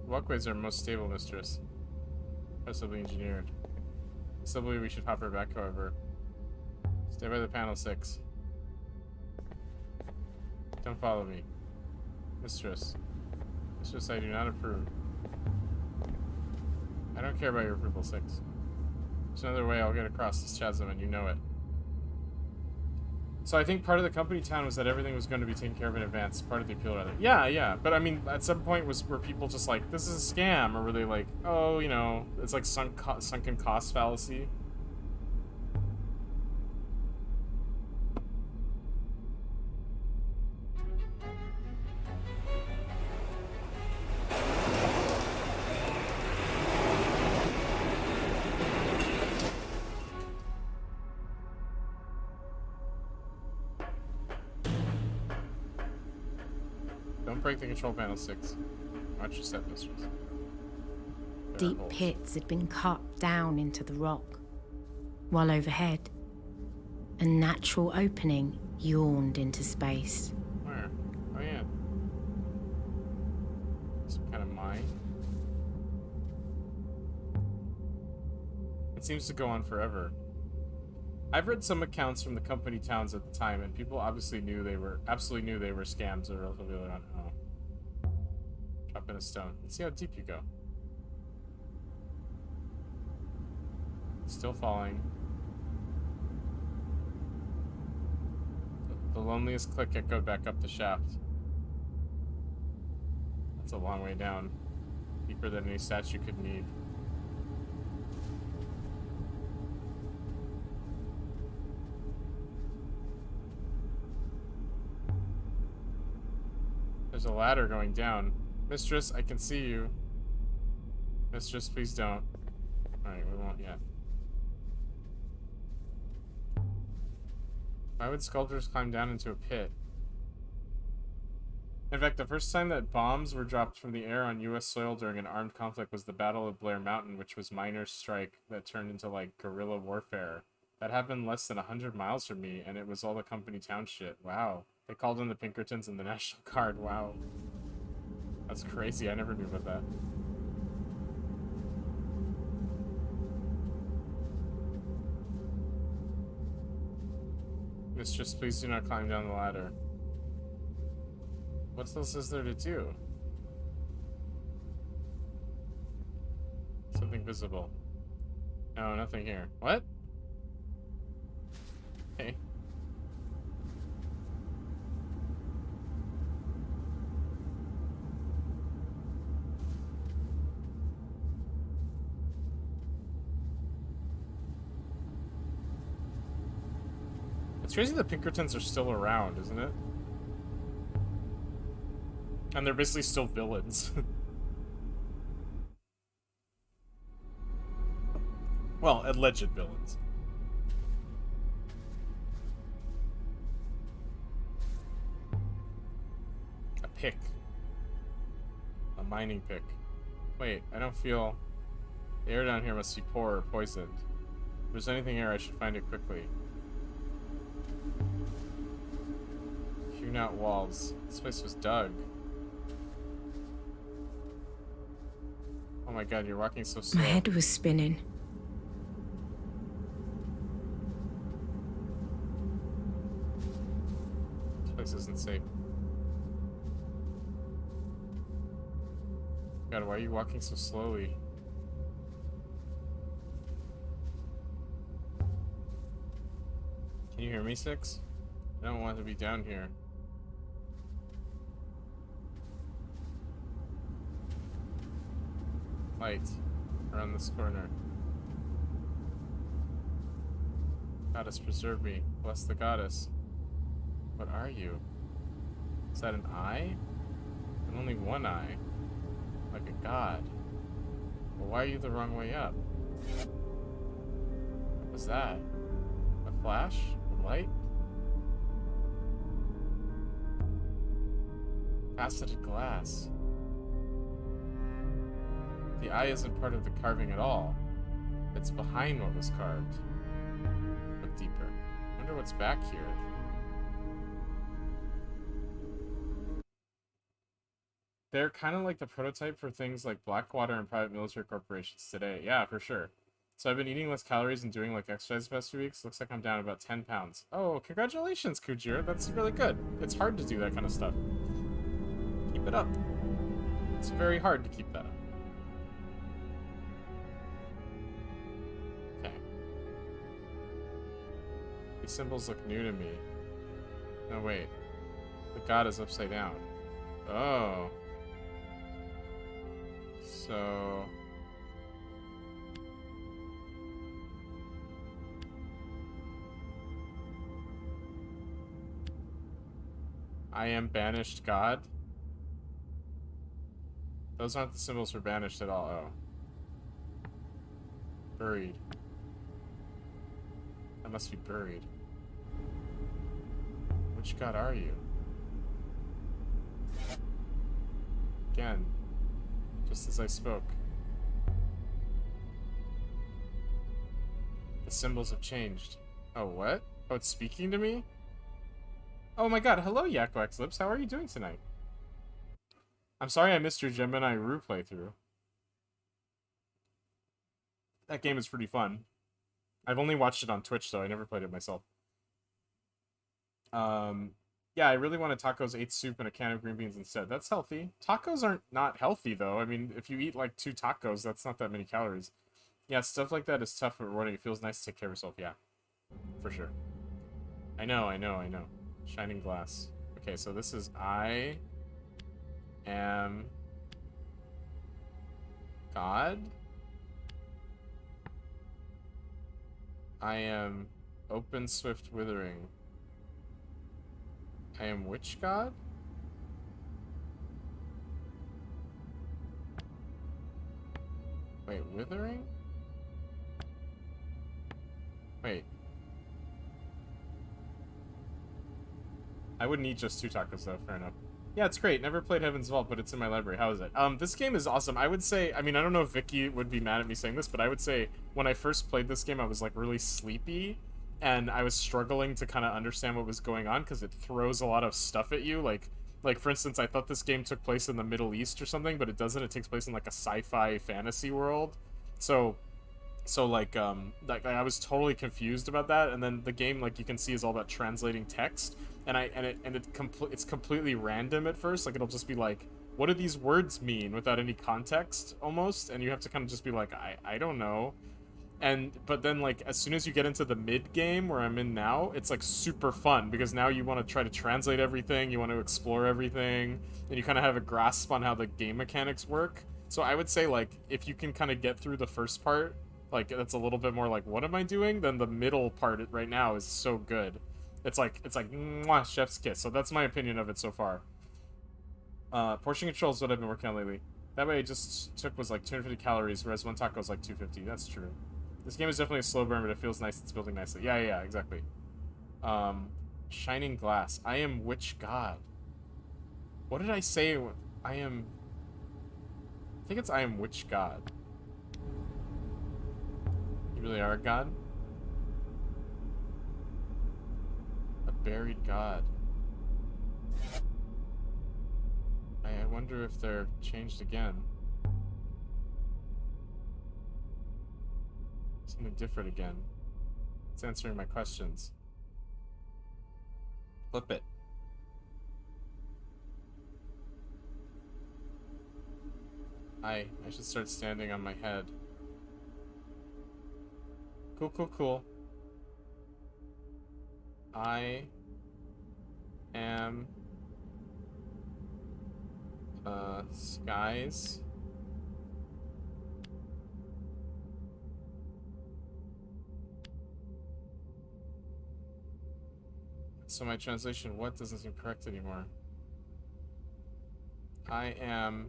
A: The walkways are most stable, mistress. Impressively engineered. I still believe we should hop her back, however. Stay by the panel 6. Don't follow me. Mistress. Mistress, I do not approve. I don't care about your approval, 6. There's another way I'll get across this chasm, and you know it. So I think part of the company town was that everything was going to be taken care of in advance. Part of the appeal, rather. Yeah, yeah. But I mean, at some point, were people just like, this is a scam? Or were they like, oh, you know, it's like sunken cost fallacy? Don't break the control panel 6. Watch your step, mistress.
B: Deep pits had been cut down into the rock, while overhead, a natural opening yawned into space.
A: Where? Oh yeah. Some kind of mine. It seems to go on forever. I've read some accounts from the company towns at the time, and people absolutely knew they were scams, or else they'll be like, oh. Drop in a stone. Let's see how deep you go. Still falling. The loneliest click echoed back up the shaft. That's a long way down. Deeper than any statue could need. There's a ladder going down. Mistress, I can see you. Mistress, please don't. Alright, we won't yet. Why would sculptors climb down into a pit? In fact, the first time that bombs were dropped from the air on US soil during an armed conflict was the Battle of Blair Mountain, which was miners' strike that turned into, like, guerrilla warfare. That happened less than 100 miles from me, and it was all the company town shit. Wow. They called in the Pinkertons and the National Guard. Wow. That's crazy. I never knew about that. Mistress, please do not climb down the ladder. What else is there to do? Something visible. No, nothing here. What? Hey. It's crazy the Pinkertons are still around, isn't it? And they're basically still villains. Well, alleged villains. A pick. A mining pick. Wait, I don't feel... The air down here must be poor or poisoned. If there's anything here, I should find it quickly. Hewn out walls. This place was dug. Oh my god, you're walking so slow.
B: My head was spinning.
A: This place isn't safe. God, why are you walking so slowly? Can you hear me, 6? I don't want to be down here. Light around this corner. Goddess, preserve me. Bless the goddess. What are you? Is that an eye? And only one eye. Like a god. Well, why are you the wrong way up? What was that? A flash? A light? Faceted glass. The eye isn't part of the carving at all. It's behind what was carved. Look deeper. Wonder what's back here. They're kind of like the prototype for things like Blackwater and private military corporations today. Yeah, for sure. So I've been eating less calories and doing like exercise the past few weeks. Looks like I'm down about 10 pounds. Oh, congratulations, Kujira. That's really good. It's hard to do that kind of stuff. Keep it up. It's very hard to keep that up. Okay. These symbols look new to me. No, wait. The god is upside down. Oh. So... I am banished god? Those aren't the symbols for banished at all. Oh. Buried. That must be buried. Which god are you? Again. Just as I spoke. The symbols have changed. Oh, what? Oh, it's speaking to me? Oh my god, hello Yakwax Lips, how are you doing tonight? I'm sorry I missed your Gemini Rue playthrough. That game is pretty fun. I've only watched it on Twitch though, I never played it myself. Yeah, I really wanted tacos, ate soup, and a can of green beans instead. That's healthy. Tacos aren't not healthy though. I mean, if you eat like 2 tacos, that's not that many calories. Yeah, stuff like that is tough but rewarding. It feels nice to take care of yourself, yeah. For sure. I know. Shining glass. Okay, so this is I am God. I am open, swift, withering. I am which god? Wait, withering? Wait. I wouldn't eat just 2 tacos though, fair enough. Yeah, it's great. Never played Heaven's Vault, but it's in my library. How is it? This game is awesome. I would say, I mean, I don't know if Vicky would be mad at me saying this, but I would say when I first played this game, I was like really sleepy and I was struggling to kind of understand what was going on because it throws a lot of stuff at you. Like for instance, I thought this game took place in the Middle East or something, but it doesn't. It takes place in like a sci-fi fantasy world. So like I was totally confused about that, and then the game, like you can see, is all about translating text, and it's completely random at first. Like it'll just be like, what do these words mean without any context almost, and you have to kind of just be like, I don't know. But then like as soon as you get into the mid game where I'm in now, it's like super fun because now you want to try to translate everything, you want to explore everything, and you kind of have a grasp on how the game mechanics work. So I would say like if you can kind of get through the first part, like that's a little bit more like what am I doing, then the middle part right now is so good. It's like mwah, chef's kiss. So that's my opinion of it so far. Portion control is what I've been working on lately. That way I just took was like 250 calories, whereas one taco is like 250. That's true. This game is definitely a slow burn, but it feels nice. It's building nicely. Yeah, exactly. Shining glass. I am which god? What did I say? I am... I think it's I am which god? You really are a god? A buried god. I wonder if they're changed again. Something different again. It's answering my questions. Flip it. I should start standing on my head. Cool. I am skies. So my translation, what, doesn't seem correct anymore. I am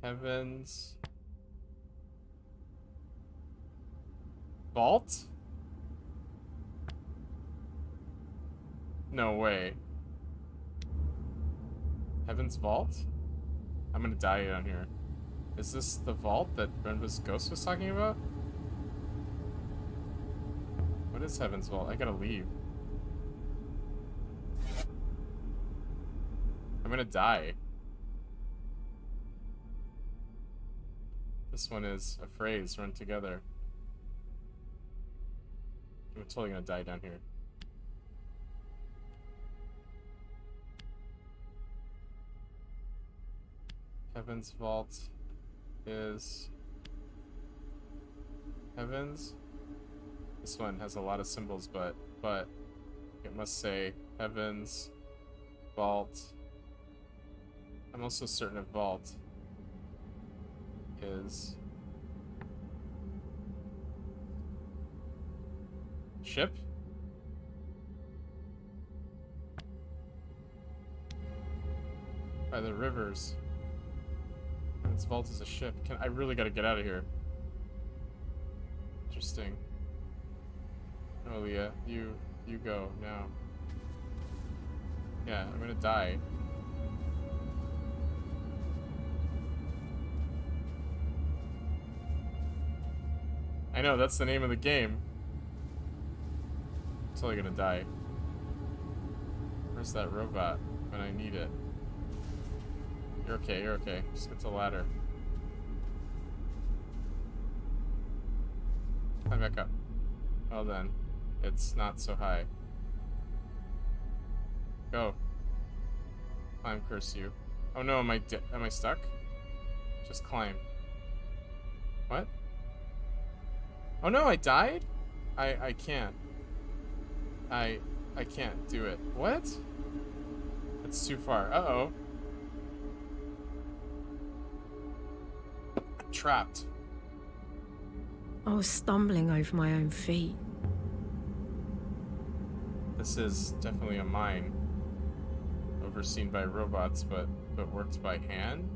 A: heaven's vault? No way. Heaven's Vault? I'm gonna die down here. Is this the vault that Brenda's ghost was talking about? What is Heaven's Vault? I gotta leave. I'm gonna die. This one is a phrase run together. I'm totally gonna die down here. Heaven's Vault is Heavens. This one has a lot of symbols, but it must say Heavens Vault. I'm also certain a vault is ship. By the rivers. This vault is a ship. I really gotta get out of here. Interesting. Oh, Leah, you go now. Yeah, I'm gonna die. I know, that's the name of the game. I'm totally gonna die. Where's that robot when I need it? You're okay, you're okay. Just get the ladder. Climb back up. Well then, it's not so high. Go. Climb, curse you. Oh no, am I stuck? Just climb. What? Oh no, I died? I can't. I can't do it. What? That's too far. Uh-oh. I'm trapped.
B: I was stumbling over my own feet.
A: This is definitely a mine. Overseen by robots, but worked by hand.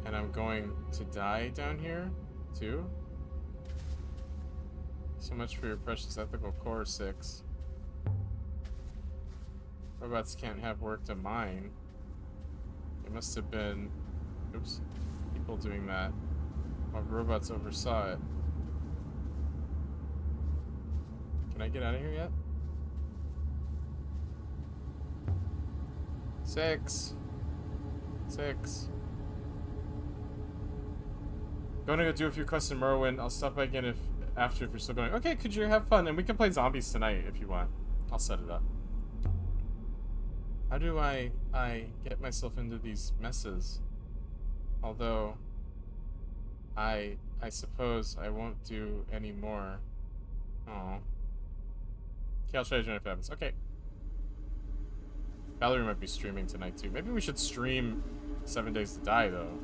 A: And I'm going to die down here, too? So much for your precious ethical core, 6. Robots can't have worked a mine. It must have been, oops, people doing that. While robots oversaw it. Can I get out of here yet? 6. Gonna go do a few quests in Morrowind. I'll stop by again after if you're still going. Okay, could you have fun? And we can play zombies tonight if you want. I'll set it up. How do I get myself into these messes? Although I suppose I won't do any more. Oh. Okay, I'll try to join if it happens. Okay. Valerie might be streaming tonight too. Maybe we should stream 7 Days to Die though.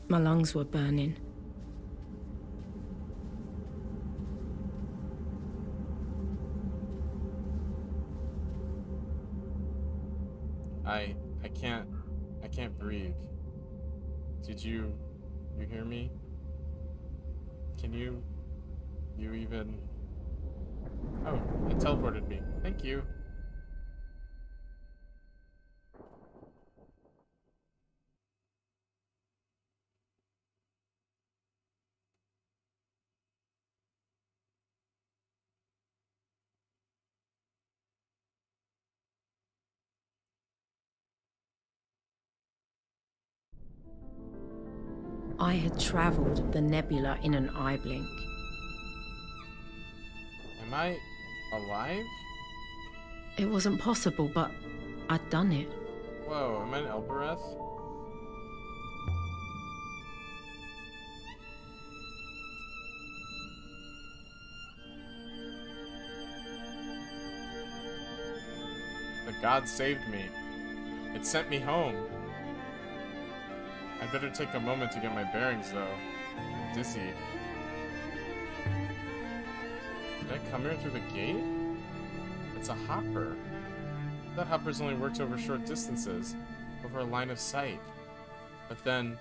B: My lungs were burning.
A: I can't breathe. Did you hear me? Can you even... Oh, it teleported me. Thank you.
B: I had travelled the nebula in an eye blink.
A: Am I alive?
B: It wasn't possible, but I'd done it.
A: Whoa, am I an Elbereth? The god saved me. It sent me home. I better take a moment to get my bearings, though. I'm dizzy. Did I come here through the gate? It's a hopper. That hopper's only worked over short distances, over a line of sight. But then,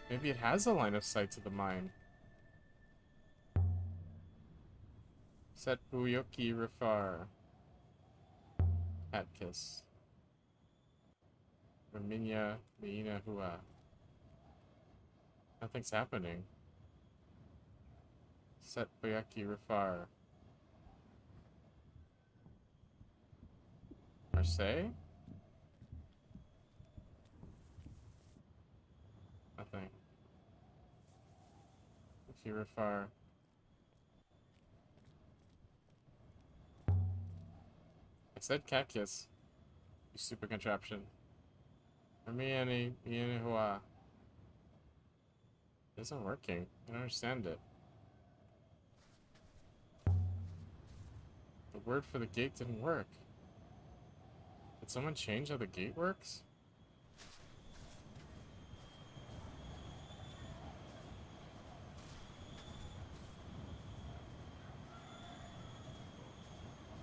A: Maybe it has a line of sight to the mine. Set Buyoki Rifar. Cat kiss. Raminya Miina Hua. Nothing's happening. Set Buyoki Rifar. Marseille? Nothing. Rifar. I said cat kiss. You stupid contraption. It isn't working. I don't understand it. The word for the gate didn't work. Did someone change how the gate works?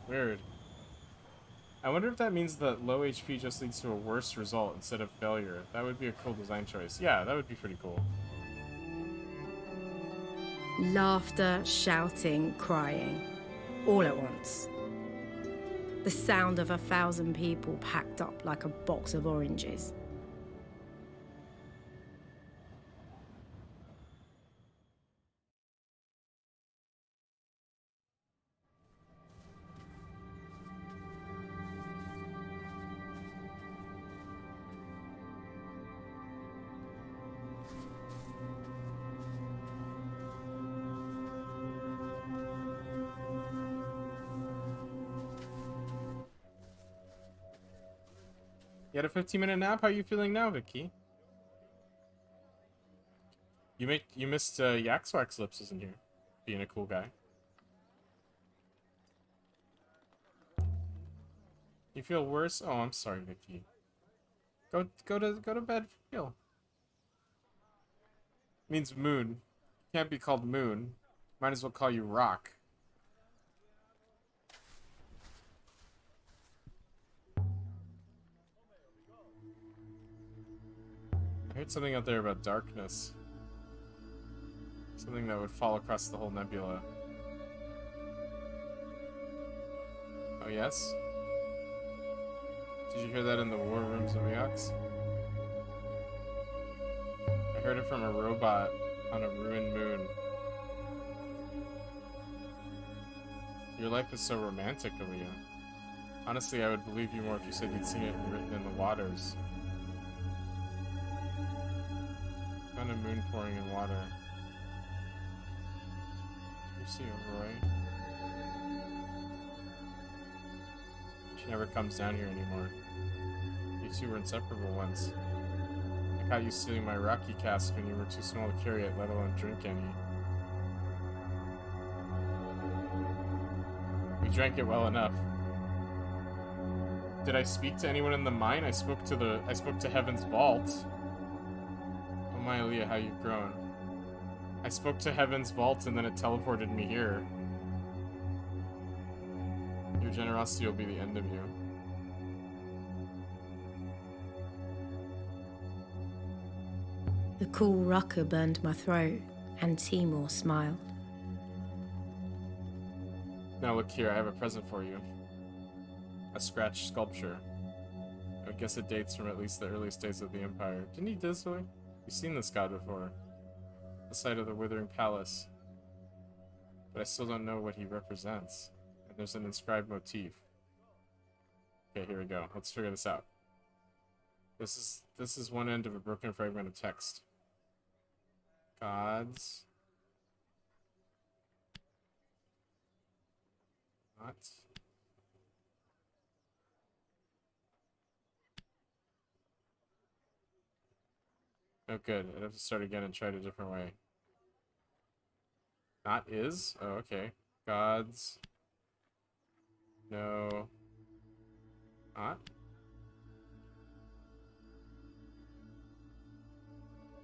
A: Weird. I wonder if that means that low HP just leads to a worse result instead of failure. That would be a cool design choice. Yeah, that would be pretty cool.
B: Laughter, shouting, crying, all at once. The sound of 1,000 people packed up like a box of oranges.
A: You had a 15-minute nap? How are you feeling now, Vicky? You missed Yaxwax Lips isn't here. Being a cool guy. You feel worse? Oh, I'm sorry, Vicky. Go to bed for real. Means moon. Can't be called moon. Might as well call you rock. I heard something out there about darkness. Something that would fall across the whole nebula. Oh, yes? Did you hear that in the war rooms of Yax? I heard it from a robot on a ruined moon. Your life is so romantic, Aaliyah. Honestly, I would believe you more if you said you'd seen it written in the waters. Found a moon pouring in water. You see Roy? She never comes down here anymore. You two were inseparable once. I caught you stealing my Rocky cask when you were too small to carry it, let alone drink any. We drank it well enough. Did I speak to anyone in the mine? I spoke to Heaven's Vault. Oh my Aaliyah, how you've grown. I spoke to Heaven's Vault and then it teleported me here. Your generosity will be the end of you.
B: The cool rucker burned my throat, and Timur smiled.
A: Now look here, I have a present for you. A scratch sculpture. I guess it dates from at least the earliest days of the Empire. Didn't he do this way? You've seen this god before. The site of the Withering Palace. But I still don't know what he represents. And there's an inscribed motif. Okay, here we go. Let's figure this out. This is one end of a broken fragment of text. Gods. Not. Oh, good. I'd have to start again and try it a different way. Not is? Oh, okay. Gods. No. Not.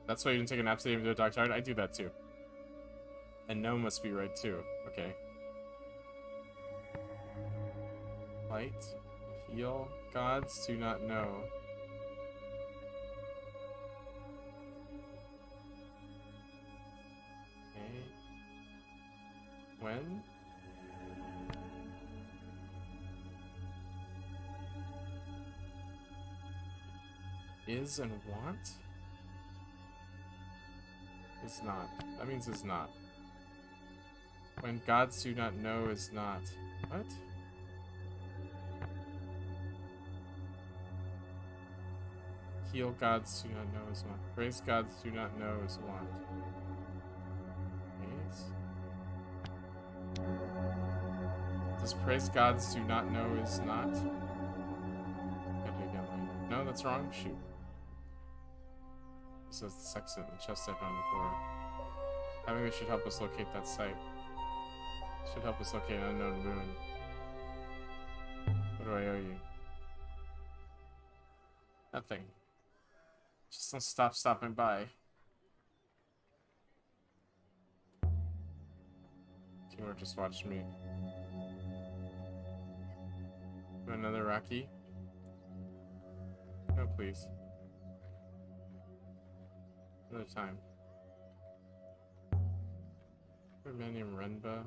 A: That's why you didn't take a nap today even though Dr. Hard? I do that too. And no must be right too. Okay. Light. Heal. Gods do not know. Is and want? Is not. That means is not. When gods do not know is not. What? Heal gods do not know is want. Praise gods do not know is want. Praise? Does praise gods do not know is not? No, that's wrong. Shoot. This is the sextant, the chest I found before. Having this should help us locate that site. Should help us locate an unknown moon. What do I owe you? Nothing. Just don't stop stopping by. Timur just watched me. Do another Rocky? No, please. Another time. A man named Renba.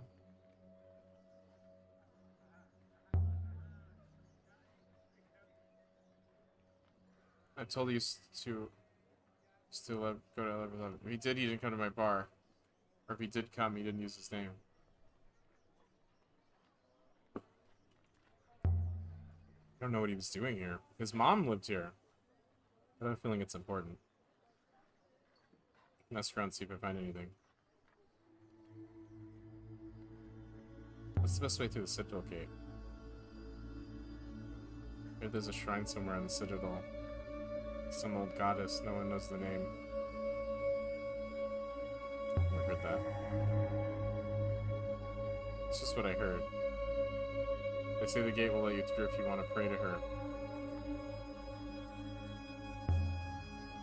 A: I told you to still go to 11. If he did, he didn't come to my bar. Or if he did come, he didn't use his name. I don't know what he was doing here. His mom lived here. I have a feeling it's important. Mess around, see if I find anything. What's the best way through the Citadel Gate? Maybe there's a shrine somewhere in the Citadel. Some old goddess, no one knows the name. I heard that. It's just what I heard. They say the gate will let you through if you want to pray to her.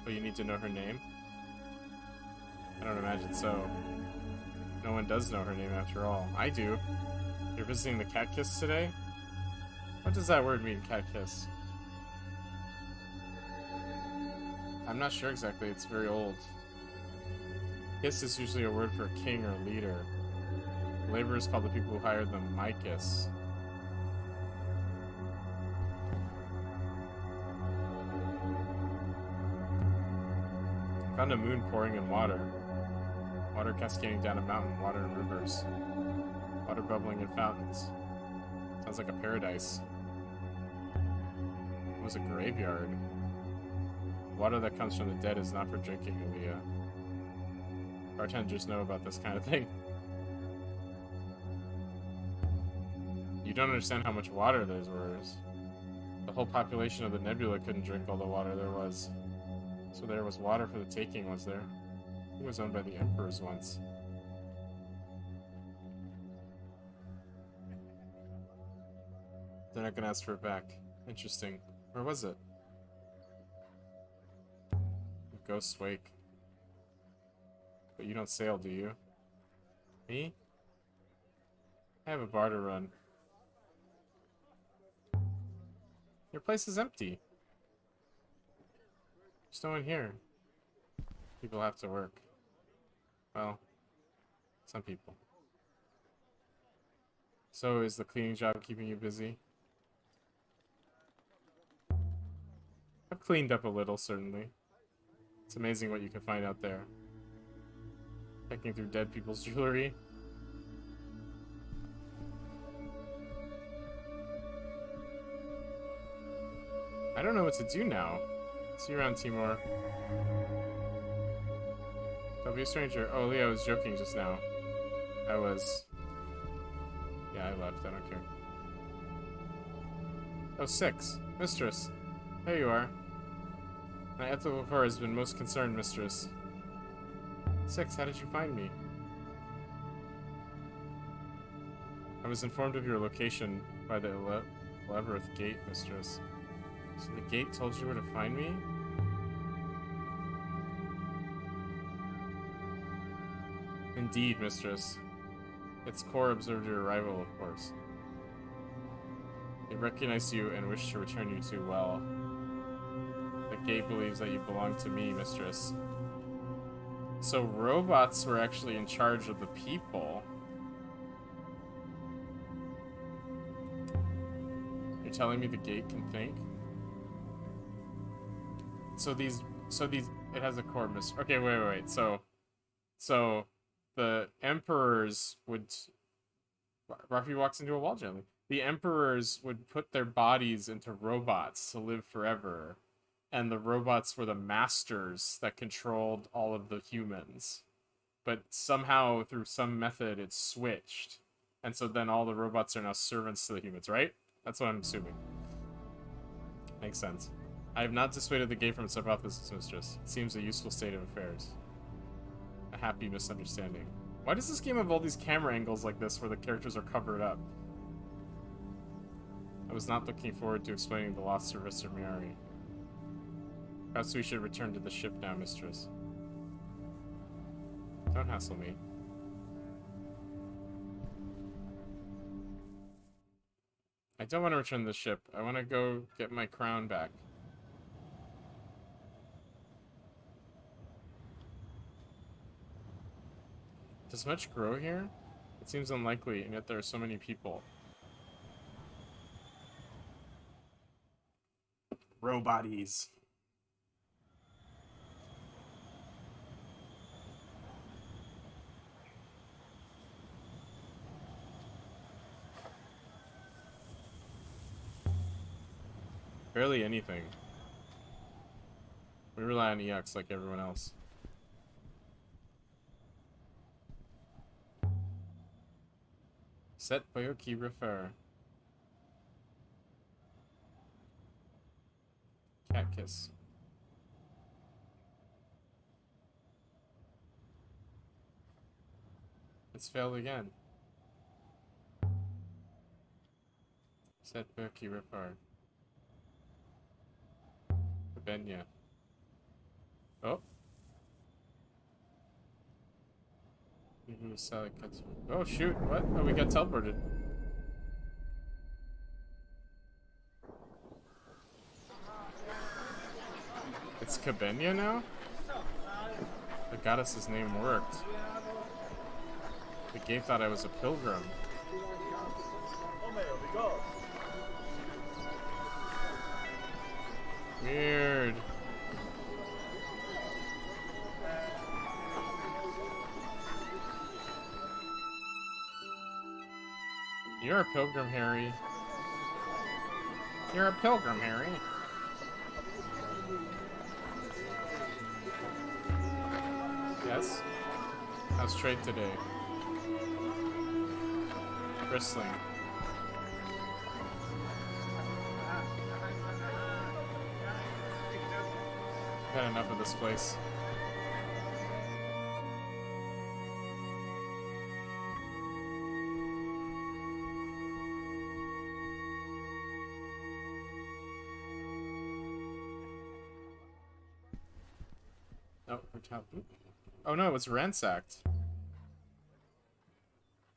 A: But you need to know her name? I don't imagine so. No one does know her name after all. I do. You're visiting the cat kiss today? What does that word mean, cat kiss? I'm not sure exactly, it's very old. Kiss is usually a word for a king or a leader. Laborers call the people who hired them Micus. I found a moon pouring in water. Water cascading down a mountain, water in rivers. Water bubbling in fountains. Sounds like a paradise. It was a graveyard. Water that comes from the dead is not for drinking, Aaliyah. Bartenders know about this kind of thing. You don't understand how much water there was. The whole population of the nebula couldn't drink all the water there was. So there was water for the taking, was there? It was owned by the emperors once. They're not gonna ask for it back. Interesting. Where was it? Ghost Wake. But you don't sail, do you? Me? I have a bar to run. Your place is empty. There's no one here. People have to work. Well, some people. So is the cleaning job keeping you busy? I've cleaned up a little, certainly. It's amazing what you can find out there. Checking through dead people's jewelry. I don't know what to do now. See you around, Timur. Don't be a stranger. Oh, Leah, I was joking just now. I was... Yeah, I left. I don't care. Oh, 6. Mistress. There you are. My ethical core has been most concerned, mistress. 6, how did you find me? I was informed of your location by the Labyrinth Gate, mistress. So the gate told you where to find me? Indeed, mistress. Its core observed your arrival, of course. It recognized you and wished to return you to, well... The gate believes that you belong to me, mistress. So robots were actually in charge of the people. You're telling me the gate can think? it has a core mystery. Okay, wait. So the emperors would. Ruffy walks into a wall gently. The emperors would put their bodies into robots to live forever, and the robots were the masters that controlled all of the humans. But somehow, through some method, it's switched, and so then all the robots are now servants to the humans, right? That's what I'm assuming. Makes sense. I have not dissuaded the gate from its hypothesis, mistress. It seems a useful state of affairs. A happy misunderstanding. Why does this game have all these camera angles like this where the characters are covered up? I was not looking forward to explaining the lost service of Miari. Perhaps we should return to the ship now, mistress. Don't hassle me. I don't want to return to the ship. I want to go get my crown back. Does much grow here? It seems unlikely, and yet there are so many people. Roboties. Barely anything. We rely on EX like everyone else. Set Boyoki refer. Cat kiss. It's failed again. Set Boyoki refer. Benya. Oh. Oh shoot, what? Oh, we got teleported. It's Cabenia now? The goddess's name worked. The game thought I was a pilgrim. Weird. You're a pilgrim, Harry. You're a pilgrim, Harry. Yes? How's trade today? Bristling. I've had enough of this place. Oh, we're top. Oh no, it's ransacked.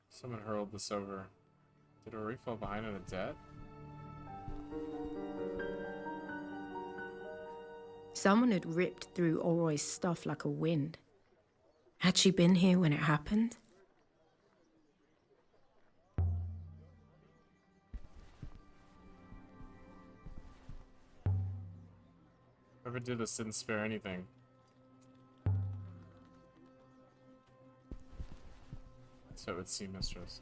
A: Someone hurled this over. Did Ori fall behind on a debt?
B: Someone had ripped through Oroy's stuff like a wind. Had she been here when it happened?
A: Whoever did this didn't spare anything. So it would seem, mistress.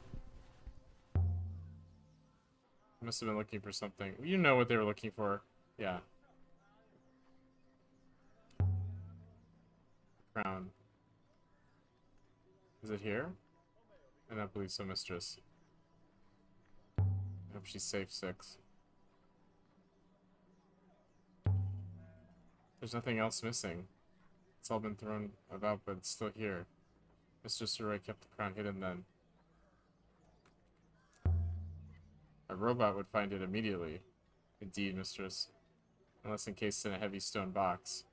A: Must have been looking for something. You know what they were looking for. Yeah. Crown. Is it here? I don't believe so, mistress. I hope she's safe, 6. There's nothing else missing. It's all been thrown about, but it's still here. Mistress Sarai kept the crown hidden then. A robot would find it immediately. Indeed, mistress. Unless encased in a heavy stone box.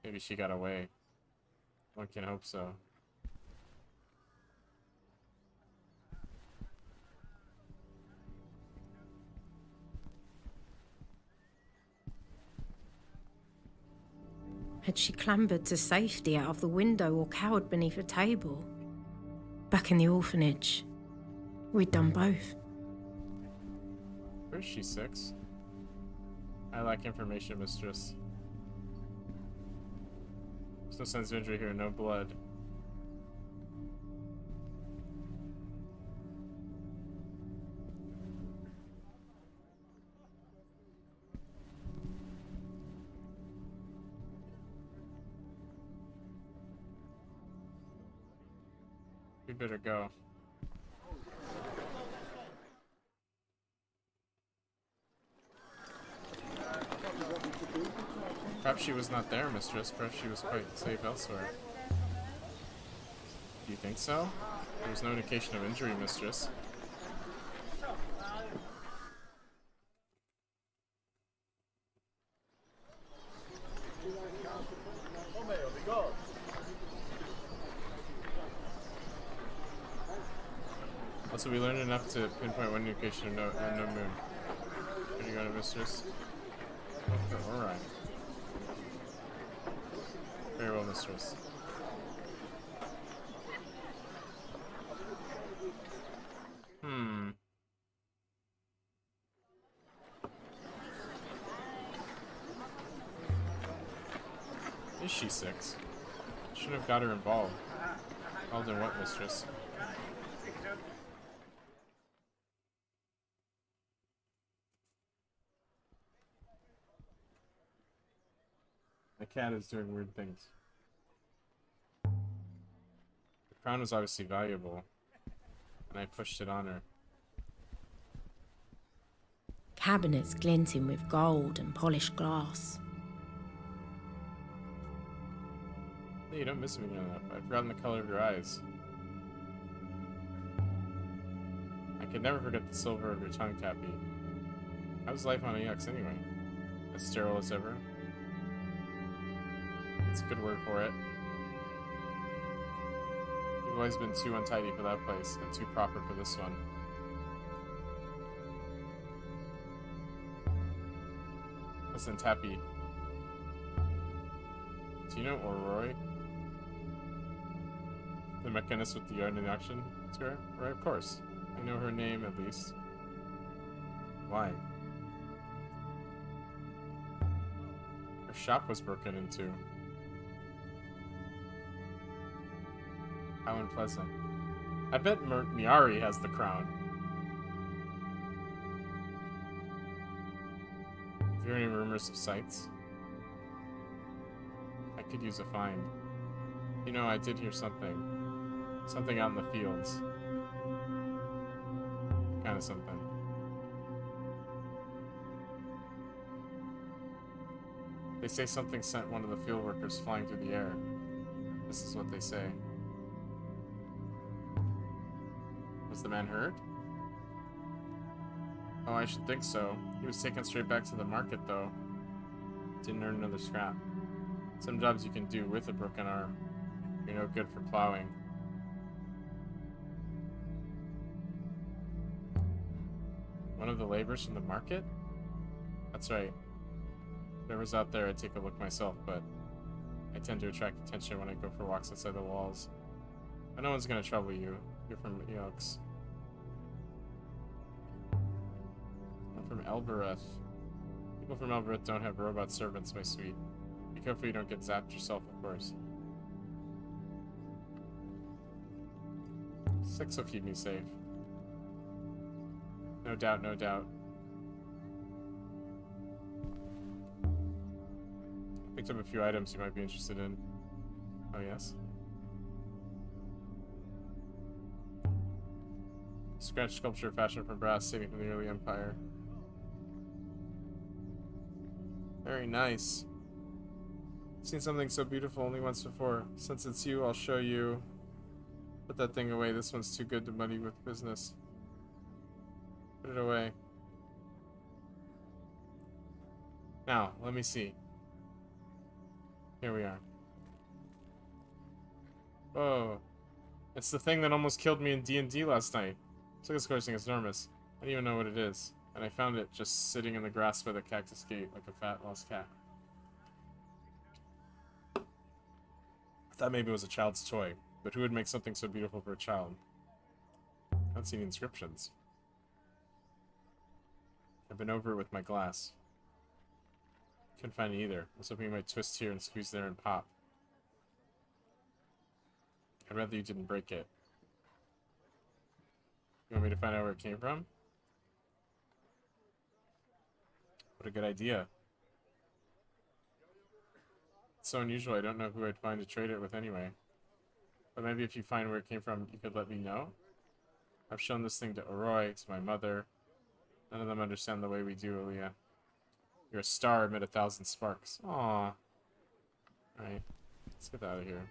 A: Maybe she got away. One can hope so.
B: Had she clambered to safety out of the window or cowered beneath a table? Back in the orphanage, we'd done both.
A: Where's she, 6? I I lack information, mistress. There's no signs of injury here, no blood. We better go. Perhaps she was not there, mistress. Perhaps she was quite safe elsewhere. Do you think so? There was no indication of injury, mistress. Also, we learned enough to pinpoint one indication of no moon. There you go, mistress. Okay, alright. Very well, mistress. Is she 6? Shouldn't have got her involved. Involved in what, mistress? The cat is doing weird things. The crown was obviously valuable, and I pushed it on her.
B: Cabinets glinting with gold and polished glass.
A: Hey, you don't miss me enough. I've forgotten the color of your eyes. I could never forget the silver of your tongue, Tappy. How's life on Eox anyway? As sterile as ever? That's a good word for it. You've always been too untidy for that place, and too proper for this one. Listen, Tappy. Do you know Orroy? The mechanist with the yard in the auction square? Right, of course. I know her name, at least. Why? Her shop was broken into. How unpleasant. I bet Miari has the crown. Have you heard any rumors of sights? I could use a find. You know, I did hear something. Something out in the fields. Kind of something. They say something sent one of the field workers flying through the air. This is what they say. Was the man hurt? Oh, I should think so. He was taken straight back to the market, though. Didn't earn another scrap. Some jobs you can do with a broken arm. You're no good for plowing. One of the laborers from the market? That's right. Whoever's out there, I'd take a look myself, but I tend to attract attention when I go for walks outside the walls. But no one's gonna trouble you. You're from Eox. I'm from Elbereth. People from Elbereth don't have robot servants, my sweet. Be careful you don't get zapped yourself, of course. 6 will keep me safe. No doubt, no doubt. Picked up a few items you might be interested in. Oh, yes? Scratch sculpture fashioned from brass dating from the early empire. Very nice. I've seen something so beautiful only once before. Since it's you, I'll show you. Put that thing away. This one's too good to muddy with business. Put it away. Now, let me see. Here we are. Whoa. It's the thing that almost killed me in D&D last night. Took its coursing, it's enormous. I don't even know what it is. And I found it just sitting in the grass by the cactus gate like a fat lost cat. I thought maybe it was a child's toy, but who would make something so beautiful for a child? I don't see any inscriptions. I've been over it with my glass. Couldn't find it either. I was hoping you might twist here and squeeze there and pop. I'd rather you didn't break it. You want me to find out where it came from? What a good idea. It's so unusual, I don't know who I'd find to trade it with anyway. But maybe if you find where it came from, you could let me know? I've shown this thing to Oroi, to my mother. None of them understand the way we do, Aaliyah. You're a star amid 1,000 sparks. Aww. Alright, let's get out of here.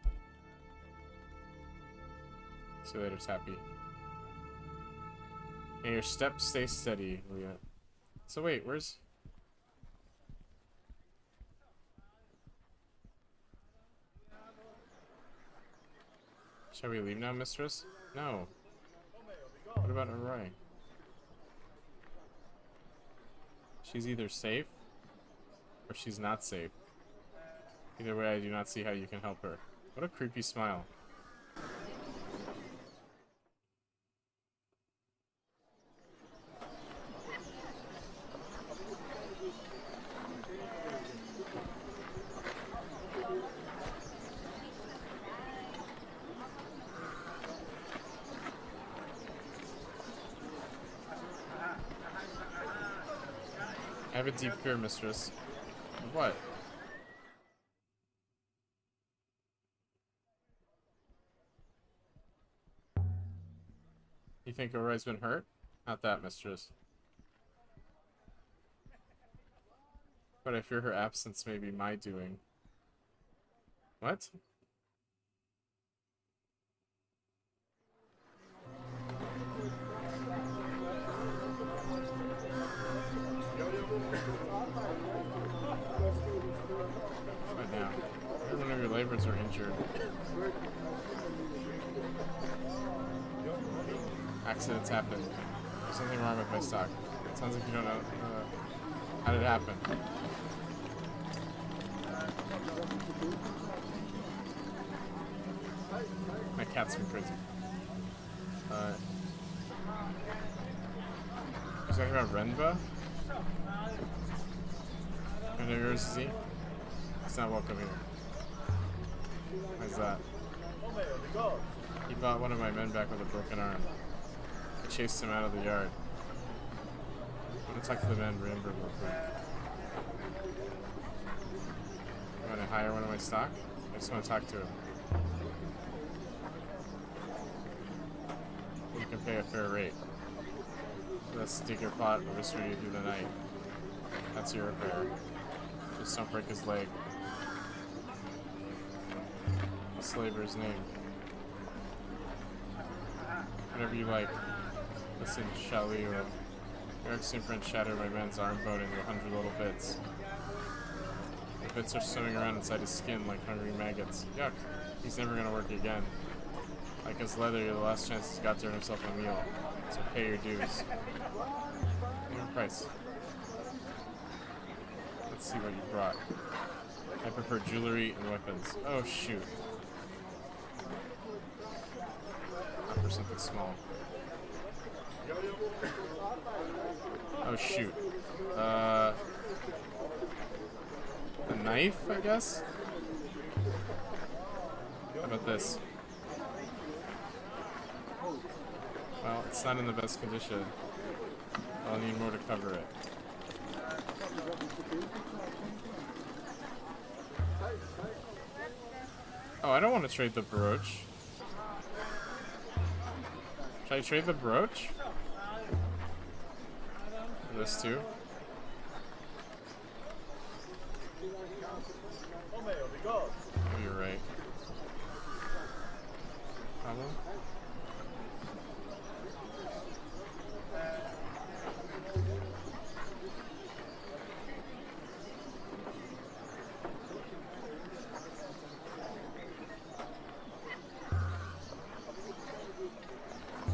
A: See you later, Tappy. May your steps stay steady, Aaliyah. So wait, where's... Shall we leave now, mistress? No. What about Oroi? She's either safe, or she's not safe. Either way, I do not see how you can help her. What a creepy smile. I have a deep fear, mistress. Of what? You think Oroi's been hurt? Not that, mistress. But I fear her absence may be my doing. What? What now? Every one of your laborers are injured. Accidents happen. There's something wrong with my stock. It sounds like you don't know. How did it happen? My cat's been crazy. You're talking about Renba? Friend of yours, is he? He's not welcome here. Why's that? He bought one of my men back with a broken arm. I chased him out of the yard. I'm gonna talk to the man Renba real quick. You wanna hire one of my stock? I just wanna talk to him. You can pay a fair rate. Let's dig your plot or restore you through the night. That's your affair. Just don't break his leg. What's the laborer's name? Whatever you like. Listen, Shali, or Eric's friend shattered my man's arm bone into 100 little bits. The bits are swimming around inside his skin like hungry maggots. Yuck. He's never gonna work again. Like his leather, you're the last chance he's got to earn himself a meal. So pay your dues. Your price. Let's see what you brought. I prefer jewelry and weapons. Oh shoot. Not for something small. Oh shoot. A knife, I guess? How about this? Well, it's not in the best condition. I'll need more to cover it. Oh, I don't want to trade the brooch. Should I trade the brooch? For this too? Oh, you're right. Problem?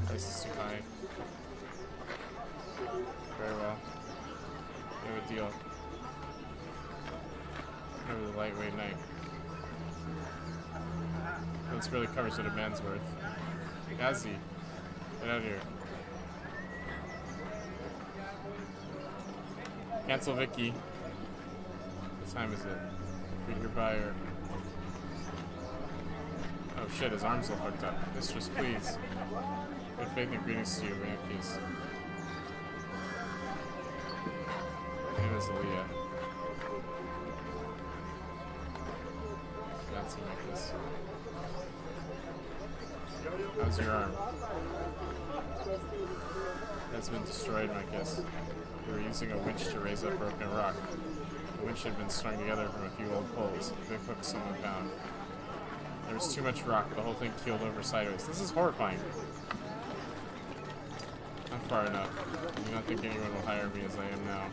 A: Price is too high. Very well. We have a deal. Over the lightweight knife. This really covers what a man's worth. Gazi, get out of here. Cancel Vicky. time is it? Read your buyer. Oh shit, his arm's all fucked up. Mistress, please. Good faith and greetings to you, Yankees. My name is Leah. Fancy Yankees. How's your arm? It has been destroyed, Marcus. We were using a winch to raise up broken rock. The winch had been strung together from a few old poles. A big hook someone found. There was too much rock. The whole thing keeled over sideways. This is horrifying. Not far enough. I do not think anyone will hire me as I am now.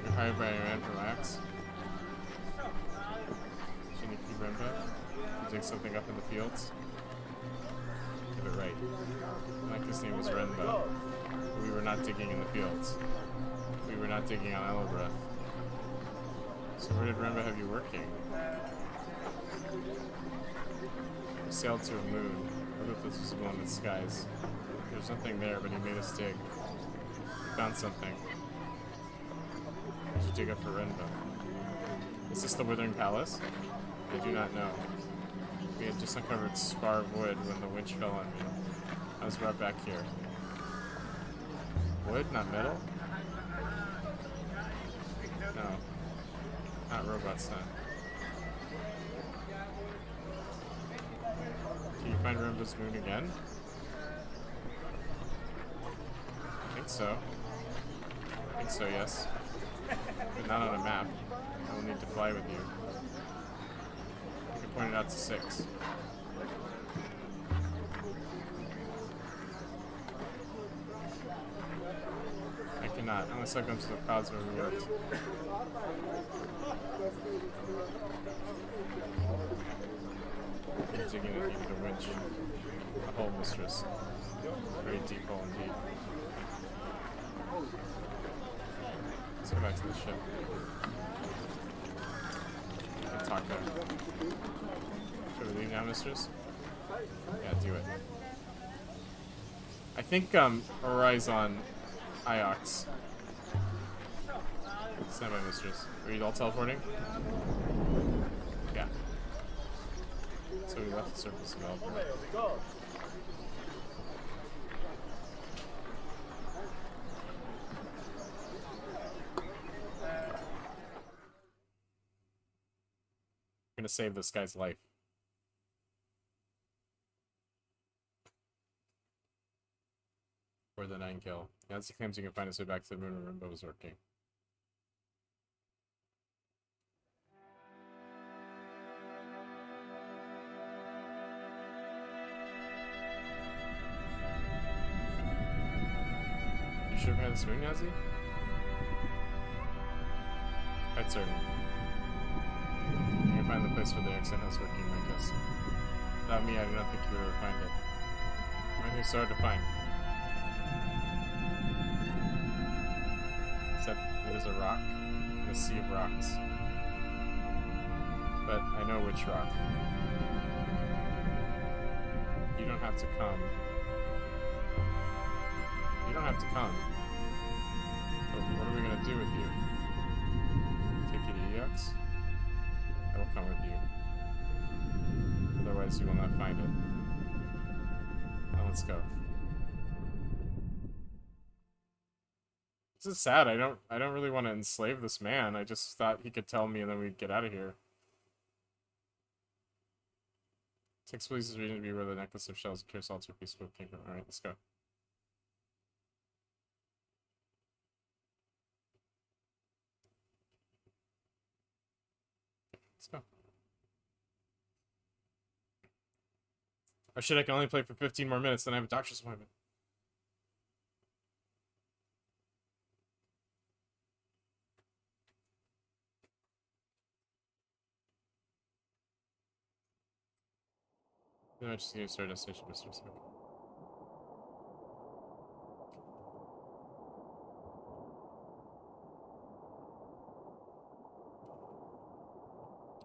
A: You're hired by a man from Axe. Shiniki Renba? You dig something up in the fields? Give it right. I think his name was Renba. But we were not digging in the fields. We were not digging on Elobreath. So where did Renba have you working? We sailed to a moon. What if this was visible in the skies? There's nothing there, but he made us dig. We found something. Did you dig up for Renba? Is this the Withering Palace? I do not know. We had just uncovered spar of wood when the winch fell on me. I was brought back here. Wood, not metal? No. Not robots, then. Can you find Renba's moon again? I think so. I think so, yes. But not on a map. I will need to fly with you. You can point it out to 6. I cannot, unless I come to the clouds where we worked. I'm digging it into the winch. A hole, mistress. A very deep hole indeed. Let's go back to the ship. We can talk there. Should we leave now, mistress? Yeah, do it. I think, Horizon Iox. Stand by, mistress. Are you all teleporting? Yeah. So we left the surface of Elbert. I'm gonna save this guy's life. For the 9 kill. As he claims you can find his way back to the moon where Renba was working. You sure had the swing, Nazi? Quite certain. You can find the place where the exit house working, I guess. Without me, I do not think you would ever find it. Why is it so hard to find? Except it is a rock in a sea of rocks. But I know which rock. You don't have to come. You don't have to come. But what are we gonna do with you? Take you to EX? I will come with you. Otherwise you will not find it. Now let's go. This is sad. I don't really want to enslave this man. I just thought he could tell me and then we'd get out of here. Six police is reading to be where the necklace of shells and cure salts or peaceful came from. Alright, let's go. Let's go. Oh shit, I can only play for 15 more minutes, then I have a doctor's appointment. No, I just need to start a destination, Mr. Smith.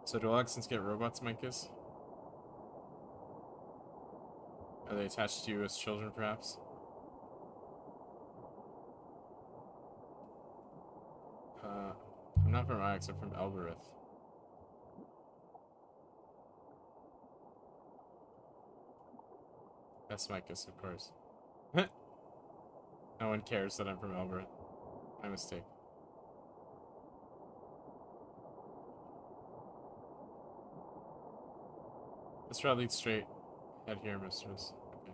A: So do all accents get robots, Minkus? Are they attached to you as children, perhaps? from Ix, I'm from Elbereth. That's Micus, of course. No one cares that I'm from Elbereth. My mistake. This route leads straight. Head here, mistress. Okay.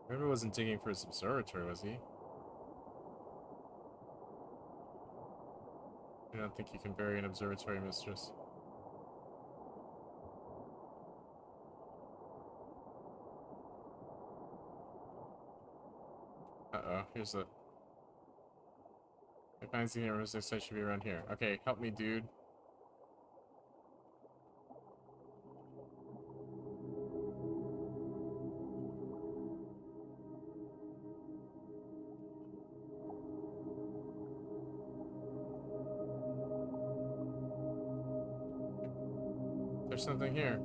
A: Remember wasn't digging for his observatory, was he? I don't think you can bury an observatory, mistress. Uh-oh, here's the... If I see here, I should be around here. Okay, help me, dude. There's something here.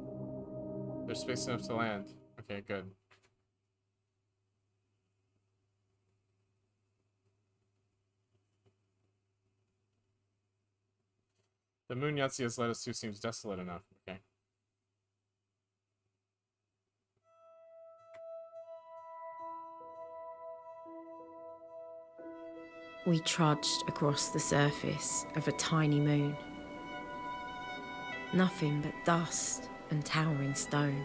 A: There's space enough to land. Okay, good. The moon Yahtzee has led us to seems desolate enough. Okay.
B: We trudged across the surface of a tiny moon. Nothing but dust and towering stone.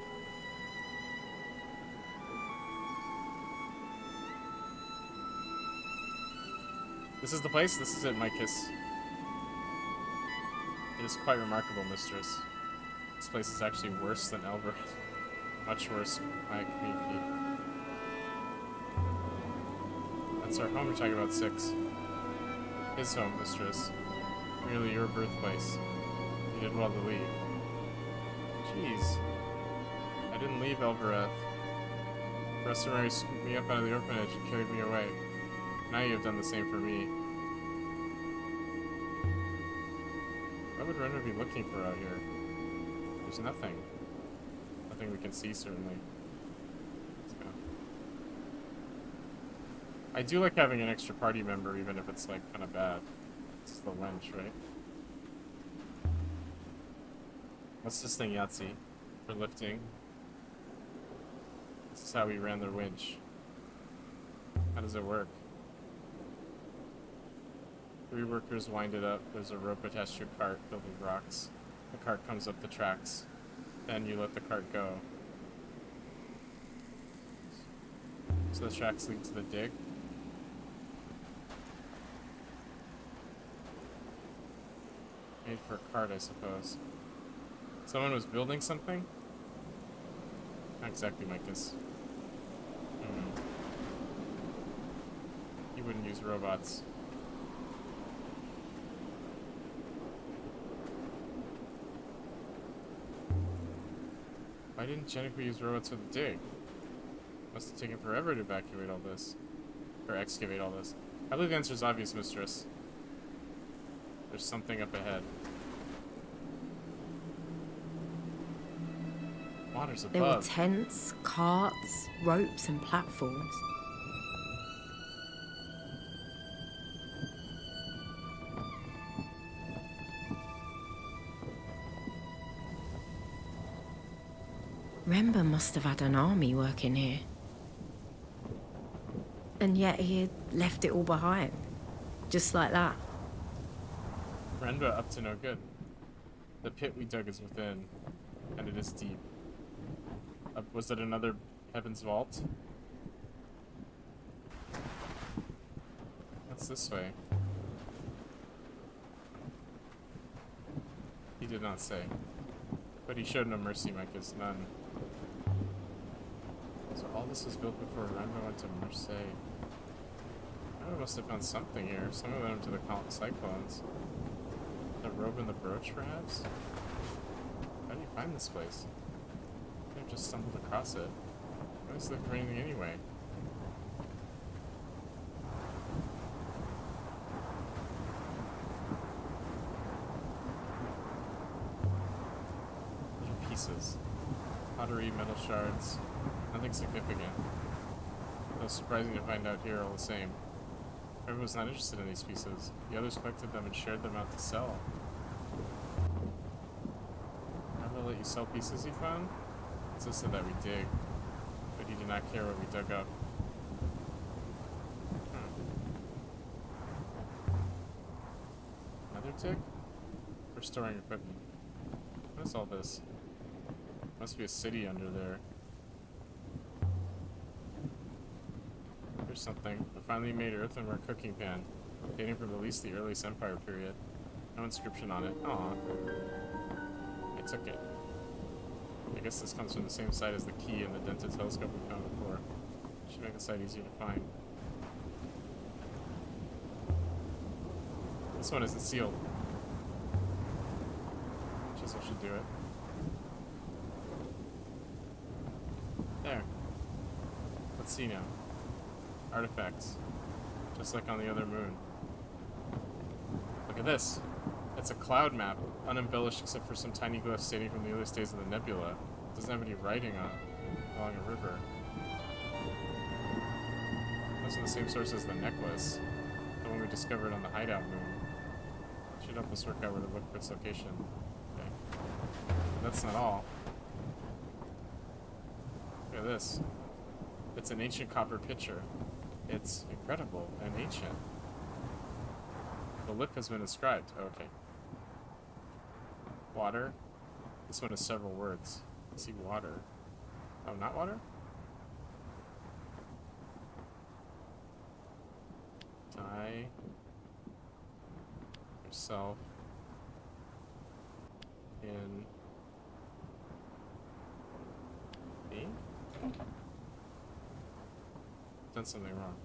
A: This is the place? This is it, Micus. It is quite remarkable, mistress. This place is actually worse than Elbereth. Much worse, my community. That's our home, we're talking about 6. His home, mistress. Merely your birthplace. You did well to leave. Jeez. I didn't leave Elbereth. Professor Mary scooped me up out of the orphanage and carried me away. Now you have done the same for me. What would Render be looking for out here? There's nothing. Nothing we can see, certainly. Let's go. I do like having an extra party member, even if it's, like, kind of bad. It's the wench, right? What's this thing, Yahtzee? For lifting. This is how we ran the winch. How does it work? 3 workers wind it up. There's a rope attached to your cart filled with rocks. The cart comes up the tracks. Then you let the cart go. So the tracks lead to the dig. Made for a cart, I suppose. Someone was building something? Not exactly, Micus. You wouldn't use robots. Why didn't Jennifer use robots for the dig? Must have taken forever to evacuate all this. Or excavate all this. I believe the answer is obvious, mistress. There's something up ahead. Water's above.
B: There were tents, carts, ropes, and platforms. Rember must have had an army working here. And yet he had left it all behind. Just like that.
A: Renba up to no good. The pit we dug is within, and it is deep. Was it another Heaven's Vault? What's this way? He did not say. But he showed no mercy, Micus, none. So all this was built before Renba went to Marseille. Renba must have found something here. Some of them to the Cyclones. The robe and the brooch, perhaps? How do you find this place? I've just stumbled across it. I was looking for anything anyway. Little pieces. Pottery, metal shards. Nothing Nothing significant. Though surprising to find out here all the same. Everyone was not interested in these pieces. The others collected them and shared them out to sell. I'm gonna let you sell pieces he found? It insisted that we dig, but he did not care what we dug up. Another tick? For storing equipment. What is all this? Must be a city under there. Here's something. A finely made earthenware cooking pan, dating from at least the earliest Empire period. No inscription on it. Aw. I took it. I guess this comes from the same site as the key and the dented telescope we found before. Should make the site easier to find. This one isn't sealed. Chisel should do it. There. Let's see now. Artifacts. Just like on the other moon. Look at this. It's a cloud map, unembellished except for some tiny glyphs dating from the earliest days of the nebula. It doesn't have any writing on it, along a river. That's from the same source as the necklace, the one we discovered on the hideout moon. Should help us work out where to look for its location. Okay. But that's not all. Look at this. It's an ancient copper pitcher. It's incredible and ancient. The lip has been inscribed. Oh, okay. Water. This one has several words. I see water. Oh, not water? Die. Yourself. In. Me? Done something wrong.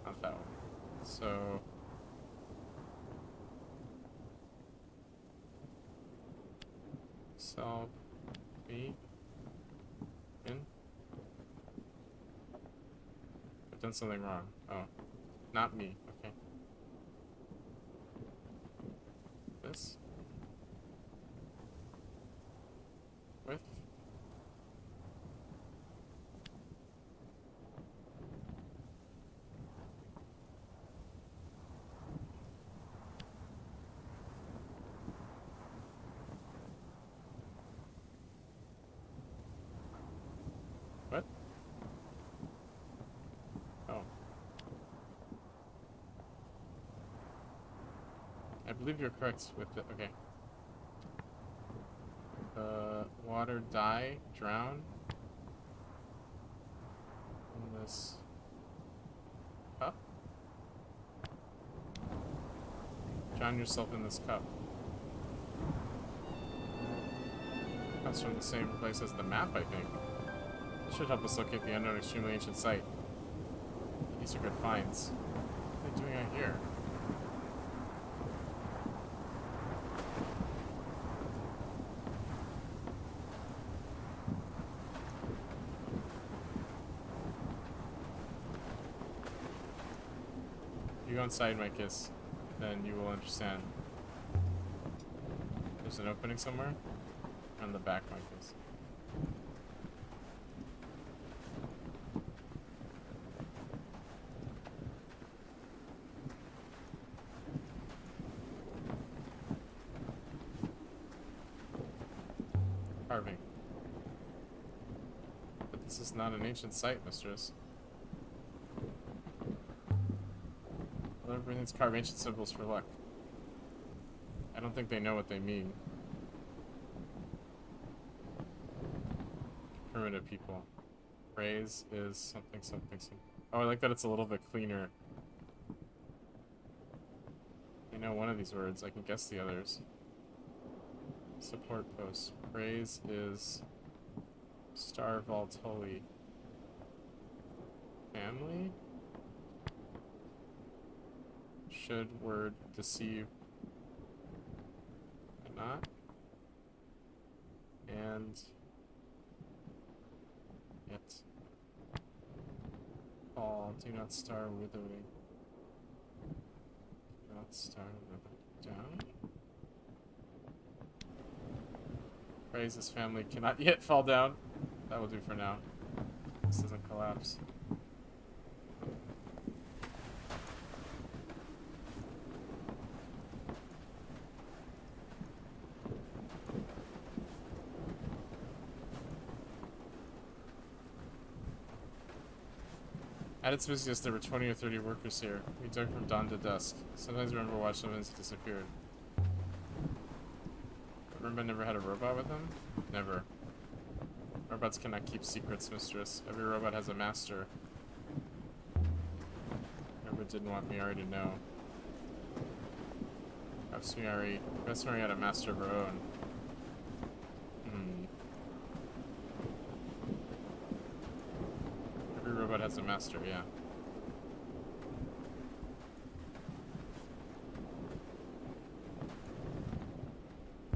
A: Not that one. So. Self. Me. In. I've done something wrong. Oh. Not me. Okay. This. With. What? Oh. I believe you're correct with the, okay. Water, die, drown. In this cup? Drown yourself in this cup. Comes from the same place as the map, I think. It should help us locate the unknown extremely ancient site. These are good finds. What are they doing out here? You go inside, my kiss, then you will understand. There's an opening somewhere? On the back, my kiss. Carving. But this is not an ancient site, mistress. Everything's carved ancient symbols for luck. I don't think they know what they mean. Primitive people. Praise is something, something, something. Oh, I like that it's a little bit cleaner. I know one of these words. I can guess the others. Support post. Praise is Star Vault Holy. Family? Should word deceive not? And yet fall, do not star withering. Do not star withering down. Praise his family cannot yet fall down. That will do for now. This doesn't collapse. At its busiest, there were 20 or 30 workers here. We dug from dawn to dusk. Sometimes I remember watching them as he disappeared. Remember, never had a robot with him? Never. Robots cannot keep secrets, mistress. Every robot has a master. Never didn't want Miari to know. Perhaps Miari had a master of her own. Every robot has a master, yeah.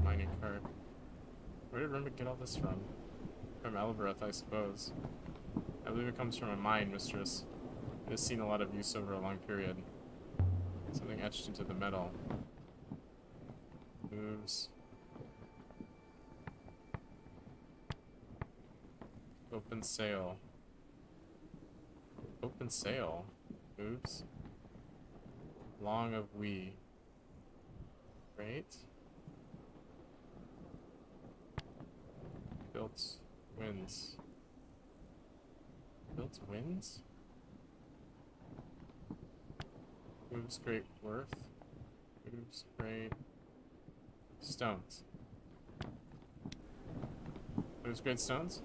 A: Mining cart. Where did Rimba get all this from? From Elbereth, I suppose. I believe it comes from a mine, mistress. It has seen a lot of use over a long period. Something etched into the metal. Moves. Open sail. Open sail. Moves. Long of we. Right? Built wins. Built wins? Moves great worth. Moves great stones. Moves great stones?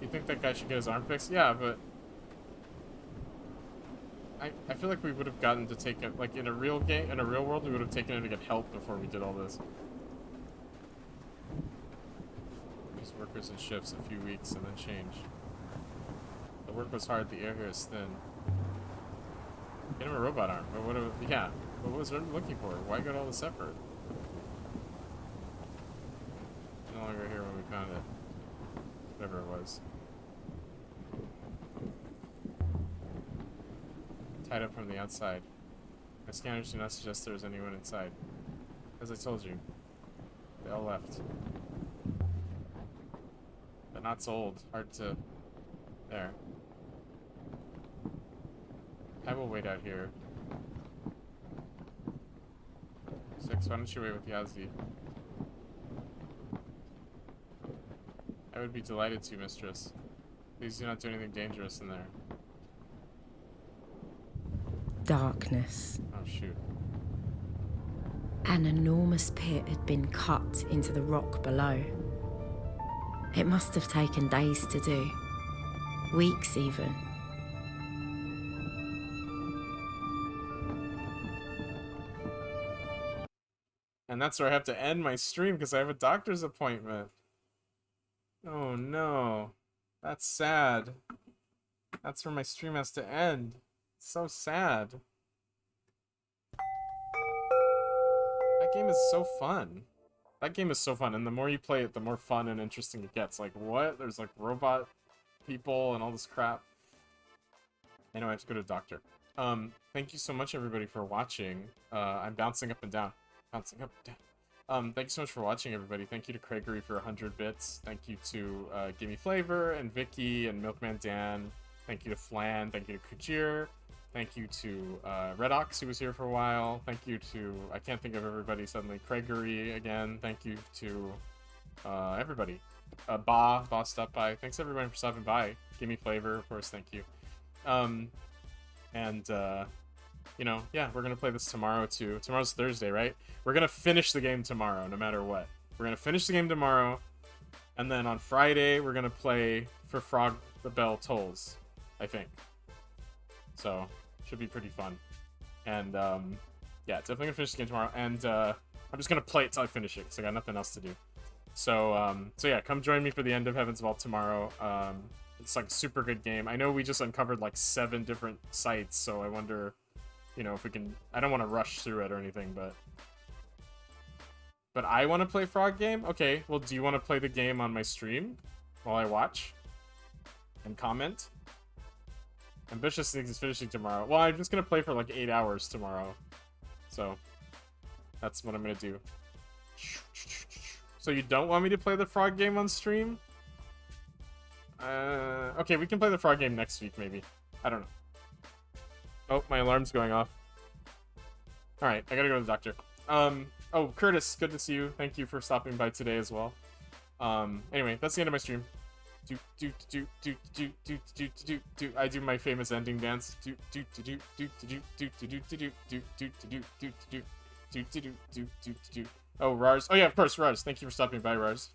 A: You think that guy should get his arm fixed? Yeah, but I feel like we would have gotten to take it, like in a real game, in a real world, we would have taken him to get help before we did all this. These workers in shifts a few weeks and then change. The work was hard, the air here is thin. Get him a robot arm, but what was Rim looking for? Why get all this effort? No longer here when we found it. Whatever it was. Tied up from the outside. My scanners do not suggest there is anyone inside. As I told you, they all left. The knot's old, hard to... There. I will wait out here. 6, why don't you wait with Yazdi? I would be delighted to, mistress. Please do not do anything dangerous in there.
B: Darkness.
A: Oh, shoot.
B: An enormous pit had been cut into the rock below. It must have taken days to do. Weeks, even.
A: And that's where I have to end my stream because I have a doctor's appointment. Oh no. That's sad. That's where my stream has to end. It's so sad. That game is so fun. That game is so fun, and the more you play it, the more fun and interesting it gets. Like, what? There's like robot people and all this crap. Anyway, I have to go to the doctor. Thank you so much, everybody, for watching. I'm bouncing up and down. Bouncing up and down. Thank you so much for watching, everybody. Thank you to Craigery for 100 bits. Thank you to Gimme Flavor and Vicky and Milkman Dan. Thank you to Flan. Thank you to Kujir. Thank you to Red Ox, who was here for a while. Thank you to, I can't think of everybody suddenly, Craigery again. Thank you to everybody. Ba stopped by. Thanks everybody for stopping by. Gimme Flavor, of course, thank you. You know, yeah, we're gonna play this tomorrow too. Tomorrow's Thursday, right? We're gonna finish the game tomorrow, no matter what. We're gonna finish the game tomorrow, and then on Friday we're gonna play for Frog the Bell Tolls, I think. So should be pretty fun. And yeah, definitely gonna finish the game tomorrow. And I'm just gonna play it till I finish it because I got nothing else to do. So so yeah, come join me for the end of Heaven's Vault tomorrow. It's like a super good game. I know we just uncovered like 7 different sites, so I wonder, you know, if we can... I don't want to rush through it or anything, but I want to play Frog Game? Okay, well, do you want to play the game on my stream while I watch and comment? Ambitious Things is finishing tomorrow. Well, I'm just gonna play for like 8 hours tomorrow. So, that's what I'm gonna do. So you don't want me to play the frog game on stream? Okay, we can play the frog game next week, maybe. I don't know. Oh, my alarm's going off. Alright, I gotta go to the doctor. Oh, Curtis, good to see you. Thank you for stopping by today as well. Anyway, that's the end of my stream. I do my famous ending dance. Oh, Rars. Oh yeah, of course, Rars. Thank you for stopping by, Rars.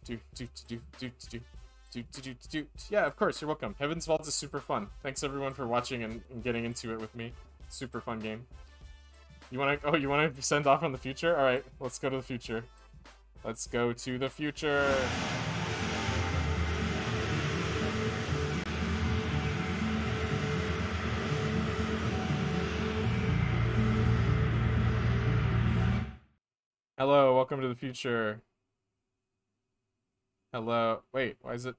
A: Yeah, of course, you're welcome. Heaven's Vault is super fun. Thanks everyone for watching and getting into it with me. Super fun game. You wanna send off on the future? Alright, let's go to the future. Let's go to the future. Hello, welcome to the future. Hello. Wait, why is it?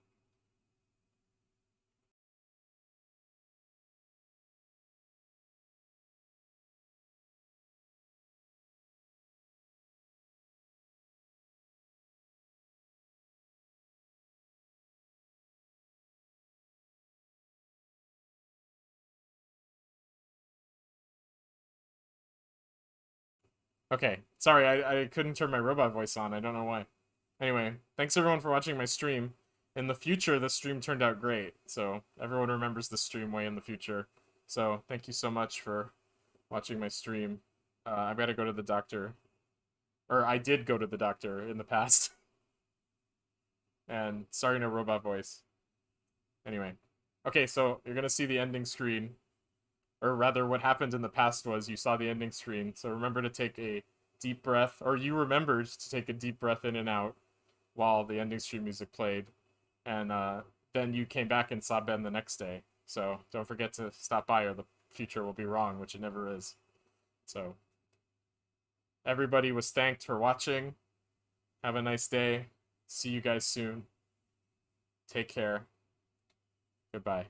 A: Okay, sorry, I couldn't turn my robot voice on. I don't know why. Anyway, thanks everyone for watching my stream. In the future, this stream turned out great, so everyone remembers the stream way in the future. So thank you so much for watching my stream. I gotta go to the doctor. Or I did go to the doctor in the past. And sorry, no robot voice. Anyway. Okay, so you're gonna see the ending screen. Or rather, what happened in the past was you saw the ending screen. So remember to take a deep breath, or you remembered to take a deep breath in and out while the ending screen music played. And then you came back and saw Ben the next day. So don't forget to stop by or the future will be wrong, which it never is. So everybody was thanked for watching. Have a nice day. See you guys soon. Take care. Goodbye.